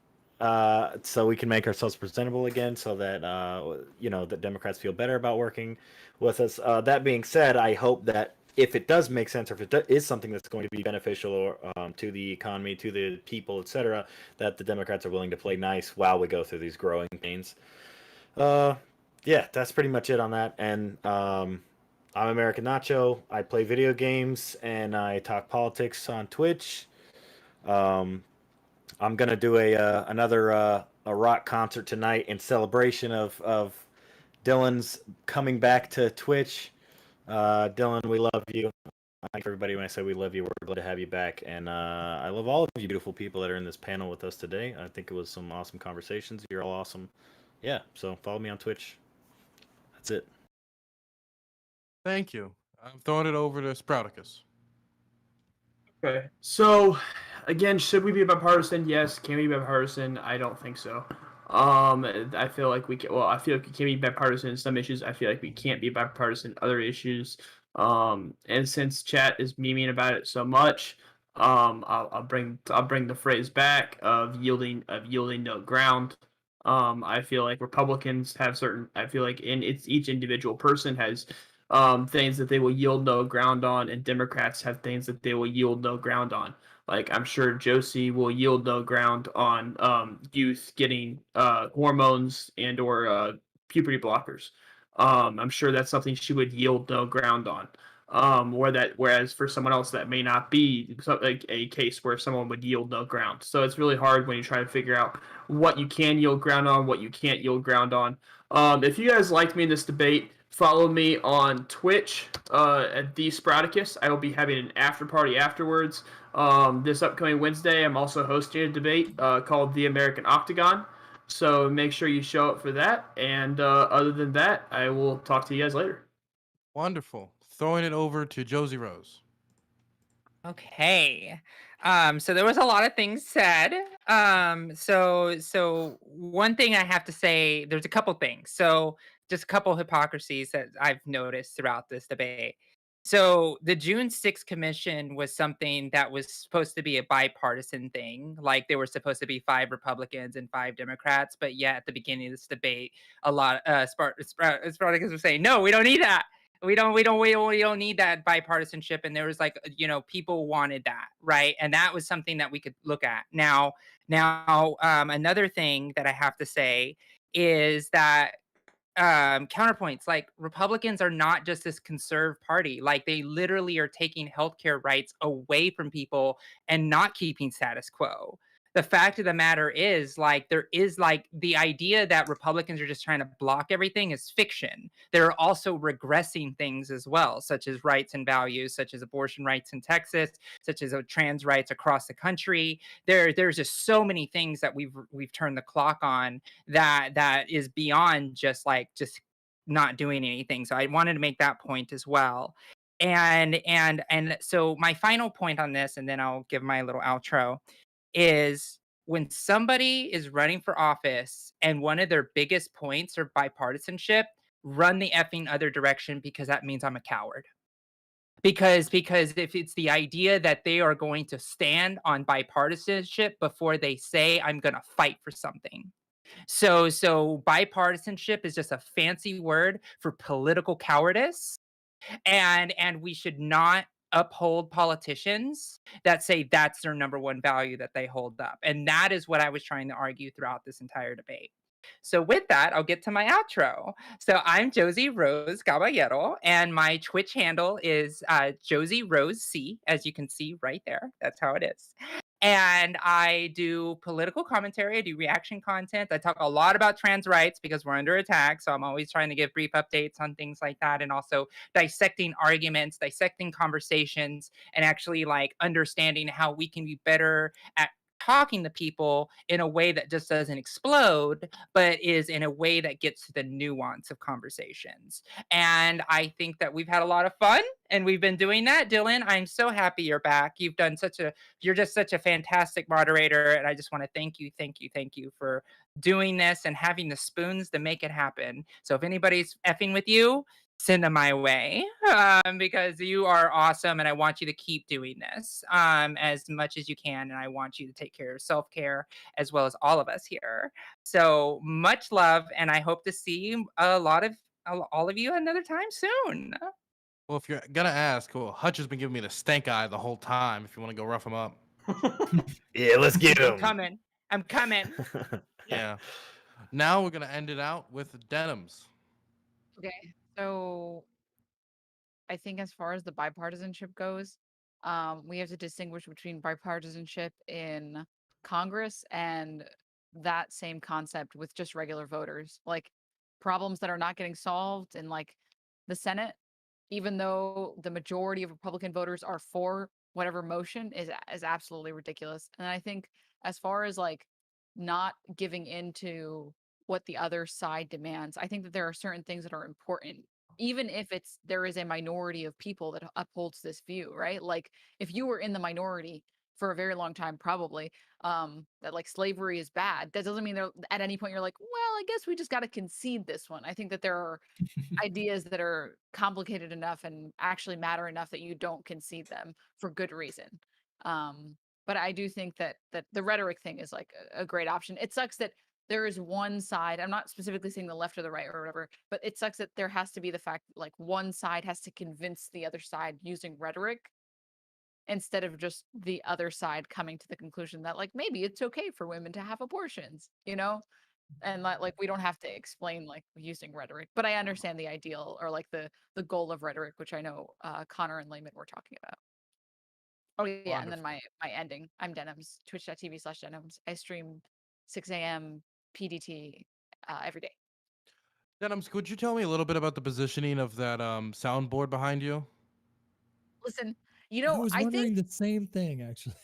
so we can make ourselves presentable again, so that that Democrats feel better about working with us. That being said, I hope that if it does make sense, or if it is something that's going to be beneficial to the economy, to the people, etc., that the Democrats are willing to play nice while we go through these growing pains. Yeah, that's pretty much it on that. And I'm American Nacho. I play video games and I talk politics on Twitch. I'm gonna do another rock concert tonight in celebration of Dylan's coming back to Twitch. Dylan, we love you. I thank everybody when I say we love you. We're glad to have you back, and I love all of you beautiful people that are in this panel with us today. I think it was some awesome conversations. You're all awesome. Yeah, so follow me on Twitch. That's it. Thank you. I'm throwing it over to Sprouticus. Okay, so again, should we be bipartisan? Yes. Can we be bipartisan? I don't think so. I feel like we can. Well, I feel like we can be bipartisan in some issues. I feel like we can't be bipartisan in other issues. And since chat is memeing about it so much, I'll bring the phrase back of yielding no ground. I feel like Republicans have certain. I feel like each individual person has things that they will yield no ground on, and Democrats have things that they will yield no ground on. Like, I'm sure Josie will yield no ground on youth getting hormones and or puberty blockers. I'm sure that's something she would yield no ground on. Whereas for someone else that may not be like a case where someone would yield no ground. So it's really hard when you try to figure out what you can yield ground on, what you can't yield ground on. If you guys liked me in this debate, follow me on Twitch at the Sprouticus. I will be having an after party afterwards. This upcoming Wednesday, I'm also hosting a debate called the American Octagon. So make sure you show up for that. And other than that, I will talk to you guys later. Wonderful. Throwing it over to Josie Rose. Okay. So there was a lot of things said. So one thing I have to say, there's a couple things. So just a couple hypocrisies that I've noticed throughout this debate. So the June 6th commission was something that was supposed to be a bipartisan thing. Like there were supposed to be 5 Republicans and 5 Democrats, but yet at the beginning of this debate, a lot Spartacus was saying, no, we don't need that. We don't need that bipartisanship. And there was like, people wanted that, right? And that was something that we could look at. Now, another thing that I have to say is that counterpoints, like Republicans are not just this conservative party. Like they literally are taking healthcare rights away from people and not keeping status quo. The fact of the matter is, like, there is like the idea that Republicans are just trying to block everything is fiction. They're also regressing things as well, such as rights and values, such as abortion rights in Texas, such as trans rights across the country. There's just so many things that we've turned the clock on that is beyond just not doing anything. So I wanted to make that point as well. And so my final point on this, and then I'll give my little outro, is when somebody is running for office and one of their biggest points are bipartisanship, run the effing other direction, because that means I'm a coward. Because if it's the idea that they are going to stand on bipartisanship before they say I'm going to fight for something. So bipartisanship is just a fancy word for political cowardice, and we should not uphold politicians that say that's their number one value that they hold up. And that is what I was trying to argue throughout this entire debate. So with that, I'll get to my outro. So I'm Josie Rose Caballero, and my Twitch handle is Josie Rose C, as you can see right there. That's how it is. And I do political commentary. I do reaction content. I talk a lot about trans rights because we're under attack. So I'm always trying to give brief updates on things like that, and also dissecting arguments, dissecting conversations, and actually like understanding how we can be better at talking to people in a way that just doesn't explode, but is in a way that gets to the nuance of conversations. And I think that we've had a lot of fun, and we've been doing that. Dylan, I'm so happy you're back. You're just such a fantastic moderator, and I just want to thank you for doing this and having the spoons to make it happen. So if anybody's effing with you, send them my way, because you are awesome, and I want you to keep doing this as much as you can, and I want you to take care of self-care as well as all of us here. So much love, and I hope to see all of you another time soon. Well, if you're gonna ask, well, Hutch has been giving me the stank eye the whole time. If you want to go rough him up, Yeah, let's get him. I'm coming. yeah. Now we're gonna end it out with denims. Okay, so I think as far as the bipartisanship goes, we have to distinguish between bipartisanship in Congress and that same concept with just regular voters. Like problems that are not getting solved in like the Senate, even though the majority of Republican voters are for whatever motion, is absolutely ridiculous. And I think as far as like not giving into what the other side demands, I think that there are certain things that are important, even if there is a minority of people that upholds this view, right? Like if you were in the minority for a very long time, probably, that like slavery is bad, that doesn't mean that at any point you're like, well, I guess we just got to concede this one. I think that there are ideas that are complicated enough and actually matter enough that you don't concede them for good reason. But I do think that the rhetoric thing is like a great option. It sucks that there is one side. I'm not specifically saying the left or the right or whatever, but it sucks that there has to be the fact that like one side has to convince the other side using rhetoric instead of just the other side coming to the conclusion that like maybe it's okay for women to have abortions, you know? and like we don't have to explain like using rhetoric. But I understand the ideal or like the goal of rhetoric, which I know Connor and Layman were talking about. Oh yeah, and then Wonderful. my ending. I'm Denims, twitch.tv/Denims. I stream 6 a.m. PDT every day. Denims, could you tell me a little bit about the positioning of that soundboard behind you? Listen, I was I think wondering the same thing actually.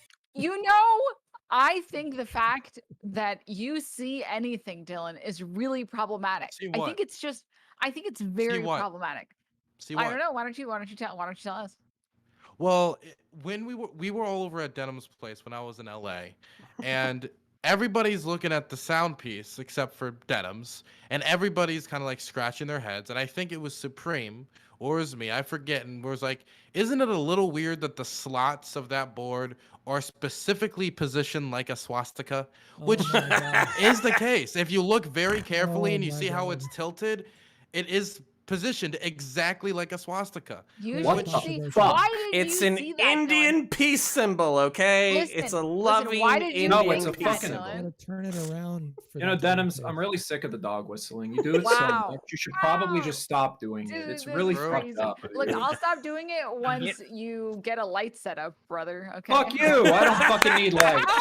I think the fact that you see anything, Dylan, is really problematic. See I what? think it's just I think it's See very what? problematic. See I what? don't know. Why don't you tell us? Well, when we were all over at Denham's place when I was in LA, and everybody's looking at the sound piece except for Denham's, and everybody's kind of like scratching their heads. And I think it was Supreme or it was me, I forget, and was like, "Isn't it a little weird that the slots of that board are specifically positioned like a swastika?" Which Oh my god. is the case. If you look very carefully Oh and you my see how god. it's tilted, it is positioned exactly like a swastika. You Very What should the see. controversial. Why didn't It's you an see that, Dylan? Indian peace symbol, okay? It's a Listen, loving why did you Indian No, it's a think that, peace fucking- symbol. Gotta Dylan? turn it around for You know, that to be the Denims, case. I'm really sick of the dog whistling. You do it so Wow. much. You should probably Wow. just stop doing it. Dude, It's this really is Bro. fucked crazy. up. Look, I'll stop doing it once you get a light set up, brother. Okay. Fuck you! I don't fucking need lights.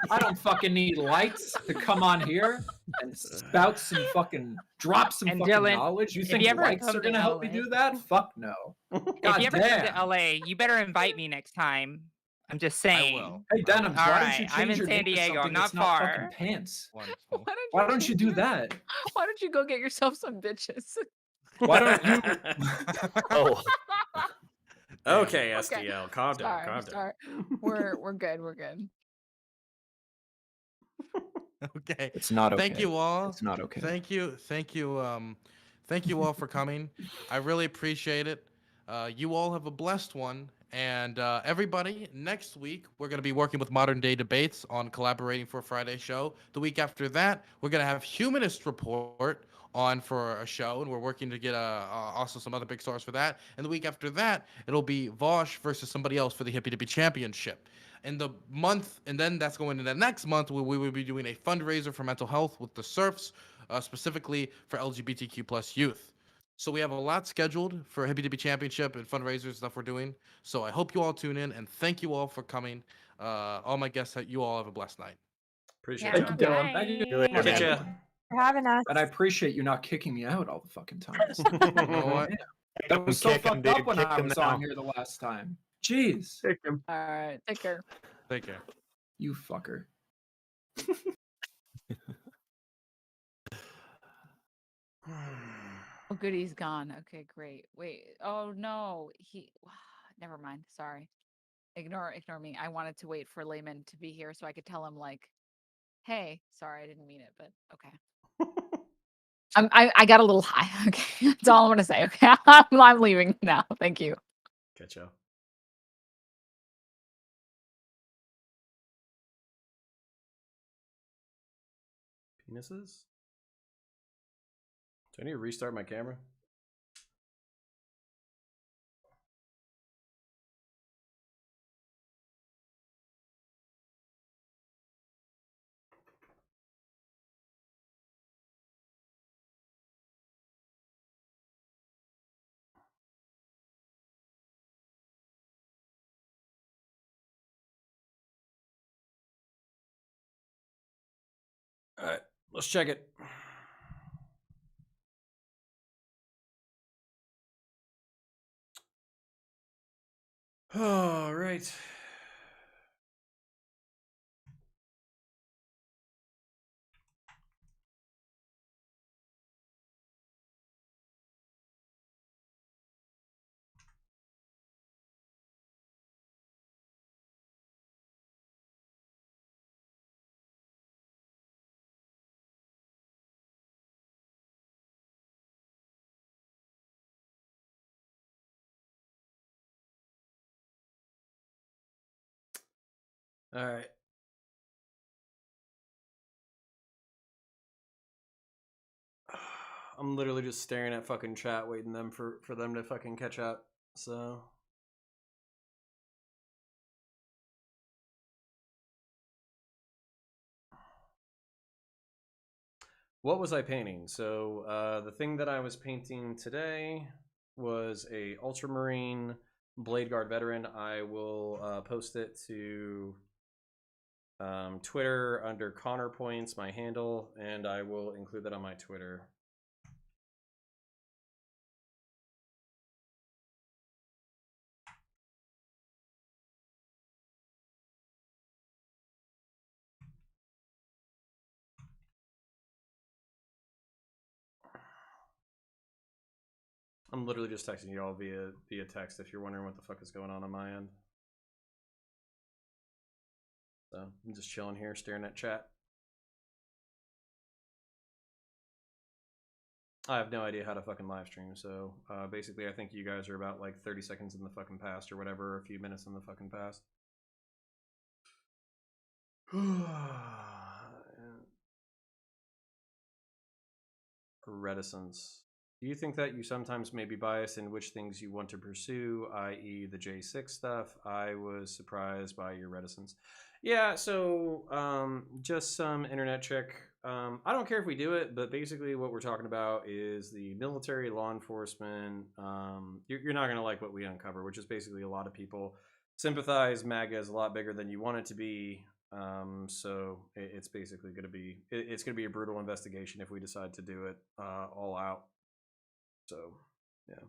I don't fucking need lights to come on here and spout some fucking drop some And fucking Dylan, knowledge. You if think you ever lights come are to gonna help me LA do that? Fuck no. If God you ever come damn. to LA, you better invite me next time. I'm just I saying. will. Hey Denims, All why right, don't you I'm change in your San name to Diego. I'm something not that's not fucking far. pants? Wonderful. Why don't you do change your- that? Why don't you go get yourself some bitches? Why don't you? Oh, Okay, Damn. SDL, calm down, calm down. Sorry. We're good. We're good. Okay. It's not okay. Thank you all. It's not okay. Thank you. Thank you all for coming. I really appreciate it. You all have a blessed one. And everybody, next week, we're going to be working with Modern Day Debates on collaborating for a Friday show. The week after that, we're going to have Humanist Report on for a show, and we're working to get also some other big stars for that. And the week after that, it'll be Vosh versus somebody else for the Hippy Dippy Championship. In the month, and then that's going into the next month, we will be doing a fundraiser for mental health with the Serfs, specifically for LGBTQ plus youth. So we have a lot scheduled for Hippy Dippy Championship and fundraisers stuff we're doing. So I hope you all tune in, and thank you all for coming. All my guests, you all have a blessed night. Appreciate Thank you. you, Dylan. Thank you. See you later, Look at man. ya. For having us. And I appreciate you not kicking me out all the fucking time. You know what? That was so Kick 'em, fucked dude. up when Kick I 'em was now. on here the last time. Jeez, Take him. All right. Take care. Take care. you fucker. Oh, good. He's gone. Okay, great. Wait. Oh no. Never mind. Sorry. Ignore me. I wanted to wait for Layman to be here so I could tell him like, hey, sorry, I didn't mean it, but okay. I got a little high. Okay, that's all I'm gonna say. Okay, I'm leaving now. Thank you. Catch ya. Penises? Do I need to restart my camera? All right, let's check it. All right. All right. I'm literally just staring at fucking chat, waiting for them to fucking catch up. So What was I painting? So the thing that I was painting today was a Ultramarine Blade Guard veteran. I will post it to Twitter under Counterpoints, my handle, and I will include that on my Twitter. I'm literally just texting you all via text if you're wondering what the fuck is going on my end. So I'm just chilling here, staring at chat. I have no idea how to fucking live stream, so basically I think you guys are about like 30 seconds in the fucking past or whatever, a few minutes in the fucking past. Reticence. Do you think that you sometimes may be biased in which things you want to pursue, i.e. the J6 stuff? I was surprised by your reticence. Yeah, so just some internet check. I don't care if we do it, but basically what we're talking about is the military, law enforcement. You're not going to like what we uncover, which is basically a lot of people sympathize MAGA is a lot bigger than you want it to be. So it's basically going to be it's going to be a brutal investigation if we decide to do it all out. So yeah.